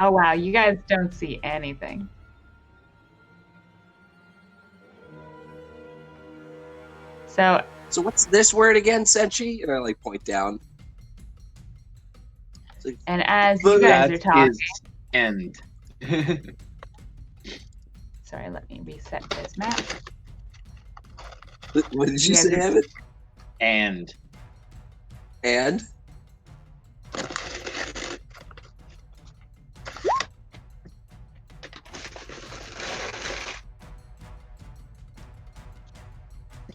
Oh wow, you guys don't see anything. So So what's this word again, Senshi? And I like point down. It's like, and as you guys are That talking, is end. sorry, let me reset this map. what did you You guys say, are- Evan? And And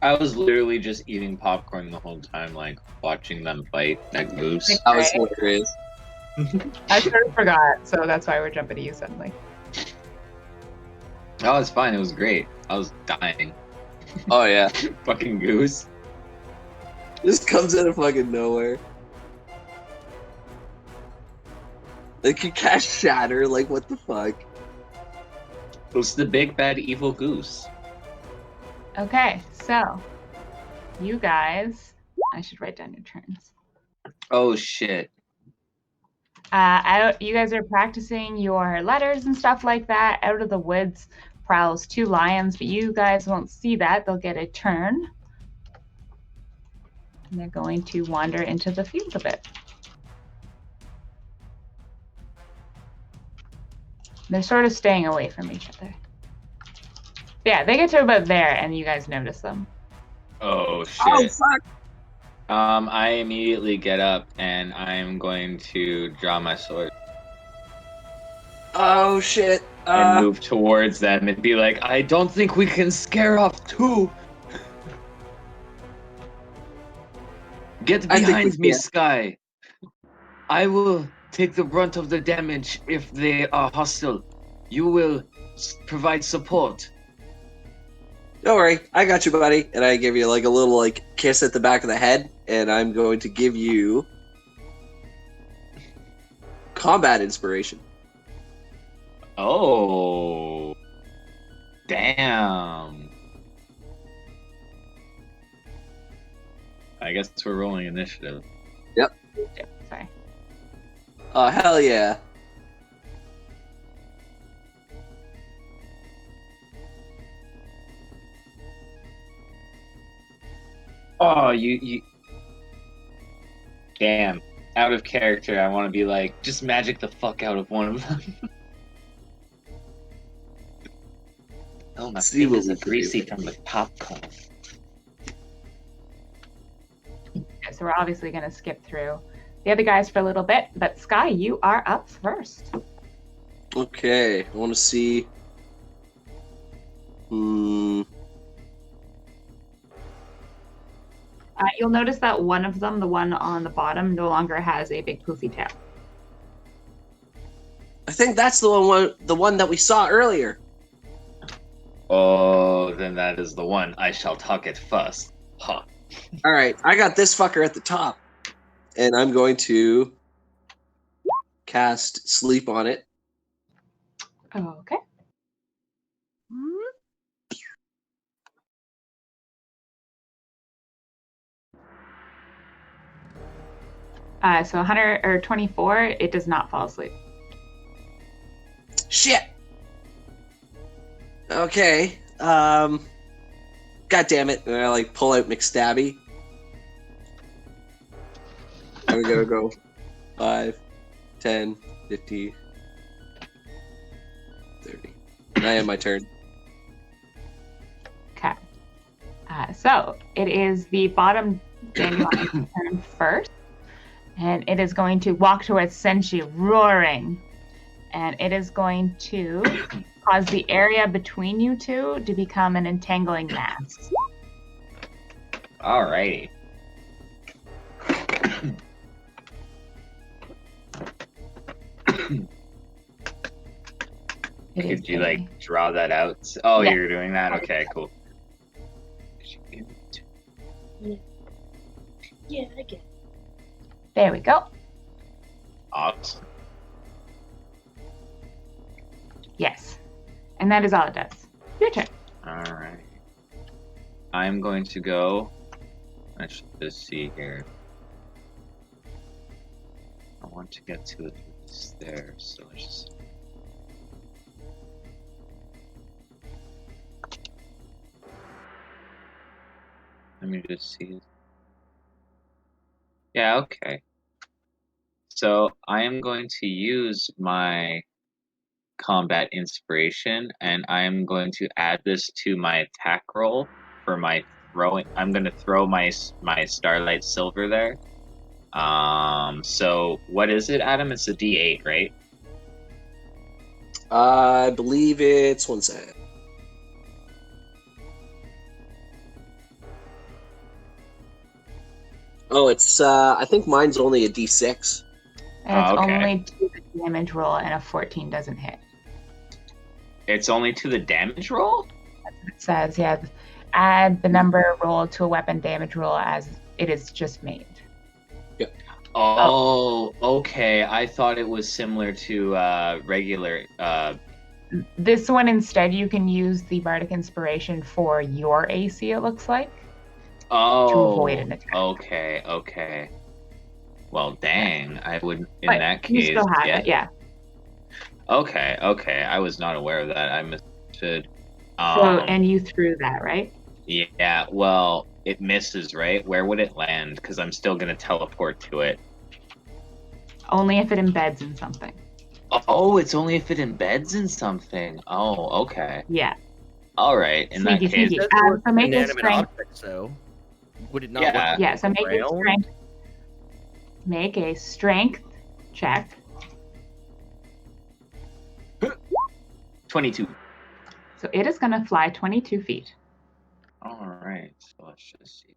I was literally just eating popcorn the whole time, like watching them fight that goose. I was hilarious. I sort of forgot, so that's why we're jumping to you suddenly. Oh, it's fine. It was great. I was dying. Oh yeah, Fucking goose. this comes out of fucking nowhere. Like you cast shatter. Like what the fuck? It's the big bad evil goose. Okay, so you guys, I should write down your turns. Oh shit. You guys are practicing your letters and stuff like that. Out of the woods prowls 2 lions, but you guys won't see that. They'll get a turn. And they're going to wander into the field a bit. They're sort of staying away from each other. Yeah, they get to about there, and you guys notice them. Oh shit. Oh fuck! I immediately get up and I'm going to draw my sword Oh shit! and move towards them and be like, I don't think we can scare off 2. Get I think behind we me, can. Sky. I will take the brunt of the damage if they are hostile. You will provide support. Don't worry, I got you, buddy. And I give you like a little like kiss at the back of the head, and I'm going to give you combat inspiration. Oh. Damn. I guess we're rolling initiative. Yeah, sorry. Oh hell yeah! Oh, you. Damn. Out of character, I want to be like, just magic the fuck out of one of them. Oh, my See what fingers we are can do. greasy from the popcorn. Okay, so we're obviously going to skip through the other guys for a little bit, but Sky, you are up first. Okay, I want to see. You'll notice that one of them, the one on the bottom, no longer has a big poofy tail. I think that's the one that we saw earlier. Oh, then that is the one. I shall tuck it first. Huh. All right, I got this fucker at the top, and I'm going to cast sleep on it. Okay. So 100 or 24, it does not fall asleep. Shit. Okay. God damn it! And I like pull out McStabby. I'm gonna go 5, 10, 50, 30. And I have my turn. Okay. So it is the bottom dandelion's turn first. And it is going to walk towards Senshi, roaring. And it is going to cause the area between you two to become an entangling mass. Alrighty. Could you like draw that out? Oh, Yeah. you're doing that? Okay, cool. Yeah, I get it. There we go. Awesome. Yes. And that is all it does. Your turn. All right. I'm going to go. Let's just see here. I want to get to this there, so let's just. Let me just see. Yeah, okay. So I am going to use my combat inspiration, and I am going to add this to my attack roll for my throwing. I'm going to throw my Starlight Silver there. So what is it, Adam? It's a D8, right? I believe it's one second. Oh, it's I think mine's only a D6. And it's okay. only to the damage roll, and a 14 doesn't hit. It's only to the damage roll? That's what it says, yeah. Add the number rolled to a weapon damage roll as it is just made. Oh, okay. I thought it was similar to regular. This one instead, you can use the Bardic Inspiration for your AC, it looks like. Oh, to avoid an attack. Okay. Well, dang. I would, in But that case, you still have it, yeah. Okay. I was not aware of that. I misunderstood. And you threw that, right? Yeah, well, it misses, right? Where would it land? Because I'm still going to teleport to it. Only if it embeds in something. Oh, it's only if it embeds in something. Oh, okay. Yeah. All right. In Sneaky, that case, sneaky. So make a Inanimate strength. object, so would it not Yeah. work? Yeah, so make a ground? strength. Make a strength check. 22. So it is going to fly 22 feet. All right. So let's just see.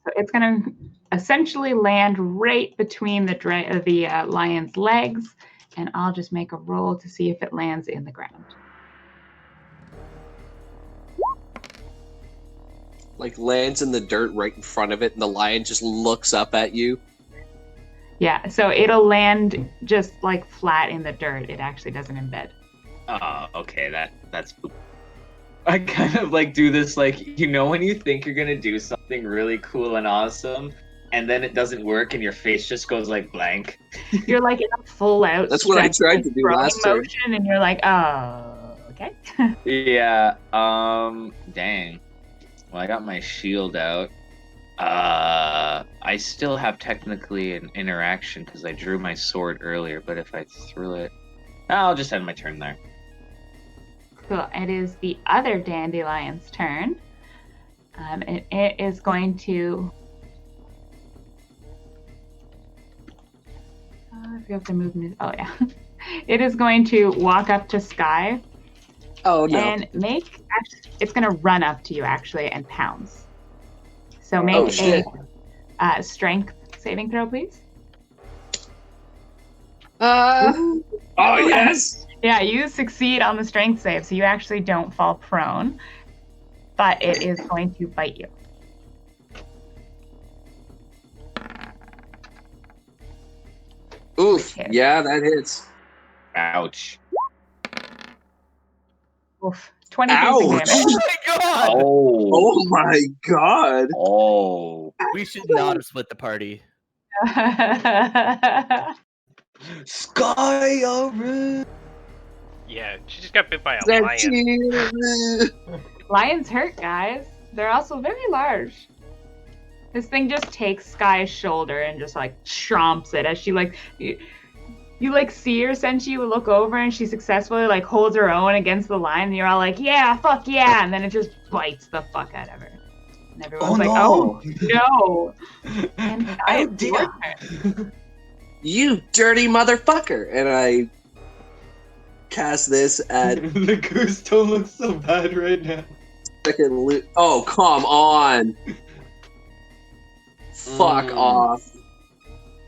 So it's going to essentially land right between the lion's legs, and I'll just make a roll to see if it lands in the ground. Like lands in the dirt right in front of it, and the lion just looks up at you. Yeah, so it'll land just like flat in the dirt. It actually doesn't embed. Oh, okay. That's. I kind of like do this, like, you know, when you think you're gonna do something really cool and awesome, and then it doesn't work, and your face just goes like blank. You're like in a full out. That's what I tried to do throwing last turn. motion, and you're like, oh, okay. Yeah. Dang. Well, I got my shield out. I still have technically an interaction because I drew my sword earlier, but if I threw it, I'll just end my turn there. Cool. It is the other dandelion's turn. And it is going to. I forgot to move. Oh yeah. It is going to walk up to Sky. Oh no! And it's going to run up to you actually and pounce. So make a strength saving throw, please. Oh yes! Yeah, you succeed on the strength save, so you actually don't fall prone, but it is going to bite you. Oof! Yeah, that hits. Ouch. Oof. 20 piercing Ouch! damage. Oh my god! Oh my god! Oh. We should not have split the party. Sky already. Yeah, she just got bit by a lion. Lions hurt, guys. They're also very large. This thing just takes Sky's shoulder and just like chomps it as she like you like see her essentially look over and she successfully like holds her own against the lion and you're all like, yeah, fuck yeah, and then it just bites the fuck out of her. And everyone's like, no. oh no. And I it's your turn. You dirty motherfucker! And I cast this at The goose don't look so bad right now. second loot. Oh, come on! Fuck off.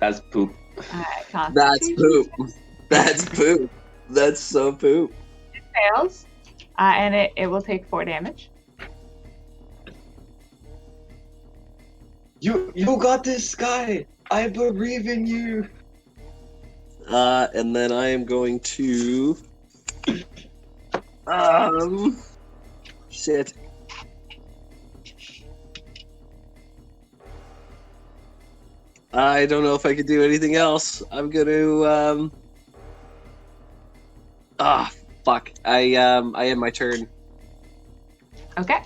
That's poop. Alright, That's poop. That's poop. That's so poop. It fails. And it will take 4 damage. You got this, Sky. I believe in you. And then I am going to shit. I don't know if I could do anything else. I'm gonna fuck. I end my turn. Okay.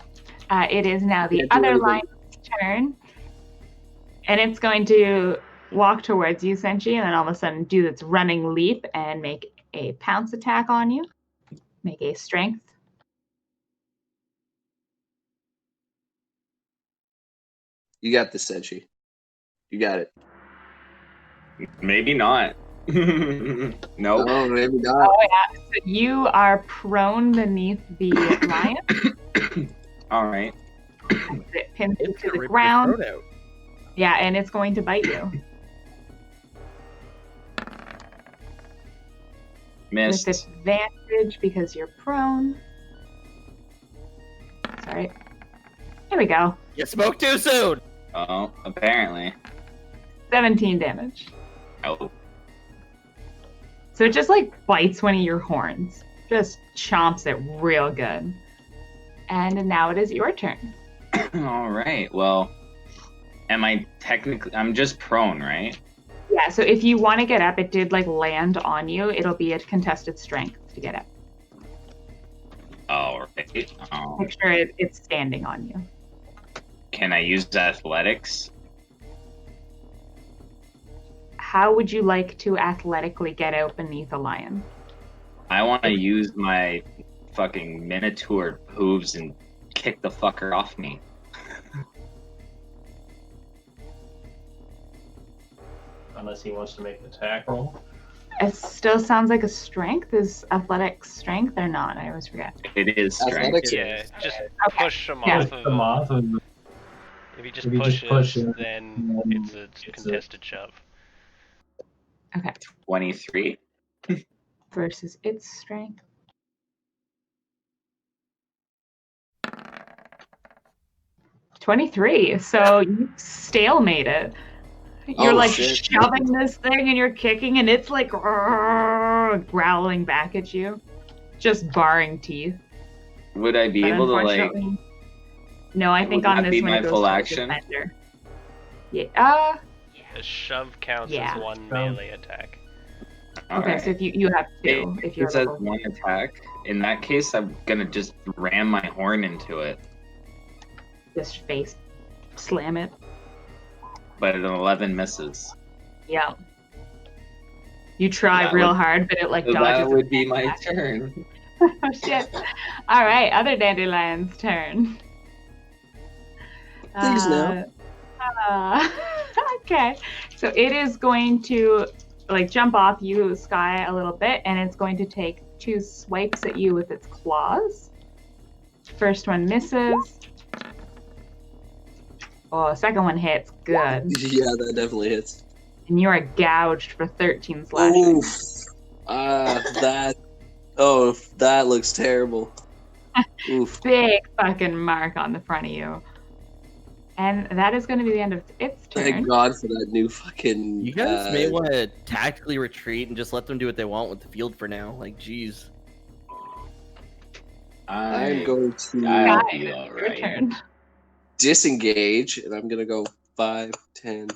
It is now the Can't do other anything. lion's turn. And it's going to walk towards you, Senshi, and then all of a sudden do its running leap and make a pounce attack on you. Make a strength. You got this, Senshi. You got it. Maybe not. Nope. Oh, maybe not. Oh, yeah. So you are prone beneath the lion. All right. It pins you It's to gonna the rip your ground. throat out. Yeah, and it's going to bite you. Missed. With advantage because you're prone. Sorry. Here we go. You spoke too soon. Oh, apparently. 17 damage. Oh. So it just like bites one of your horns. Just chomps it real good. And now it is your turn. All right. Well, am I technically? I'm just prone, right? Yeah, so if you want to get up, it did like land on you. It'll be a contested strength to get up. All right. Make sure it's standing on you. Can I use athletics? How would you like to athletically get out beneath a lion? I want to use my fucking minotaur hooves and kick the fucker off me. Unless he wants to make an attack roll. It still sounds like a strength. Is athletic strength or not? I always forget. It is strength. Athletics. Yeah, just Okay. push him Yeah. off Push of them him. off and If he just If he just pushes, pushes, then then it's a it's a- contested shove. 23. Versus its strength. 23. So you stalemate it. You're Oh, like shit. shoving this thing and you're kicking, and it's like growling back at you, just barring teeth. Would I be But able to like? unfortunately, no, I think Would on that this be one my it goes full to the action? defender. Yeah. A shove counts Yeah. as one melee attack. Okay, so if you have two, if you're It says level, one attack. In that case, I'm gonna just ram my horn into it. just face slam it. But an 11 misses. Yeah. You try That real would- hard, but it like So dodges. that would be it my back. turn. Oh shit! All right, other dandelion's turn. Please no. Okay, so it is going to like jump off you, Sky, a little bit, and it's going to take 2 swipes at you with its claws. First one misses. Oh, the second one hits. Good. Yeah, that definitely hits. And you are gouged for 13 slashing. Oof. That. Oh, that looks terrible. Oof. Big fucking mark on the front of you. And that is going to be the end of its turn. Thank God for that new fucking. You guys may want to tactically retreat and just let them do what they want with the field for now. Like, jeez. I'm going to I'll Guy, be Your alright. turn. disengage, and I'm gonna go 5, 10.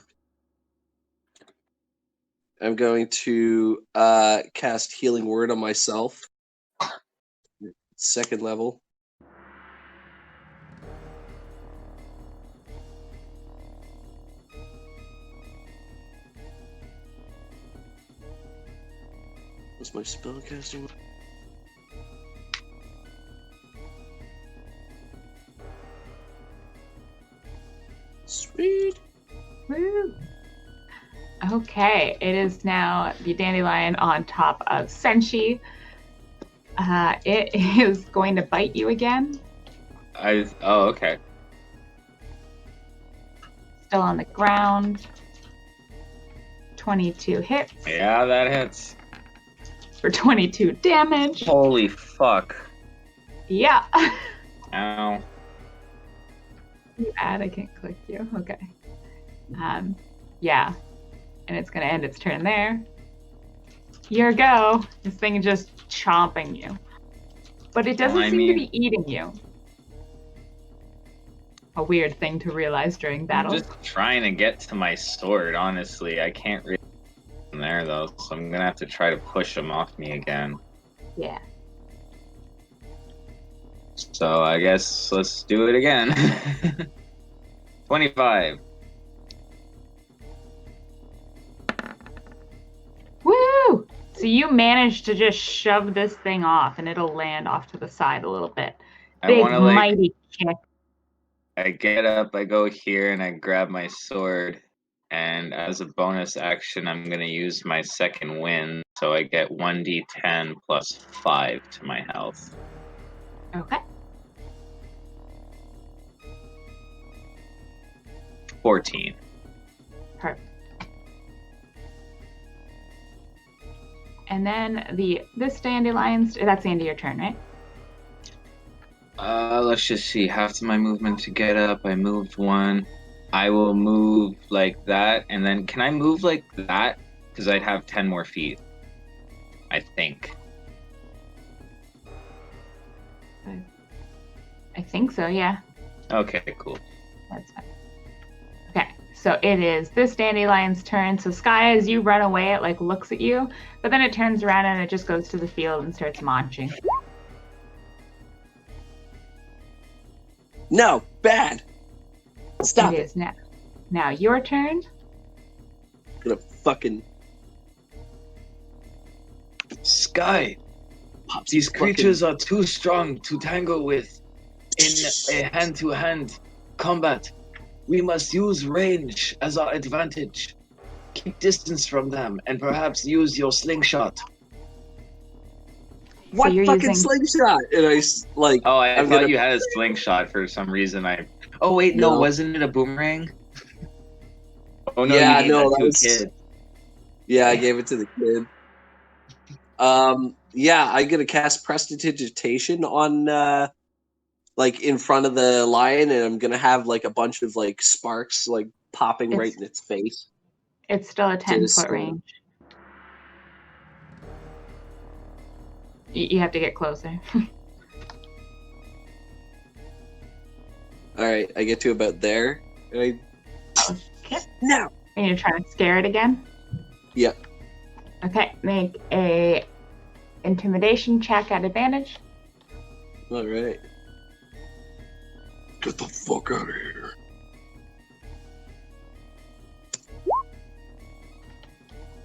I'm going to cast Healing Word on myself. 2nd level. What's my spell casting? Sweet. Woo. Okay, it is now the dandelion on top of Senshi. It is going to bite you again. Oh, okay. Still on the ground. 22 hits Yeah, that hits. for 22 damage. Holy fuck. Yeah. Ow. You add, I can't click you. Okay. Yeah. and it's going to end its turn there. Your go. This thing is just chomping you. But it doesn't Well, I seem to mean- be eating you. A weird thing to realize during I'm battle. just trying to get to my sword, honestly. I can't really get in there, though, so I'm gonna have to try to push him off me again. Yeah. So I guess let's do it again. 25. Woo! So you managed to just shove this thing off, and it'll land off to the side a little bit. I Big, want to, like, mighty kick. I get up, I go here, and I grab my sword. And as a bonus action, I'm going to use my second wind, so I get 1d10 plus 5 to my health. Okay. 14. Perfect. And then this dandelion's, that's the end of your turn, right? Let's just see. Half to my movement to get up. I moved one. I will move like that, and then can I move like that? Because I'd have 10 more feet. I think. I think so, yeah. Okay, cool. That's fine. Okay, so it is this dandelion's turn. So Sky, as you run away, it like looks at you, but then it turns around and it just goes to the field and starts munching. No, bad. Stop It it. is now. Now your turn. I'm gonna fucking Sky, pop these fucking- creatures are too strong to tangle with in a hand-to-hand combat. We must use range as our advantage. Keep distance from them and perhaps use your slingshot. What you're fucking using- slingshot? And like. Oh, I I'm thought gonna- you had a slingshot for some reason. Oh wait, no, No. wasn't it a boomerang? Oh no, Yeah, you gave no, that that to was- a kid. Yeah, I gave it to the kid. Yeah, I'm gonna cast Prestidigitation on like in front of the lion, and I'm gonna have like a bunch of like sparks like popping right in its face. It's still a 10-foot Just, range. You have to get closer. All right, I get to about there. And Okay. No. And you're trying to scare it again? Yep. Okay, make a intimidation check at advantage. All right. Get the fuck out of here.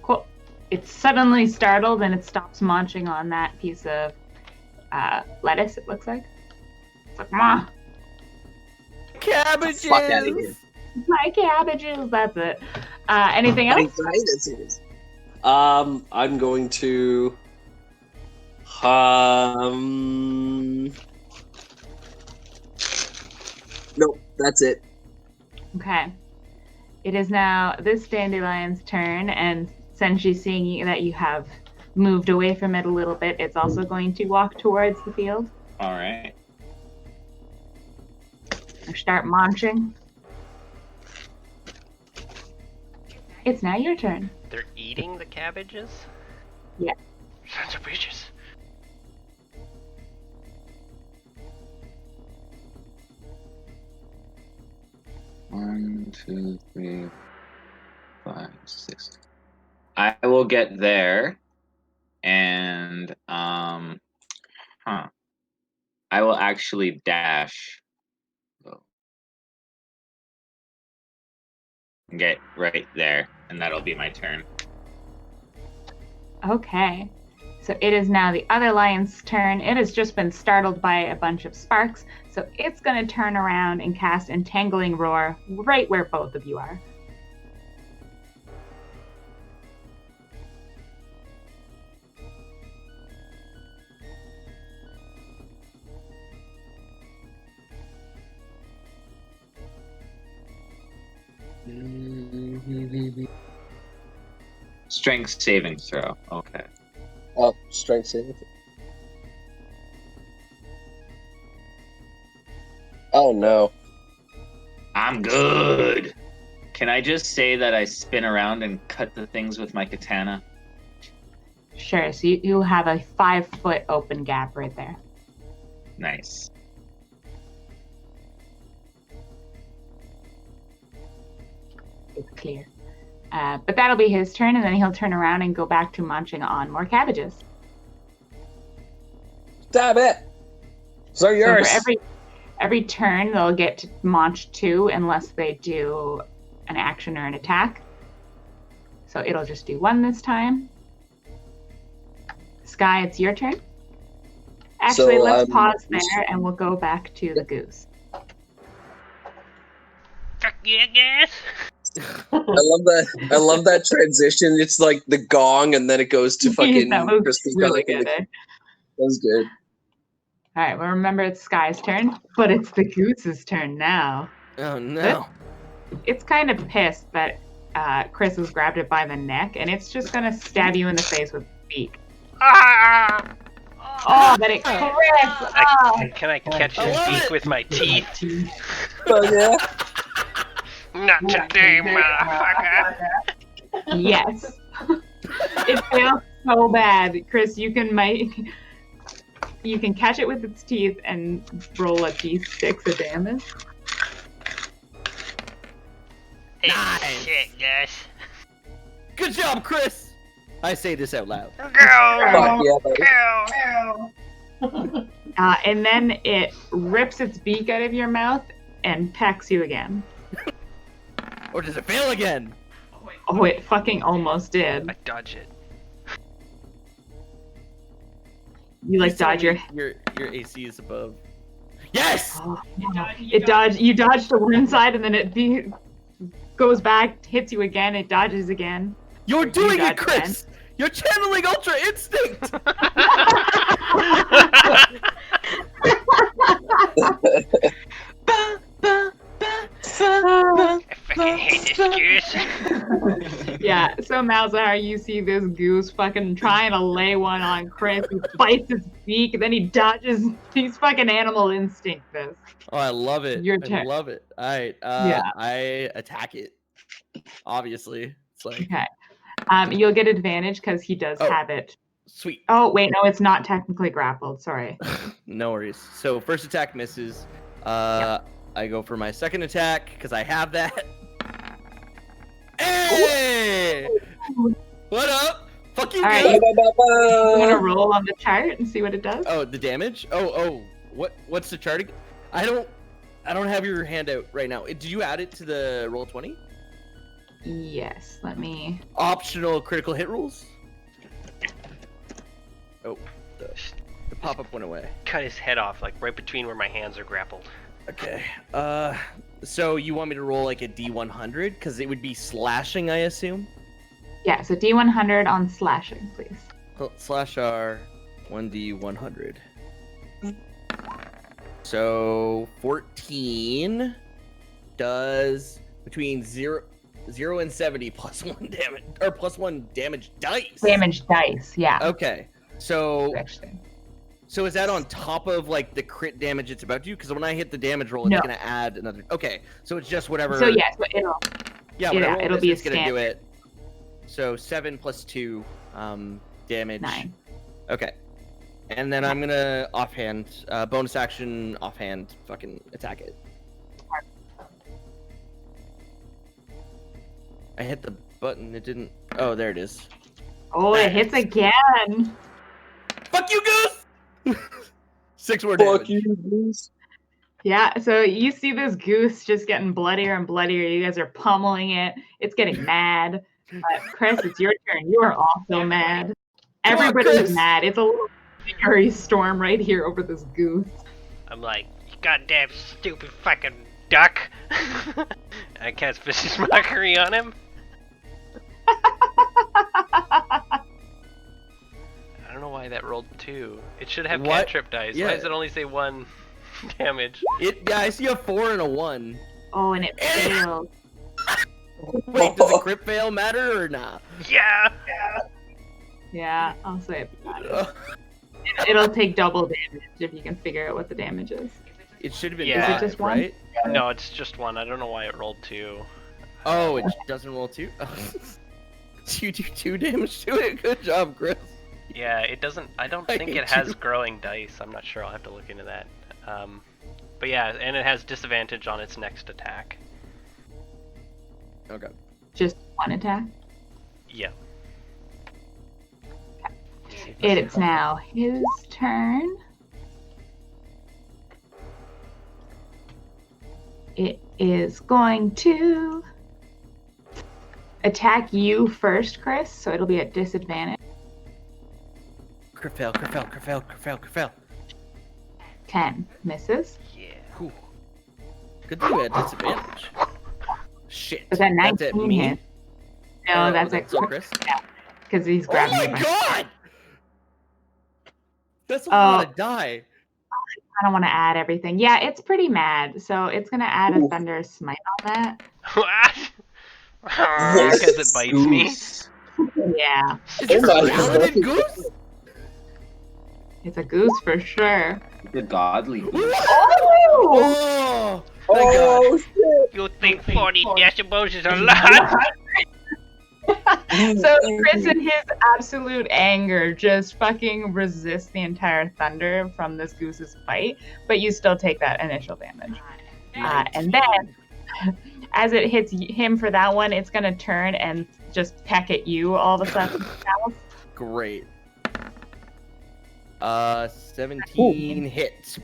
Cool. It's suddenly startled and it stops munching on that piece of lettuce, it looks like. It's like, Ma, Cabbages. Fuck out of here. my cabbages, that's it. Anything My else? sinuses. I'm going to. Nope, that's it. Okay. It is now this dandelion's turn, and since she's seeing that you have moved away from it a little bit, it's also going to walk towards the field All right. or start munching. It's now your turn. They're eating the cabbages? Yeah. Sons of bitches. One, 2, 3, 5, 6. I will get there, and I will actually dash. Get right there, and that'll be my turn. Okay. So it is now the other lion's turn. It has just been startled by a bunch of sparks, so it's going to turn around and cast Entangling Roar right where both of you are. Strength saving throw. Okay. Oh, strength saving. Oh no. I'm good. Can I just say that I spin around and cut the things with my katana? Sure. So you have a 5-foot open gap right there. Nice. It's clear. But that'll be his turn, and then he'll turn around and go back to munching on more cabbages. Damn it! So yours. So for every turn, they'll get to munch 2 unless they do an action or an attack. So it'll just do 1 this time. Sky, it's your turn. Actually, So, let's pause there, and we'll go back to the goose. Fuck yeah, guys. I love that transition. It's like the gong, and then it goes to fucking That was crispy really Kong. good. Eh? That was good. All right, well, remember it's Sky's turn, but it's the goose's turn now. Oh no. It's kind of pissed that Chris has grabbed it by the neck, and it's just going to stab you in the face with its beak. Ah! Oh, but it Chris! Oh. Can I catch his beak with my teeth? Oh, yeah. Not today, motherfucker. Yes. It feels so bad. Chris, you can catch it with its teeth and roll a d6 of damage. Hey, shit, guys. Good job, Chris. I say this out loud. Fuck yeah, buddy. Go. And then it rips its beak out of your mouth and pecks you again. Or does it fail again? Oh, it fucking almost did. I dodge it. You like Please tell dodge your... me your AC is above. Yes! Oh, you dodge to one side and then it goes back, hits you again, it dodges again. You're doing dodge it, Chris! You're channeling Ultra Instinct! I fucking hate this goose. Yeah, so Malzahar, you see this goose fucking trying to lay one on Chris. He bites his beak, and then he dodges. He's fucking animal instinct this. Oh, I love it. Your I turn. love it. Alright, Yeah. I attack it. Obviously. It's like, Okay. You'll get advantage because he does have it. sweet. Oh, wait, no, it's not technically grappled. Sorry. No worries. So, first attack misses. I go for my second attack, because I have that. Hey! What up? Fuck you, All right, dude! you want to roll on the chart and see what it does? Oh, the damage? Oh, what's the chart again? I don't have your handout right now. Did you add it to the roll 20? Yes, let me... Optional critical hit rules? Oh, the pop-up went away. Cut his head off, like right between where my hands are grappled. Okay. So you want me to roll like a D100? Because it would be slashing, I assume? Yeah, so D100 on slashing, please. Slash R, 1D100. So 14 does between 0 and 70 plus 1 damage, or plus 1 damage dice. Damage dice, yeah. Okay. So Actually. So is that on top of like the crit damage it's about to do? Because when I hit the damage roll, it's gonna add another. Okay, so it's just whatever. So yeah, so it'll. Yeah, Yeah, it'll be a it's gonna do standard. it. So 7 plus 2, damage. 9. Okay, and then I'm gonna offhand, bonus action, offhand, fucking attack it. I hit the button. It didn't. Oh, there it is. Oh, it hits again. Fuck you, Goose! 6 more Fuck damage. you, Goose. Yeah, so you see this goose just getting bloodier and bloodier. You guys are pummeling it. It's getting mad. Chris, it's your turn. You are also mad. Come on, Everybody's Chris. mad. It's a little fury storm right here over this goose. I'm like, you goddamn stupid fucking duck. I cast vicious mockery on him. I don't know why that rolled 2. It should have What? cantrip dice. Yeah. Why does it only say 1 damage? Yeah, I see a 4 and a 1. Oh, and it failed. Wait, does a crit fail matter or not? Yeah! Yeah, I'll say it. It'll take double damage if you can figure out what the damage is. It should have been Yeah. Is it just 1? right? No, it's just 1. I don't know why it rolled 2. Oh, it doesn't roll 2? So you do 2 damage to it? Good job, Chris. Yeah, it doesn't. I don't I think it hate has you. growing dice. I'm not sure. I'll have to look into that. But yeah, and it has disadvantage on its next attack. Okay. Just one attack. Yeah. It's now his turn. It is going to attack you first, Chris, so it'll be at disadvantage. Crit fail. 10 misses. Yeah. Whew. Good thing we had disadvantage. Shit. Is that That's at 19 me? hit? No, that's at Chris. because he's Oh grabbing my you by- god! That's a Oh. lot of die. I don't want to add everything. Yeah, it's pretty mad, so it's gonna add a thunder smite on that. Because it bites me. Goose. Yeah, Is this my a God. paladin goose? it's a goose for sure. The godly goose. Oh! Oh! Thank God. Oh shit! You think 40 decibels is a lot? So Chris, in his absolute anger, just fucking resists the entire thunder from this goose's bite, but you still take that initial damage. And then, as it hits him for that one, it's gonna turn and just peck at you all of a sudden. Great. 17 hits.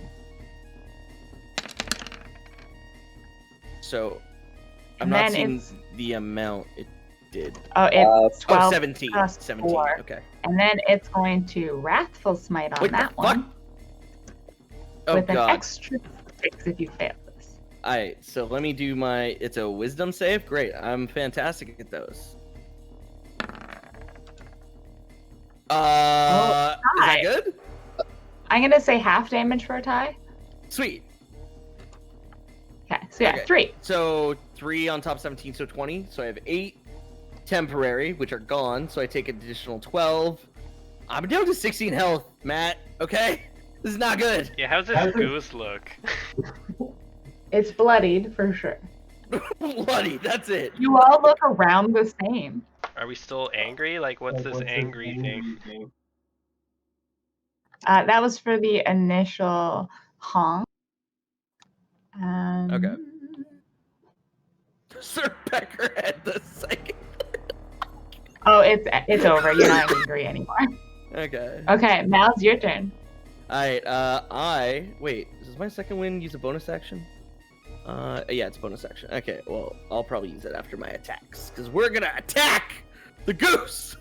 So, I'm And not then seeing it's- the amount it did. Oh, it's 12 Oh, 17. plus 17. 4. Okay. And then it's going to Wrathful Smite on Wait, that the one fuck? Oh with an god. extra 6 if you fail this. Alright, so let me do my. It's a wisdom save? Great. I'm fantastic at those. Is that hi. good? I'm gonna say half damage for a tie. Sweet. Okay, so yeah, Okay. 3. So 3 on top of 17, so 20. So I have 8 temporary, which are gone. So I take an additional 12. I'm down to 16 health, Matt. Okay? This is not good. Yeah, how's this goose look? It's bloodied for sure. Bloody, that's it. You all look around the same. Are we still angry? Like, what's this angry thing? That was for the initial honk. Okay. Sir Peckerhead the second. Oh, it's over. You're not angry anymore. Okay. Okay, now it's your turn. Alright, wait, does my second win use a bonus action? Yeah, it's a bonus action. Okay, well, I'll probably use it after my attacks, because we're gonna attack the goose!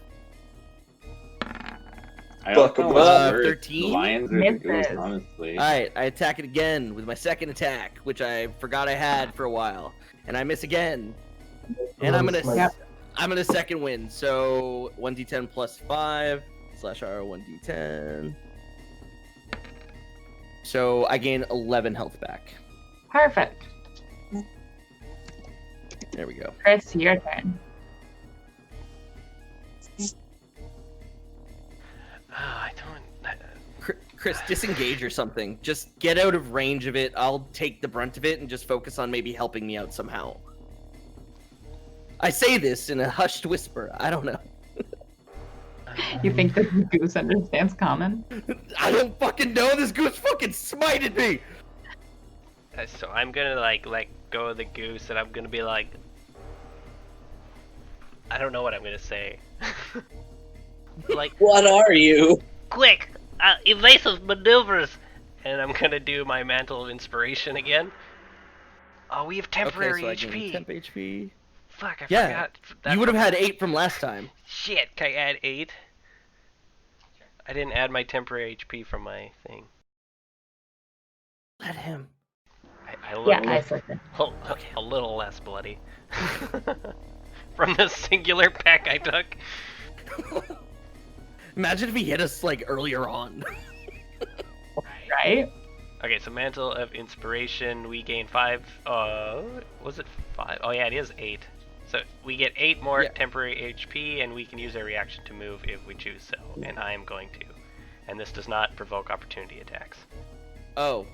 I don't know what worse, 13? the lions or the goose, Misses. honestly. Alright, I attack it again with my second attack, which I forgot I had for a while. And I miss again. And I'm gonna Yep. I'm gonna second win, so 1d10 plus 5 / R 1d10. So I gain 11 health back. Perfect. There we go. Chris, your turn. I don't. Chris, disengage or something. Just get out of range of it. I'll take the brunt of it and just focus on maybe helping me out somehow. I say this in a hushed whisper. I don't know. You think this goose understands common? I don't fucking know. This goose fucking smited me. So I'm gonna like let go of the goose, and I'm gonna be like, I don't know what I'm gonna say. Like, What are you? quick, evasive maneuvers, and I'm gonna do my mantle of inspiration again. Oh, we have temporary okay, so I gain HP. temp HP. Fuck, I Yeah, forgot. you would have had 8 from last time. Shit, can I add 8? I didn't add my temporary HP from my thing. Let him. I look Yeah, I said that. a little less bloody. From the singular peck I took. Imagine if he hit us like earlier on. Right? Okay, so Mantle of Inspiration, we gain 5, was it 5? Oh yeah, it is 8. So we get 8 more temporary HP, and we can use our reaction to move if we choose so, and I am going to. And this does not provoke opportunity attacks. Oh.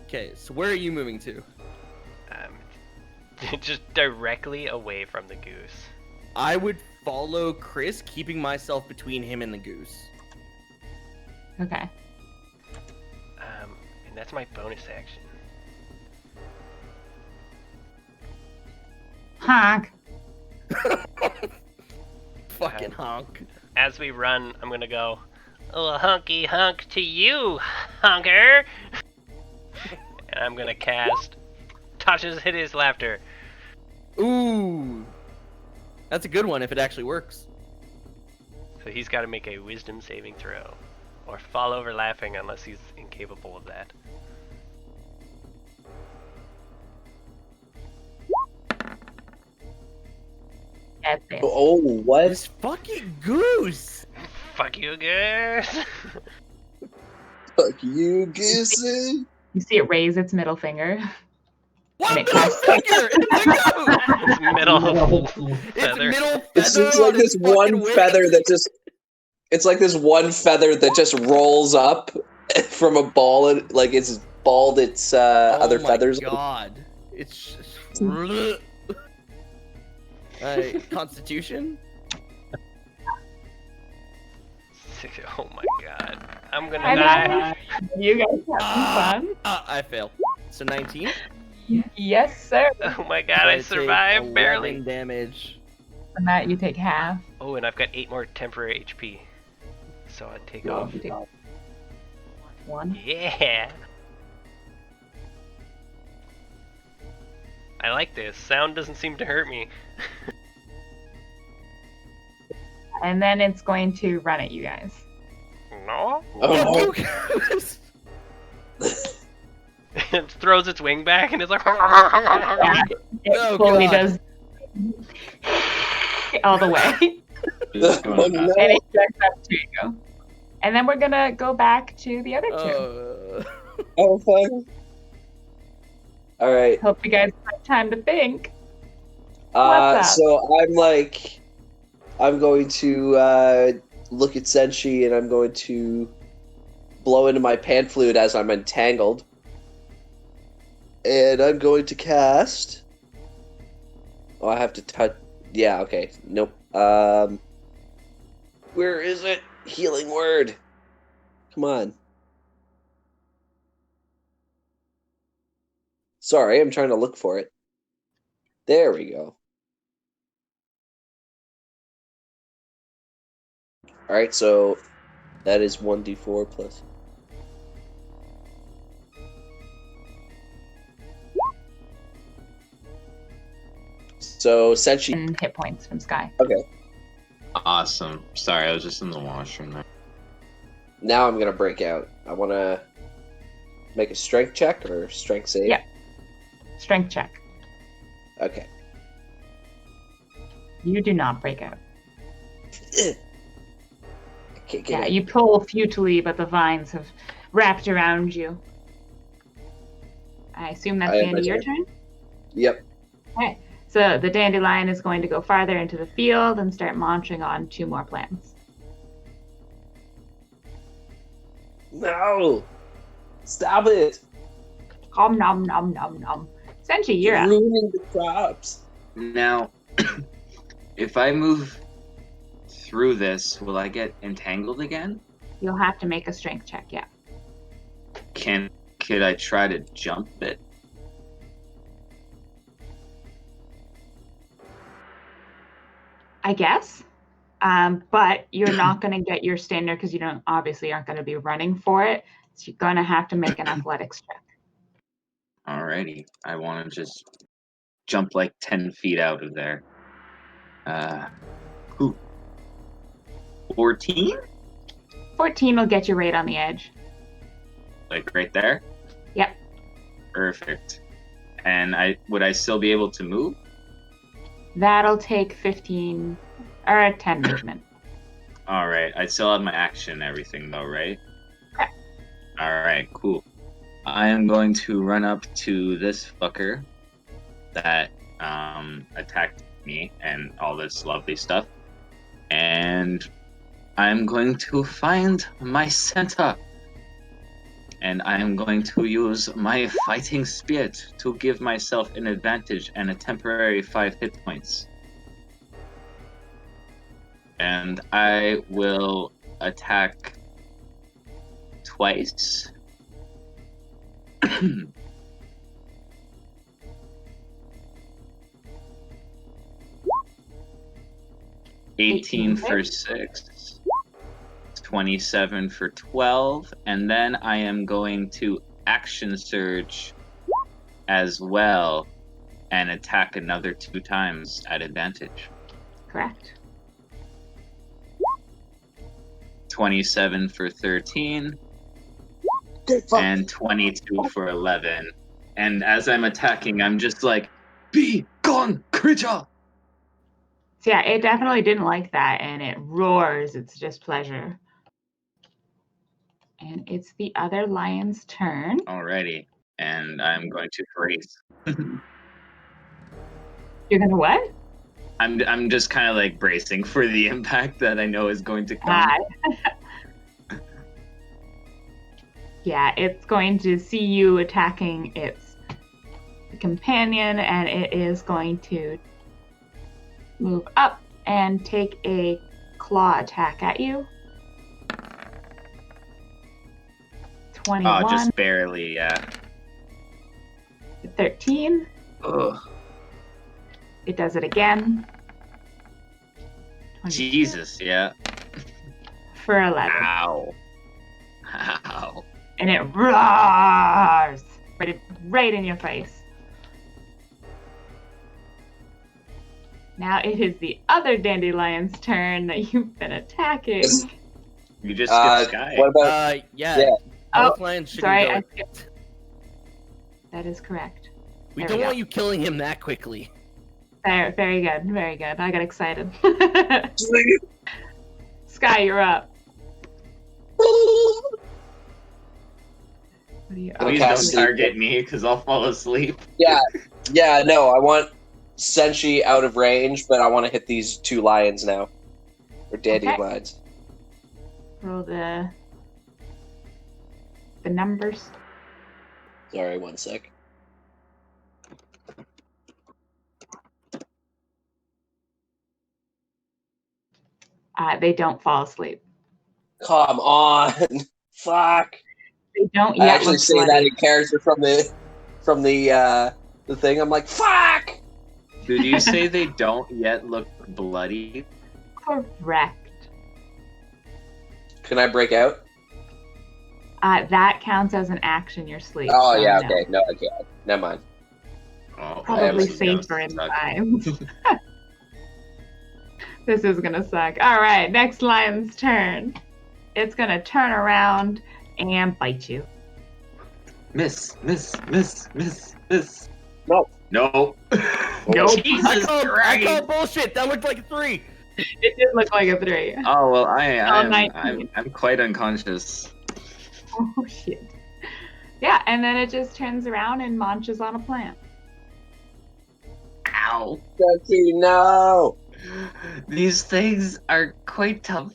Okay, so where are you moving to? Just directly away from the goose. I would follow Chris, keeping myself between him and the goose. Okay. And that's my bonus action. Honk. Fucking honk. As we run, I'm gonna go, oh, hunky hunk to you, hunker! And I'm gonna cast Tasha's Hideous Laughter. Ooh. That's a good one if it actually works. So he's gotta make a wisdom saving throw. Or fall over laughing unless he's incapable of that. That's it. Oh, what? This fucking goose! Fuck you, guys! Fuck you, Goosey. You see it raise its middle finger. What And it middle casts- finger? It's a goose! It's middle It's feather. middle feather. It's just on like its this one fucking wing. feather that just. It's like this one feather that just rolls up from a ball, and like it's balled its other feathers. Oh my god. It's just... Constitution? Oh my god. I'm gonna I die. know. You guys having fun? I fail. So 19? Yes, sir. Oh my god, I take survived 11 barely. damage. From that, you take half. Oh, and I've got 8 more temporary HP. So I'd take off. You take 1. Yeah! I like this. Sound doesn't seem to hurt me. And then it's going to run at you guys. No? Oh, It throws its wing back and it's like. It Oh, fully God. does all the way. Just going Oh, fast. no. And it jumps up to you. And then we're gonna go back to the other two. oh fuck. All right. Hope you guys have time to think. What's up? So I'm going to look at Senshi and I'm going to blow into my pan flute as I'm entangled. And I'm going to cast. Oh, I have to touch. Yeah, okay. Nope. Where is it? Healing word. Come on. Sorry, I'm trying to look for it. There we go. Alright, so that is 1d4 plus. So Senshi. And hit points from Sky. Okay. Awesome. Sorry, I was just in the washroom there. Now I'm gonna break out. I wanna make a strength check or strength save? Yeah. Strength check. Okay. You do not break out. I can't get Yeah, it. you pull futilely, but the vines have wrapped around you. I assume that's I the have end of my your turn. turn? Yep. Okay. So the dandelion is going to go farther into the field and start munching on 2 more plants. No! Stop it! Om nom nom nom nom. Senshi, you're up. Ruining the crops. Now, if I move through this, will I get entangled again? You'll have to make a strength check, yeah. Could I try to jump it? I guess. But you're not going to get your standard because you obviously aren't going to be running for it. So you're going to have to make an athletics check. Alrighty. I want to just jump like 10 feet out of there. 14? 14 will get you right on the edge. Like right there? Yep. Perfect. And would I still be able to move? That'll take 15 or 10 movement. Alright. I still have my action and everything though, right? Correct. Alright, cool. I am going to run up to this fucker that attacked me and all this lovely stuff. And I'm going to find my center. And I am going to use my fighting spirit to give myself an advantage and a temporary 5 hit points. And I will attack twice. 18 for 6, 27 for 12, and then I am going to action surge as well and attack another 2 times at advantage. Correct. 27 for 13 and 22 for 11. And as I'm attacking, I'm just like, be gone, creature! So yeah, it definitely didn't like that, and it roars its displeasure. And it's the other lion's turn. Alrighty, and I'm going to freeze. You're gonna what? I'm just kind of like bracing for the impact that I know is going to come. Yeah, it's going to see you attacking its companion, and it is going to move up and take a claw attack at you. 21. Oh, just barely, yeah. 13. Ugh. It does it again. 22. Jesus, yeah. For 11. Ow. Ow. And it roars right in your face. Now it is the other dandelion's turn that you've been attacking. You just skipped Sky. What about Yeah. Oh, Both lions shouldn't sorry, go. I skipped. That is correct. We There don't we go. want you killing him that quickly. Very, very good. Very good. I got excited. Sky, you're up. What do you, Please Okay. don't target me, because I'll fall asleep. Yeah, no, I want Senshi out of range, but I want to hit these 2 lions now. Or dandelions. roll the numbers. Sorry, 1 sec. They don't fall asleep. Come on. Fuck. They don't I yet actually look say that bloody. in character from the thing. I'm like, fuck! Did you say they don't yet look bloody? Correct. Can I break out? That counts as an action. Your sleep. Oh, so yeah, no. okay. No, I can't. Never mind. Oh, Probably this is gonna safer in suck. time. This is gonna suck. All right, next lion's turn. It's gonna turn around and bite you. Miss. No. No. Nope. Jesus I Christ. call bullshit. That looked like a 3. It did look like a 3. Oh well, Oh, I'm 19. quite unconscious. Oh shit. Yeah, and then it just turns around and munches on a plant. Ow. Senshi, no! These things are quite tough.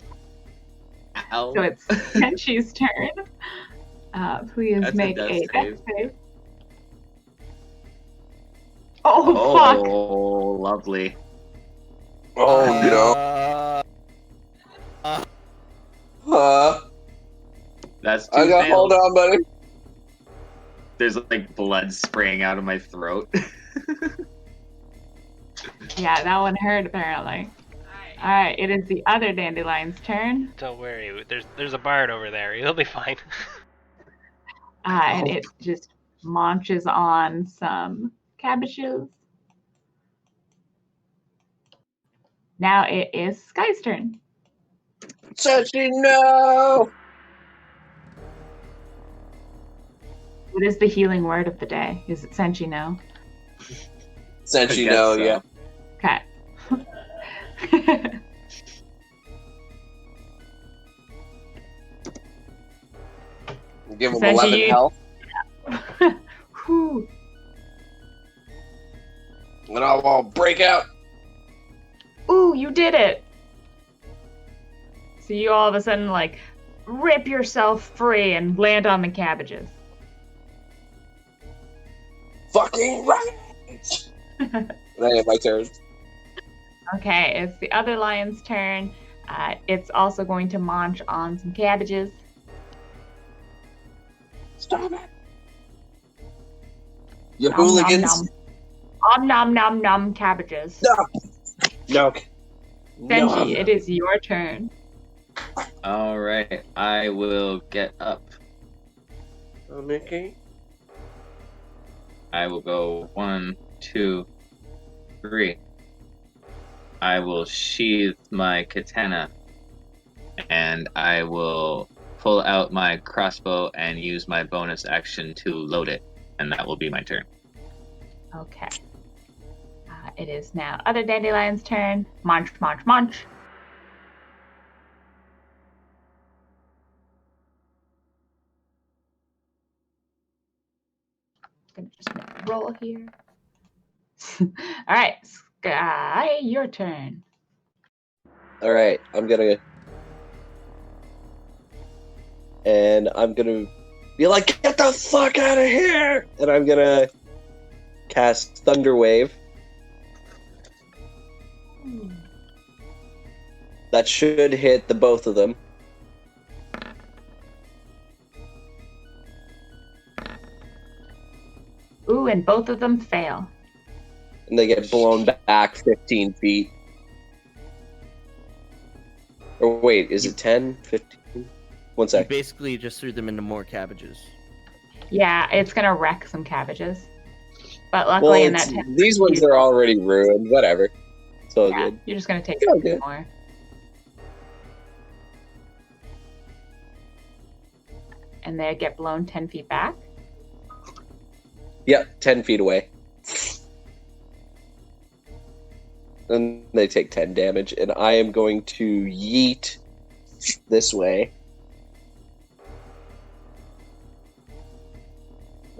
Ow. So it's Senshi's turn. Please That's a make death a save. death save. Oh, fuck! Oh, lovely. Oh, Uh, Huh? That's 2 I got, fails. hold on, buddy. There's like blood spraying out of my throat. Yeah, that one hurt apparently. Alright, it is the other dandelion's turn. Don't worry, there's a bard over there. He'll be fine. And it just munches on some cabbages. Now it is Sky's turn. Senshi, no! What is the healing word of the day? Is it Senshi no? Senshi, I no, guess so. yeah. Okay. Give him Senshi, 11 you- health. Whew. And I'll break out. Ooh, you did it! So you all of a sudden like rip yourself free and land on the cabbages. Fucking right! My turn. Okay, it's the other lion's turn. It's also going to munch on some cabbages. Stop it! You Nom, hooligans! nom nom nom cabbages. No. Senji, it is your turn. All right, I will get up. Okay. I will go 1, 2, 3. I will sheath my katana, and I will pull out my crossbow and use my bonus action to load it, and that will be my turn. Okay. It is now other dandelion's turn. Munch, munch, munch. Gonna just make a roll here. All right, Sky, your turn. All right, I'm gonna be like, get the fuck out of here! And I'm gonna cast Thunder Wave. That should hit the both of them. Ooh, and both of them fail. And they get blown back 15 feet. Or wait, is it 10? 15? One You sec. basically just threw them into more cabbages. Yeah, it's gonna wreck some cabbages. But luckily in that time, these ones are already ruined. Whatever. It's all yeah, good. you're just gonna take It's all a few good. more. And they get blown 10 feet back. Yep, 10 feet away. Then they take 10 damage, and I am going to yeet this way.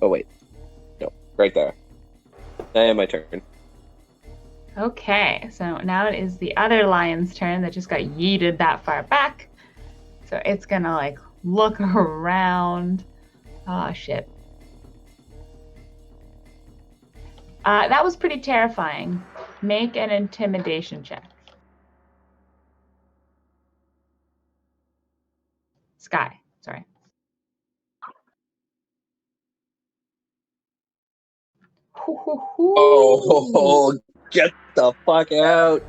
Oh, wait. No, right there. And my turn. Okay, so now it is the other lion's turn that just got yeeted that far back. So it's gonna like look around. Oh shit. That was pretty terrifying. Make an intimidation check. Sky, sorry. Oh, get the fuck out.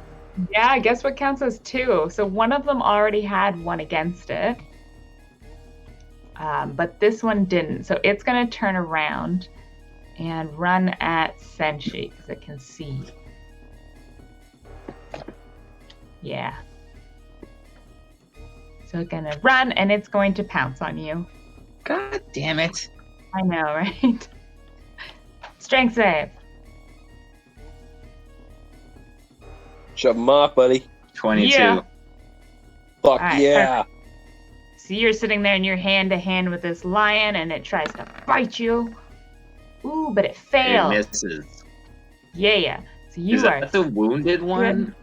Yeah, guess what counts as 2? So one of them already had one against it. But this one didn't. So it's going to turn around and run at Senshi because it can see. Yeah. So it's going to run and it's going to pounce on you. God damn it. I know, right? Strength save. Shove 'em off, buddy. 22. Yeah. Fuck Alright, yeah. So you're sitting there and you're hand to hand with this lion and it tries to bite you. Ooh, but it It failed. misses. Yeah. So you Is are. that the wounded one?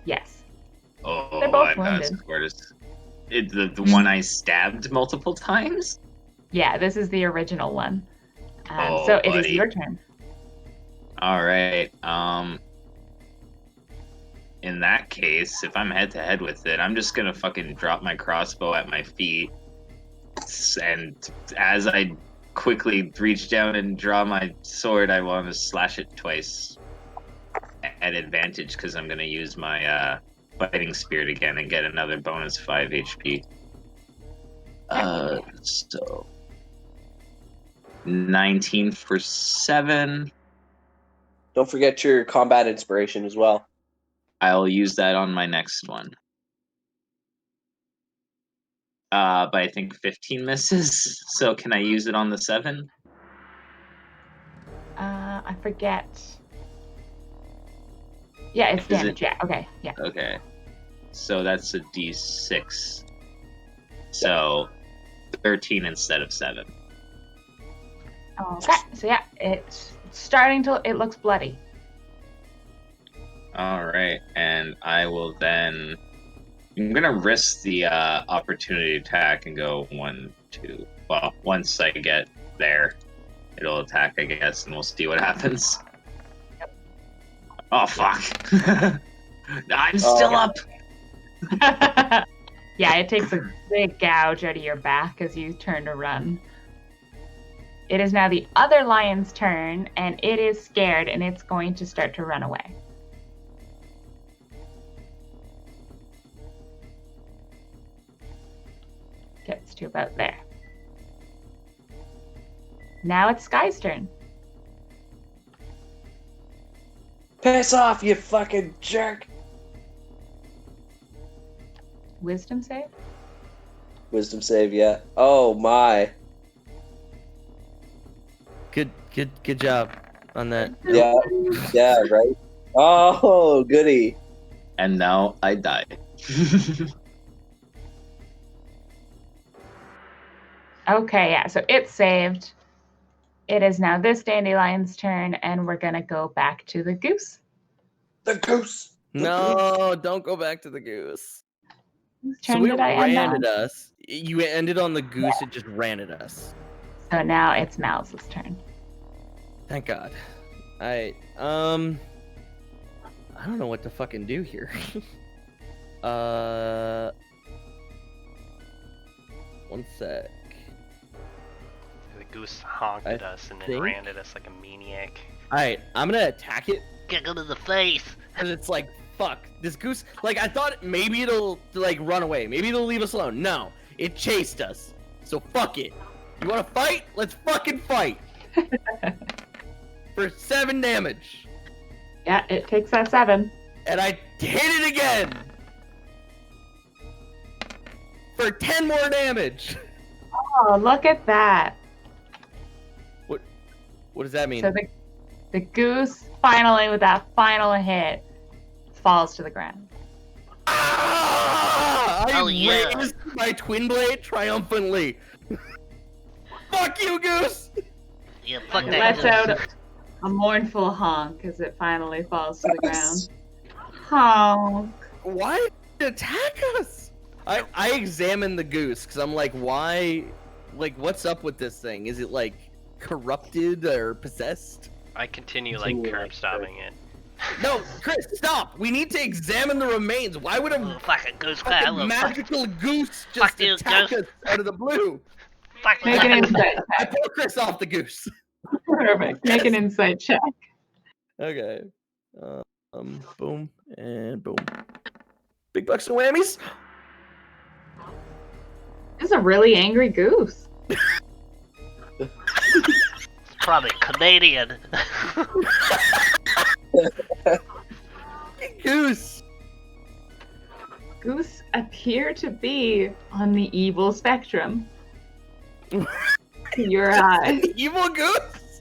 Yes. Oh, They're both I'm not wounded. Squirtus. The one I stabbed multiple times? Yeah, this is the original one. Oh, so it is buddy. your turn. Alright, in that case, if I'm head to head with it, I'm just gonna fucking drop my crossbow at my feet. And as I quickly reach down and draw my sword, I want to slash it twice at advantage because I'm gonna use my fighting spirit again and get another bonus 5 HP. So 19 for 7. Don't forget your combat inspiration as well. I'll use that on my next one. But I think 15 misses. So can I use it on the 7? I forget. Yeah, it's Is damage. it- Yeah, okay. Yeah. Okay. So that's a D6. So 13 instead of 7. Okay. So yeah, it's starting to. It looks bloody. Alright, and I will then I'm gonna risk the opportunity attack and go 1, 2. Well, once I get there, it'll attack, I guess, and we'll see what happens. Oh fuck! I'm still up. Yeah, it takes a big gouge out of your back as you turn to run. It is now the other lion's turn, and it is scared, and it's going to start to run away. Gets to about there. Now it's Sky's turn. Piss off, you fucking jerk! Wisdom save? Wisdom save, yeah. Oh my. Good job on that. Yeah, yeah, right? Oh, goody. And now I die. Okay, yeah, so it's saved. It is now this dandelion's turn, and we're gonna go back to the goose. The goose! No, don't go back to the goose. Whose So turn it did I end ran on? at us. You ended on the goose, it just ran at us. So now it's Mal's turn. Thank God. I don't know what to fucking do here. One sec. The goose honked at us and then think- ran at us like a maniac. Alright, I'm gonna attack it Get him in the face! because it's like, fuck, this goose. Like, I thought maybe it'll like run away. Maybe it'll leave us alone. No, it chased us. So fuck it. You wanna fight? Let's fucking fight. For 7 damage. Yeah, it takes that 7. And I hit it again! For 10 more damage! Oh, look at that. What does that mean? So the goose, finally, with that final hit, falls to the ground. Ah! I Oh, yeah. raised my twin blade triumphantly. Fuck you, goose! Yeah, fuck It that lets goose. out a mournful honk as it finally falls to the ground. Honk. Why did it attack us? I examined the goose because I'm like, why? Like, what's up with this thing? Is it like corrupted or possessed? I continue like curb stomping it. No, Chris, stop! We need to examine the remains. Why would a Little fucking goose fucking magical goose just Fuck you, attack goose. us out of the blue? Fuck Make an insight I check. pull Chris off the goose. Perfect. Make an insight check. Okay. Boom and boom. Big bucks and whammies. This is a really angry goose. Probably Canadian. Goose. Goose appear to be on the evil spectrum. To your eye. Evil goose.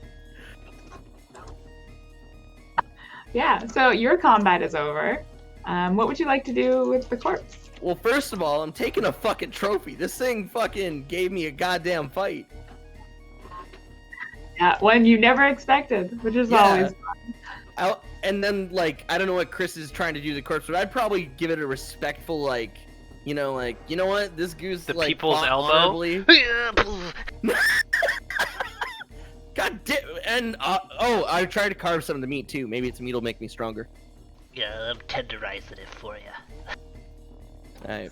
Yeah, so your combat is over. What would you like to do with the corpse? Well, first of all, I'm taking a fucking trophy. This thing fucking gave me a goddamn fight. Yeah, one you never expected, which is Yeah. always And then, like, I don't know what Chris is trying to do to the corpse, but I'd probably give it a respectful, like, you know what? This goose, The like, people's fought elbow? honorably. God damn. And, I tried to carve some of the meat, too. Maybe its meat will make me stronger. Yeah, I'm tenderizing it for you. Alright.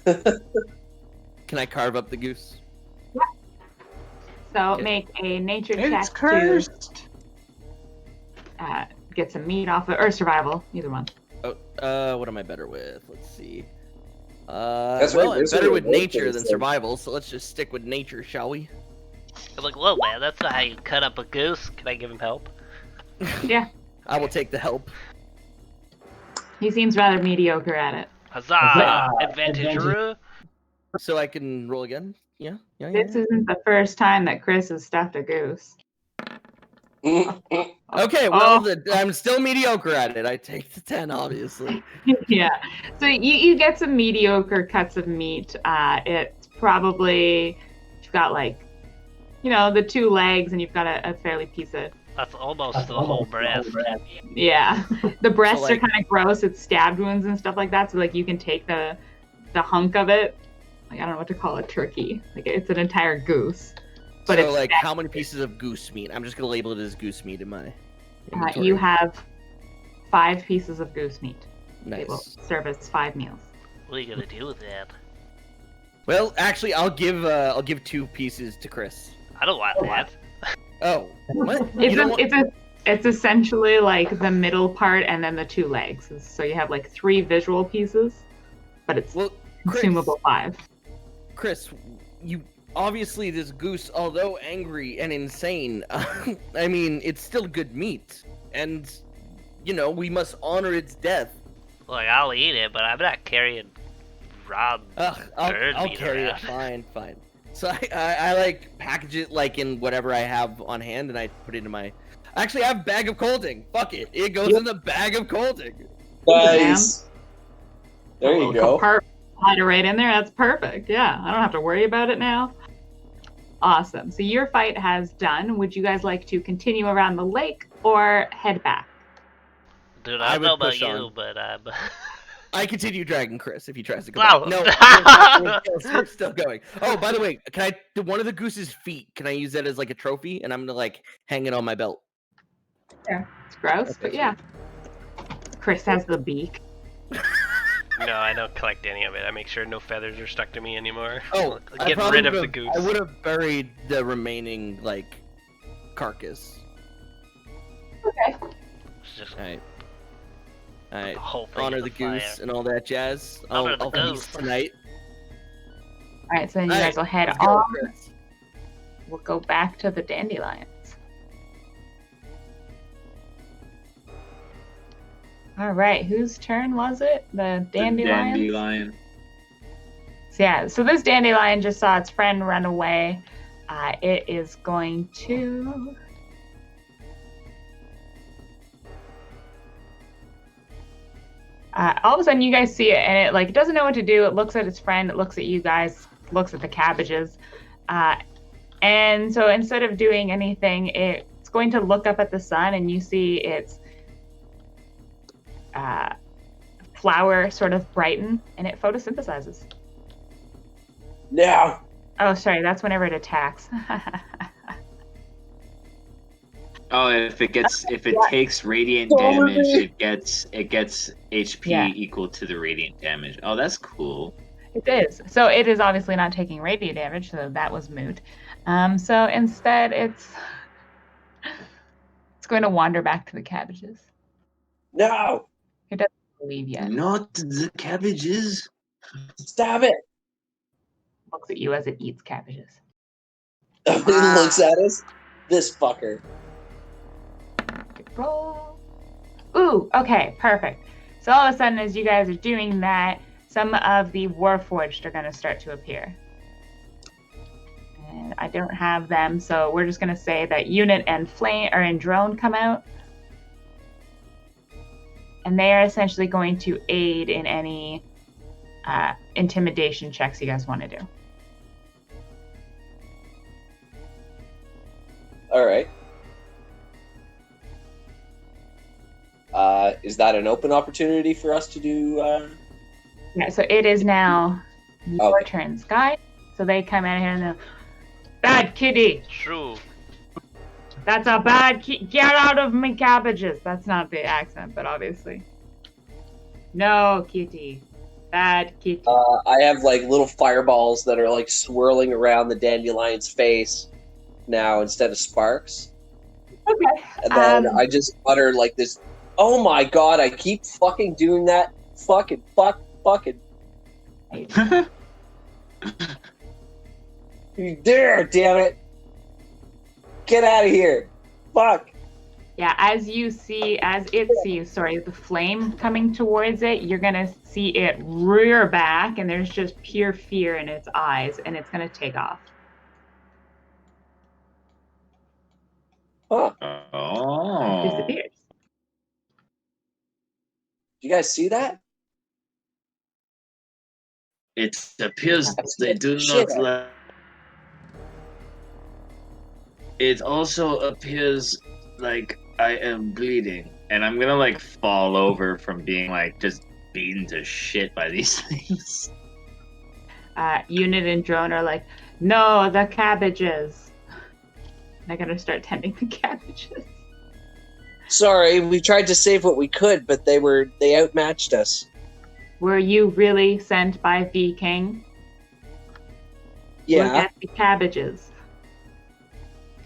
Can I carve up the goose? so. Okay. Make a nature It's check cursed. to get some meat off it, or survival, either one. Oh, what am I better with? Let's see. That's Well, right, I'm there's better a with remote nature thing, than so- survival, so let's just stick with nature, shall we? I'm like, whoa, man, that's not how you cut up a goose. Can I give him help? Yeah, I will take the help. he seems rather mediocre at it. Huzzah! Huzzah! Advantage. So I can roll again? Yeah? This isn't the first time that Chris has stuffed a goose. Okay, well, I'm still mediocre at it. I take the 10, obviously. Yeah. So you get some mediocre cuts of meat. It's probably, you've got like, the 2 legs, and you've got a fairly piece of, That's almost the whole breast. yeah. The breasts like- are kind of gross. It's stabbed wounds and stuff like that. So like you can take the the hunk of it. Like I don't know what to call a turkey. Like it's an entire goose. But so, it's like, how many pieces of goose meat? I'm just gonna label it as goose meat in my inventory. you have 5 pieces of goose meat. They will Nice. serve as 5 meals. What are you gonna do with that? Well, actually, I'll give 2 pieces to Chris. I don't want that. Oh, what? You don't want- It's essentially like the middle part and then the 2 legs. So you have like 3 visual pieces, but it's Well, consumable 5. Chris, you obviously this goose, although angry and insane, I mean, it's still good meat, and you know we must honor its death. Like, I'll eat it, but I'm not carrying raw bird I'll meat carry around. it. Fine. So I like package it like in whatever I have on hand, and I put it in my. Actually, I have a bag of colding. Fuck it, it goes in the bag of colding. Nice. There you go. Slide it right in there. That's perfect. Yeah, I don't have to worry about it now. Awesome. So your fight has done. Would you guys like to continue around the lake or head back? Dude, I I don't know would about push you, on. but I'm... I continue dragging Chris if he tries to go No. back. No, we're still going. Oh, by the way, can I do one of the goose's feet? Can I use that as like a trophy? And I'm gonna like hang it on my belt. Yeah, it's gross, but yeah. Chris has the beak. No, I don't collect any of it. I make sure no feathers are stuck to me anymore. Oh, Get rid of the goose. I would have buried the remaining like carcass. Okay. It's just Alright. the whole thing Honor in the fire. goose and all that jazz. Honor the I'll goose. feast tonight. Alright, so then you Alright, guys will head let's go, on. Chris. We'll go back to the dandelions. Alright, whose turn was it? The dandelion? Dandelion. So yeah, so this dandelion just saw its friend run away. It is going to... all of a sudden you guys see it and it like doesn't know what to do. It looks at its friend, it looks at you guys, looks at the cabbages. And so instead of doing anything, it's going to look up at the sun and you see its flower sort of brighten and it photosynthesizes. Now. Oh, sorry, that's whenever it attacks. Oh, if it takes radiant damage, it gets HP equal to the radiant damage. Oh, that's cool. It is. So it is obviously not taking radiant damage, so that was moot. So instead, it's going to wander back to the cabbages. No. It doesn't believe yet. Not the cabbages. Stop it. Looks at you as it eats cabbages. It looks at us. This fucker. Roll. Ooh, okay, perfect. So all of a sudden, as you guys are doing that, some of the Warforged are going to start to appear. And I don't have them, so we're just going to say that Unit and Flame or and Drone come out. And they are essentially going to aid in any intimidation checks you guys want to do. All right. Is that an open opportunity for us to do? Yeah, so it is now your turns, guys. So they come in here and they're, bad kitty. True. That's a bad kitty. Get out of my cabbages. That's not the accent, but obviously. No, kitty. Bad kitty. I have like little fireballs that are like swirling around the dandelion's face now instead of sparks. Okay. And then I just utter like this. Oh my god! I keep fucking doing that. Fucking. You dare! Damn it! Get out of here! Fuck! Yeah, as it sees, the flame coming towards it, you're gonna see it rear back, and there's just pure fear in its eyes, and it's gonna take off. Huh? Oh. It disappears. You guys see that? It appears they do Shit. not like. It also appears like I am bleeding, and I'm gonna like fall over from being like just beaten to shit by these things. Unit and Drone are like, no, the cabbages. They're gonna start tending the cabbages. Sorry, we tried to save what we could, but they outmatched us. Were you really sent by the king? Yeah. Look at the cabbages.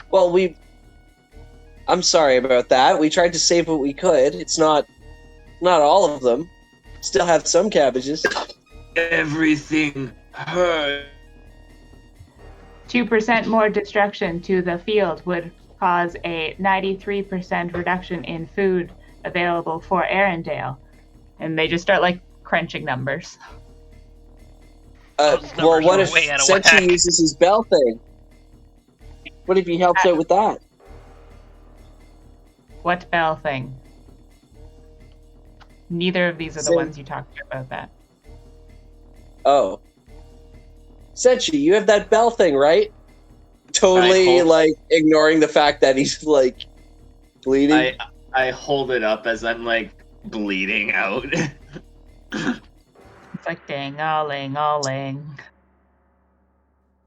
Well, I'm sorry about that. We tried to save what we could. It's not all of them. Still have some cabbages. Everything hurt. 2% more destruction to the field would cause a 93% reduction in food available for Arendelle. And they just start like crunching numbers. Well, numbers what are if way out of Senshi whack. uses his bell thing? What if he helps out with that? What bell thing? Neither of these are the Same. ones you talked to about that. Oh. Senshi, you have that bell thing, right? Totally, like, ignoring the fact that he's, like, bleeding. I hold it up as I'm like bleeding out. It's like ding-a-ling-a-ling.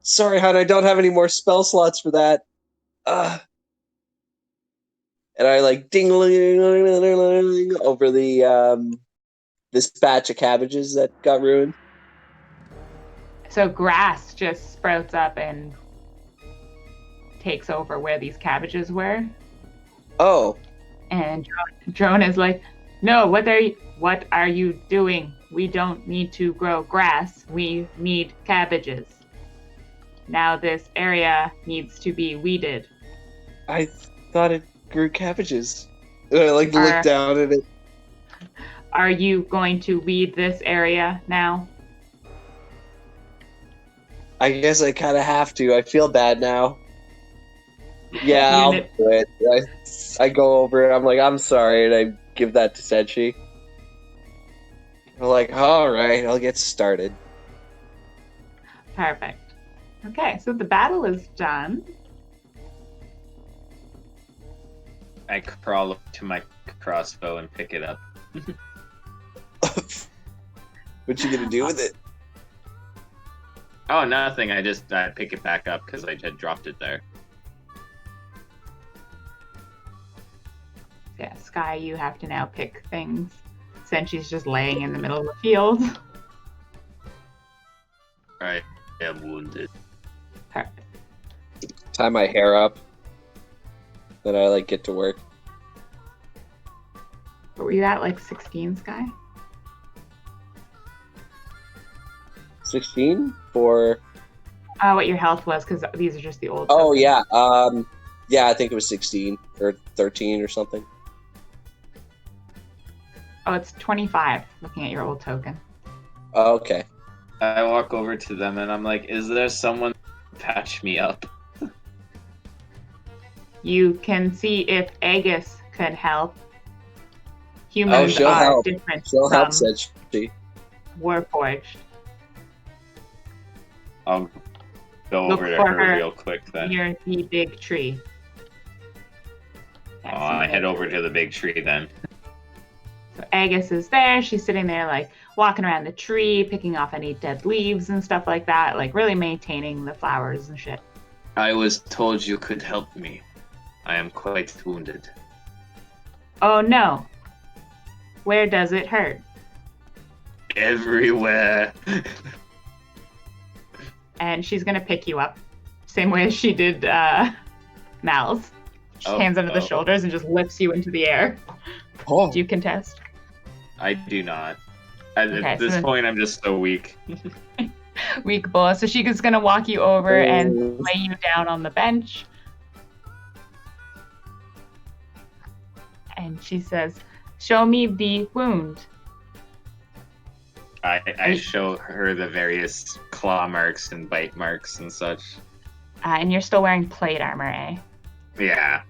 Sorry, hon, I don't have any more spell slots for that. And I, like, ding-a-ling over the, this batch of cabbages that got ruined. So grass just sprouts up and takes over where these cabbages were. Oh. And Drone is like, no, what are you doing? We don't need to grow grass. We need cabbages. Now this area needs to be weeded. I thought it grew cabbages. And I, like, look down at it. Are you going to weed this area now? I guess I kind of have to. I feel bad now. Yeah, I'll do it. I go over it. I'm like, I'm sorry, and I give that to Senshi. I'm like, all right, I'll get started. Perfect. Okay, so the battle is done. I crawl up to my crossbow and pick it up. What you gonna do with it? Oh, nothing. I pick it back up because I had dropped it there. Yeah, Sky, you have to now pick things. Senshi's just laying in the middle of the field. I am wounded. Perfect. Tie my hair up. Then I, like, get to work. What were you at, like 16, Sky? 16 for. What your health was, because these are just the old. Oh tokens. yeah, yeah, I think it was 16 or 13 or something. Oh, it's 25. Looking at your old token. Oh, okay. I walk over to them and I'm like, "Is there someone to patch me up?" You can see if Aegis could help. Humans she'll are help. different She'll help, from said she. Warforged. I'll go Look over to for her her real quick then. near the big tree. Oh, I head over to the big tree then. So Aegis is there. She's sitting there, like, walking around the tree, picking off any dead leaves and stuff like that, like, really maintaining the flowers and shit. I was told you could help me. I am quite wounded. Oh, no. Where does it hurt? Everywhere. And she's going to pick you up. Same way as she did Mal's. She hands under the shoulders and just lifts you into the air. Oh. Do you contest? I do not. At Okay, this point, I'm just so weak. Weak bull. So she's going to walk you over and lay you down on the bench. And she says, show me the wound. I show her the various claw marks and bite marks and such. And you're still wearing plate armor, eh? Yeah.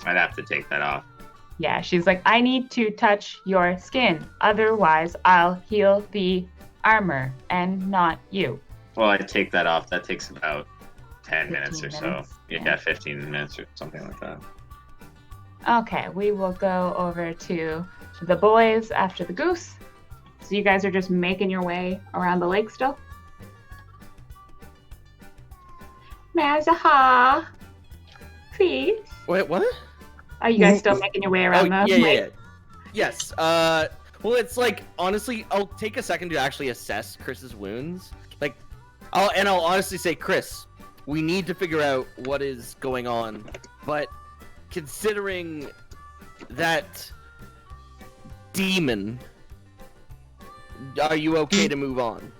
I'd have to take that off. Yeah, she's like, I need to touch your skin. Otherwise, I'll heal the armor and not you. Well, I take that off. That takes about 10 minutes or 15 so. minutes? Yeah, 15 minutes or something like that. Okay, we will go over to the boys after the goose. So you guys are just making your way around the lake still? May I say hi? Please. Wait, what? Are you guys still making your way around the yeah. lake? Yes. Well, it's like honestly, I'll take a second to actually assess Chris's wounds. Like, I'll honestly say, Chris, we need to figure out what is going on. But considering that demon, are you okay to move on?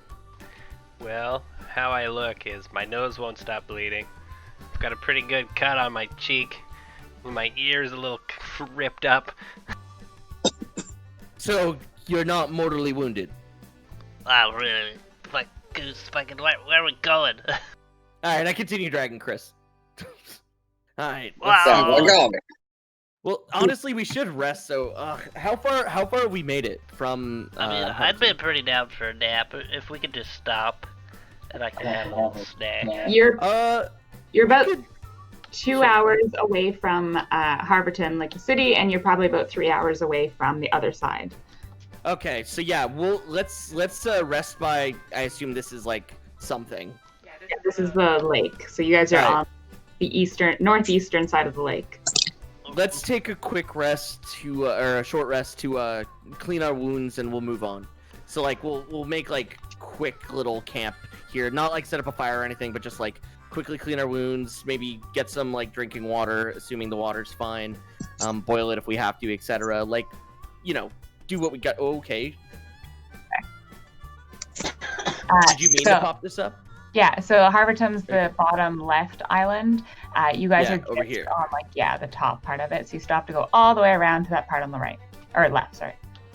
Well, how I look is my nose won't stop bleeding. I've got a pretty good cut on my cheek. My ear's a little ripped up. So you're not mortally wounded. Oh, really? Like, goose fucking, where are we going? Alright, I continue dragging Chris. Alright. Wow. We're going. Well, honestly, we should rest. So, how far have we made it from? I mean, I'd been pretty down for a nap. If we could just stop, and I could have a little snack. You're about good. 2 hours away from Harborton, like the city, and you're probably about 3 hours away from the other side. Okay, so yeah, let's rest by. I assume this is like something. Yeah, this is the lake. So you guys are Right. on the northeastern side of the lake. Let's take a quick rest or a short rest to clean our wounds, and we'll move on. So like we'll make like quick little camp here, not like set up a fire or anything, but just like quickly clean our wounds, maybe get some like drinking water, assuming the water's fine, boil it if we have to, etc. Like, do what we got. Okay. Did you mean to pop this up? Yeah, so Harborton's the bottom left island. You guys are over here on the top part of it. So you still have to go all the way around to that part on the right or left. Sorry.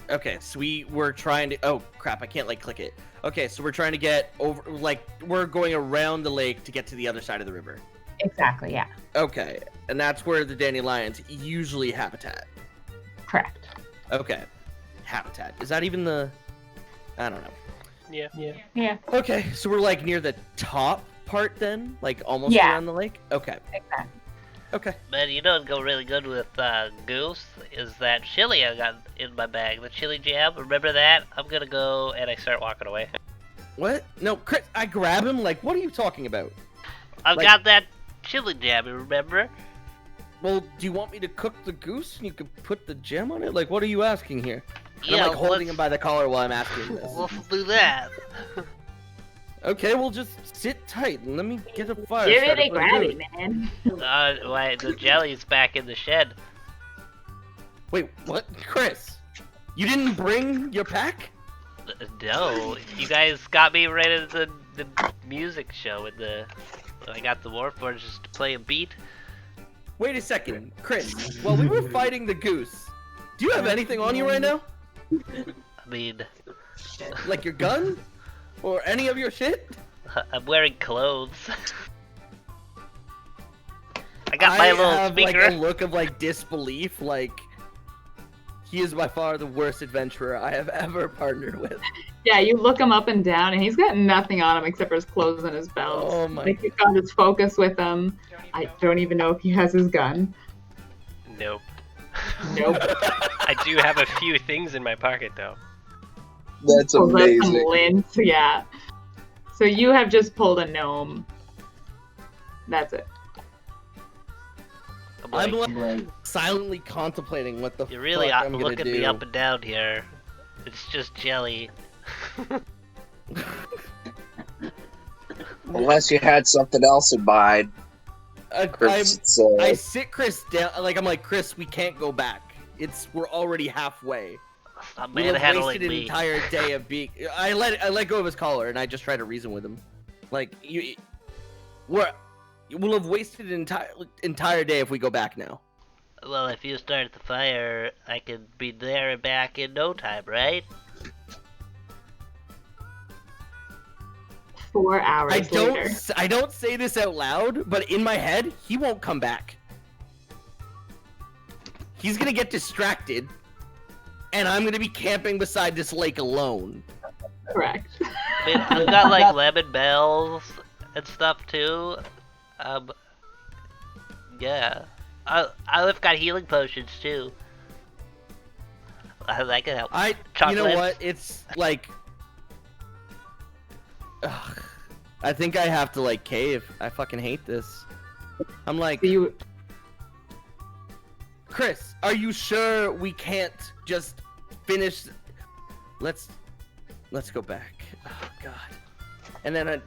Okay, so we're trying to. Oh crap! I can't click it. Okay, so we're trying to get over. We're going around the lake to get to the other side of the river. Exactly. Yeah. Okay, and that's where the dandelions usually habitat. Correct. Okay, habitat. Is that even the? I don't know. Yeah. Okay, so we're near the top part then, almost Yeah. around the lake. Okay. Exactly. Okay. Man, you know it'd go really good with Goose is that chili I got in my bag. The chili jam, remember that? I'm gonna go and I start walking away. What? No, Chris, I grab him. What are you talking about? I've got that chili jam, you remember? Well, do you want me to cook the goose and you can put the gem on it? What are you asking here? And Yeah, I'm holding him by the collar while I'm asking this. We'll do that. Okay, we'll just sit tight and let me get a fire. Give it started a for the grabby, goose. man. Wait, the jelly's back in the shed. Wait, what? Chris, you didn't bring your pack? No, you guys got me right at the music show and I got the Warforged just to play a beat. Wait a second, Chris. While we were fighting the goose, do you have anything on you right now? I mean, Like your gun? Or any of your shit? I'm wearing clothes. I got my little have, speaker. a look of disbelief, he is by far the worst adventurer I have ever partnered with. Yeah, you look him up and down, and he's got nothing on him except for his clothes and his belt. Oh my He's got his focus with him. I don't even know if he has his gun. Nope. Nope. I do have a few things in my pocket though. That's Pulls out some amazing. lint, yeah. So you have just pulled a gnome. That's it. I'm like, I'm silently contemplating what the you're really fuck I'm gonna looking do. me up and down here. It's just jelly. Unless you had something else in mind. Chris, I sit Chris down. I'm like, Chris, we can't go back. We're already halfway. Stop We'll have manhandling wasted an me. entire day of being. I let go of his collar and I just try to reason with him. We'll have wasted an entire day if we go back now. Well, if you start the fire, I could be there and back in no time, right? 4 hours later. I don't say this out loud, but in my head, he won't come back. He's gonna get distracted, and I'm gonna be camping beside this lake alone. Correct. I mean, I've got lemon bells and stuff too. Yeah. I've got healing potions too. That can help. You know Chocolate. what? It's ugh. I think I have to like cave. I fucking hate this. I'm like, You Chris, are you sure we can't just finish? Let's go back. Oh god. And then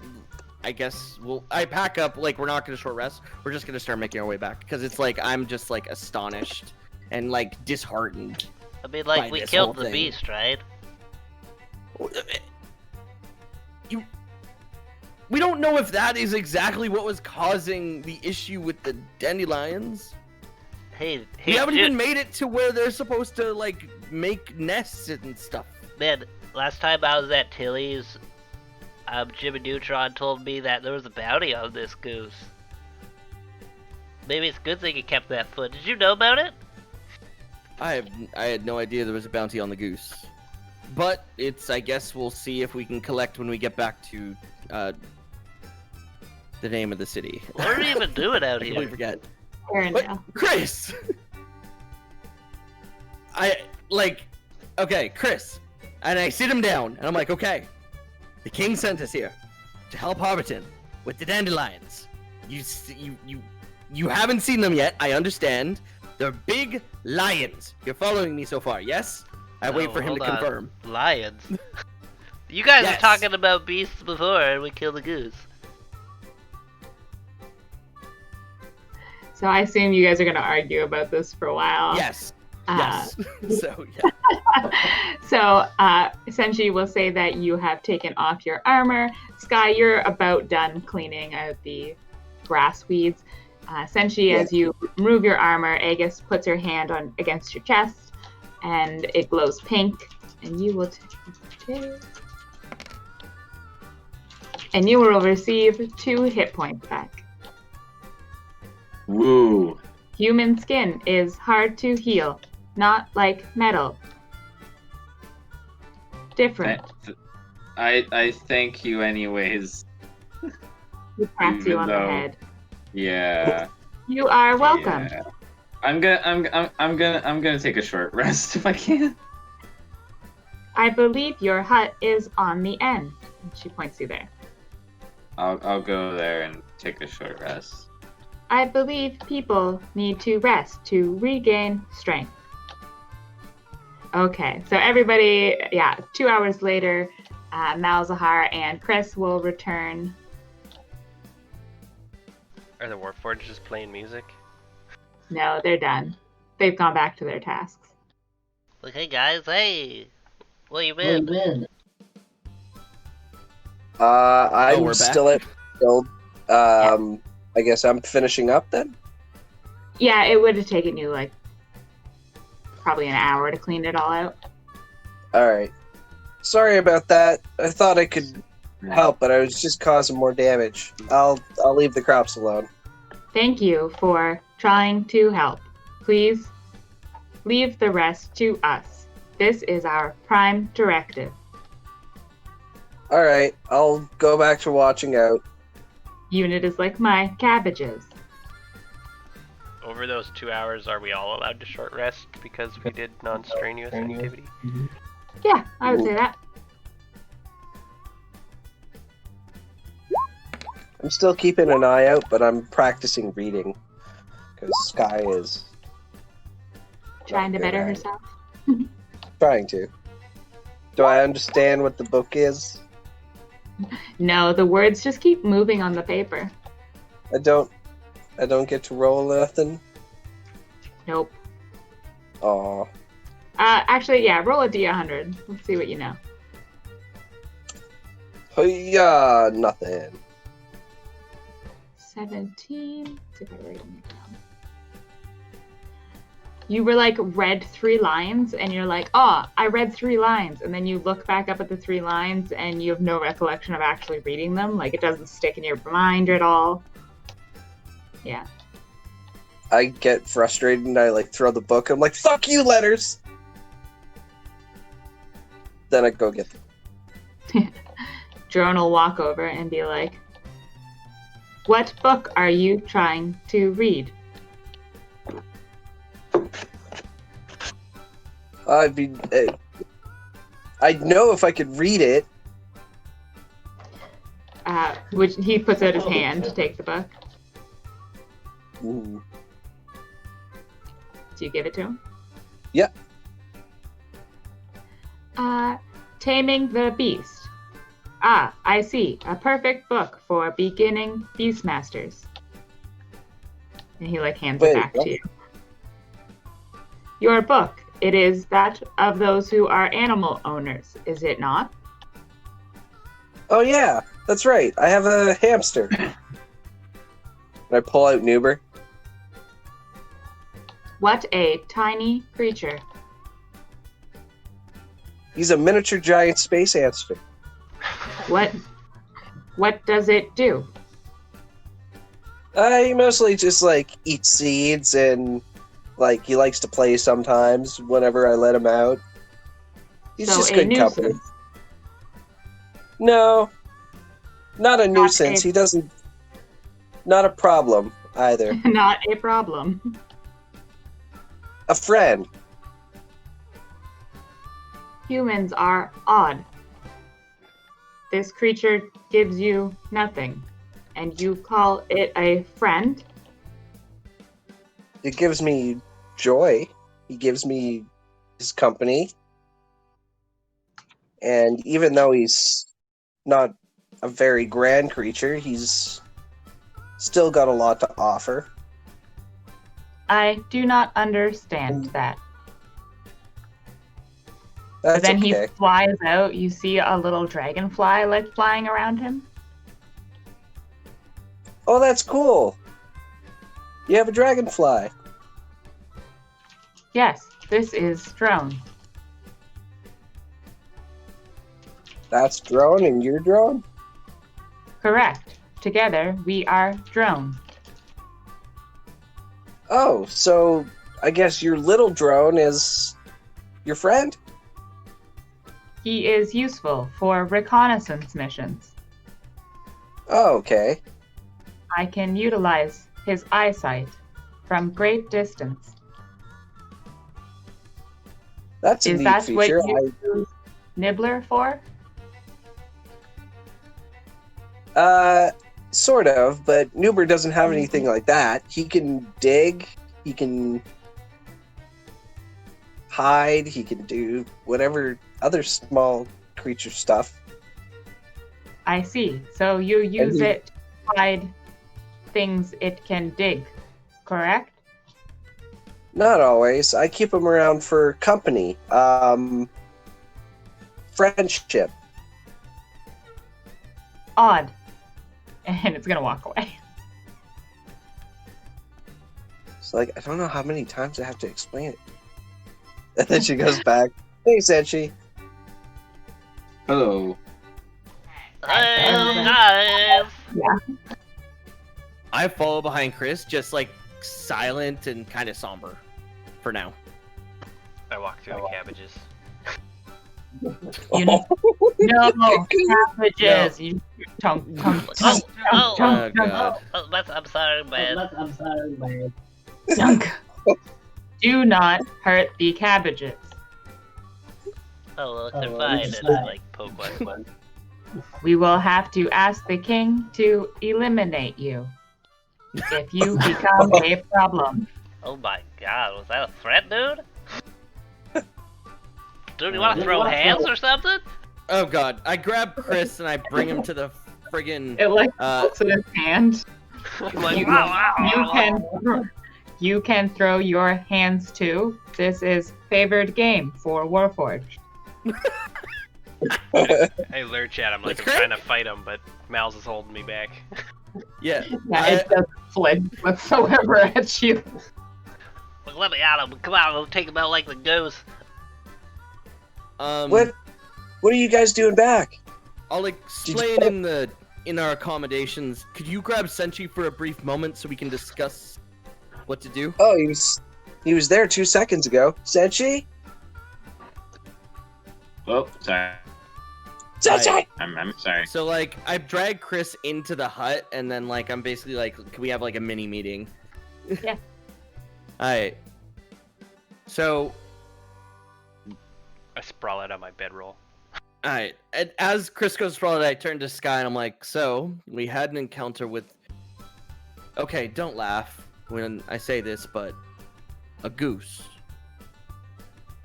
I guess I pack up. Like, we're not gonna short rest. We're just gonna start making our way back because it's like I'm just like astonished and like disheartened. I mean, like, by we this killed whole the thing. beast, right? We don't know if that is exactly what was causing the issue with the dandelions. Hey, We haven't dude, even made it to where they're supposed to like make nests and stuff. man, last time I was at Tilly's, Jimmy Neutron told me that there was a bounty on this goose. Maybe it's a good thing he kept that foot. Did you know about it? I had no idea there was a bounty on the goose. But I guess we'll see if we can collect when we get back to the name of the city. What are we even doing out I completely here? forget. Arendelle. But Chris! Okay, Chris. And I sit him down, and I'm like, okay, the king sent us here to help Harberton with the dandelions. You haven't seen them yet, I understand. They're big lions. You're following me so far, yes? I wait for him to hold on. confirm. Lions. You guys Yes. were talking about beasts before, and we killed the goose. So I assume you guys are gonna argue about this for a while. Yes. Uh, Yes. So, yeah. So, Senshi will say that you have taken off your armor. Sky, you're about done cleaning out the grass weeds. Senshi, as you remove your armor, Agus puts her hand against your chest, and it glows pink. And you will and you will receive 2 hit points back. Woo. Human skin is hard to heal, not like metal. Different. I thank you anyways. He pats you even on the though- head. Yeah. You are welcome. Yeah. I'm gonna take a short rest if I can. I believe your hut is on the end. She points you there. I'll go there and take a short rest. I believe people need to rest to regain strength. Okay, so everybody, 2 hours later, Malzahar and Chris will return. Are the Warforged playing music? No, they're done. They've gone back to their tasks. Like, hey guys, hey! Where you been? I'm we're back? still at build. I guess I'm finishing up then. Yeah, it would have taken you like probably an hour to clean it all out. All right. Sorry about that. I thought I could help, but I was just causing more damage. I'll leave the crops alone. Thank you for trying to help. Please leave the rest to us. This is our prime directive. All right. I'll go back to watching out. Unit is like my cabbages. Over those 2 hours, are we all allowed to short rest because we did non-strenuous activity? Yeah, I would say that. I'm still keeping an eye out, but I'm practicing reading because Sky is Trying to good better at it. herself. trying to. Do I understand what the book is? No, the words just keep moving on the paper. I don't get to roll nothing. Nope. Aw. Actually, yeah, roll a d100. Let's see what you know. Yeah, nothing. 17. Let's see if I write them down. You were like read 3 lines and you're like, oh, I read 3 lines. And then you look back up at the 3 lines and you have no recollection of actually reading them. Like it doesn't stick in your mind at all. Yeah. I get frustrated and I like throw the book. I'm like, fuck you, letters! Then I go get them. Drone will walk over and be like, what book are you trying to read? I'd know if I could read it. Which he puts out his hand to take the book. Ooh. Do you give it to him? Yep. Taming the Beast. Ah, I see. A perfect book for beginning Beastmasters. And he hands it back to you. Your book. It is that of those who are animal owners, is it not? Oh yeah, that's right. I have a hamster. And I pull out Nuber. What a tiny creature. He's a miniature giant space hamster. What does it do? He mostly just eats seeds and he likes to play sometimes whenever I let him out. He's So just a good nuisance. company. No, not a nuisance. He doesn't. Not a problem either. Not a problem. A friend. Humans are odd. This creature gives you nothing, and you call it a friend? It gives me joy. He gives me his company. And even though he's not a very grand creature, he's still got a lot to offer. I do not understand that. That's But then okay. he flies out. You see a little dragonfly flying around him. Oh, that's cool. You have a dragonfly. Yes, this is Drone. That's drone and you're drone? Correct. Together, we are Drone. Oh, so I guess your little drone is your friend? He is useful for reconnaissance missions. Oh, okay. I can utilize his eyesight from great distance. That's a Is neat that what feature. you use Nibbler for? Sort of, but Nuber doesn't have anything like that. He can dig, he can hide, he can do whatever other small creature stuff. I see. So you use he- it to hide things it can dig, correct? Not always. I keep him around for company. Friendship. Odd. And it's gonna walk away. It's I don't know how many times I have to explain it. And then she goes back. Hey, Senshi. Hello. Hey, guys! I follow behind Chris, just silent and kind of somber for now. I walk through the cabbages. You know, no, cabbages. You tunk, tunk, tunk, Oh, tunk, tunk, God. Oh, I'm sorry, man. tunk. Do not hurt the cabbages. Oh, look, they're fine. And poke one. We will have to ask the king to eliminate you if you become a problem. Oh my god, was that a threat, dude? Dude, you want to throw hands or something? Oh god, I grab Chris and I bring him to the friggin' It looks in his hand. I'm like, You, wow. you can throw your hands too. This is favored game for Warforged. I lurch at him like That's I'm great. trying to fight him, but Mal's is holding me back. Yeah. Yeah, it doesn't flinch whatsoever at you. Look, let me at him. Come on, we'll take him out like the goose. What are you guys doing back? I'll explain in our accommodations. Could you grab Senshi for a brief moment so we can discuss what to do? Oh, he was there 2 seconds ago. Senshi? Oh, sorry. Senshi! I'm sorry. So I drag Chris into the hut and then I'm basically can we have a mini meeting? Yeah. Alright. So I sprawl out on my bedroll. Alright, and as Chris goes forward, I turn to Sky and I'm like, so, we had an encounter with... Okay, don't laugh when I say this, but... a goose.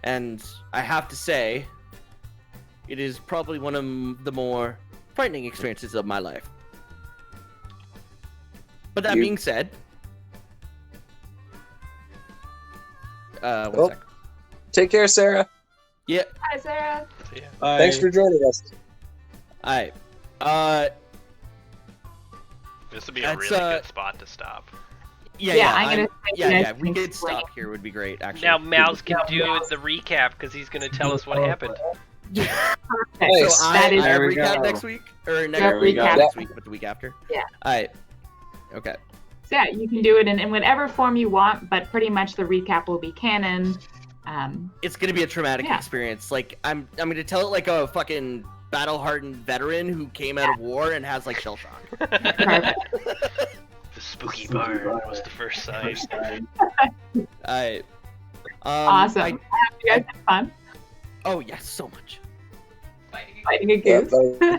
And I have to say, it is probably one of the more frightening experiences of my life. But that being said... one sec. Take care, Sarah. Yeah. Hi, Sarah. Thanks for joining us. Alright. This would be a really good spot to stop. We could stop here would be great, actually. Now Mouse can do the recap because he's going to tell us what happened. Perfect. So That is I There we recap go. next week? Or next, Yep, recap. not next week, but the week after? Yeah. Alright. Okay. So yeah, you can do it in whatever form you want, but pretty much the recap will be canon. It's gonna be a traumatic experience. Like I'm gonna tell it like a fucking battle-hardened veteran who came out of war and has like shell shock. Perfect. The spooky barn was the first sign. Alright. Awesome. I hope you guys had fun Oh yes, so much. fighting a goose.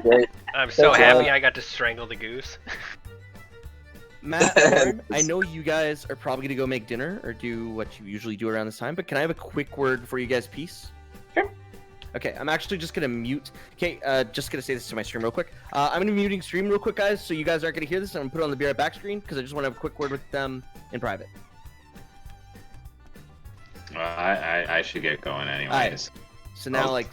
Great. I'm so Thanks, happy Alan. I got to strangle the goose. Matt, Lauren, I know you guys are probably gonna go make dinner or do what you usually do around this time, but can I have a quick word before you guys peace? Sure. Okay, I'm actually just gonna mute. Okay, just gonna say this to my stream real quick. I'm gonna be muting stream real quick, guys, so you guys aren't gonna hear this. I'm gonna put it on the Be Right Back screen because I just want to have a quick word with them in private. I should get going anyways. So now, like.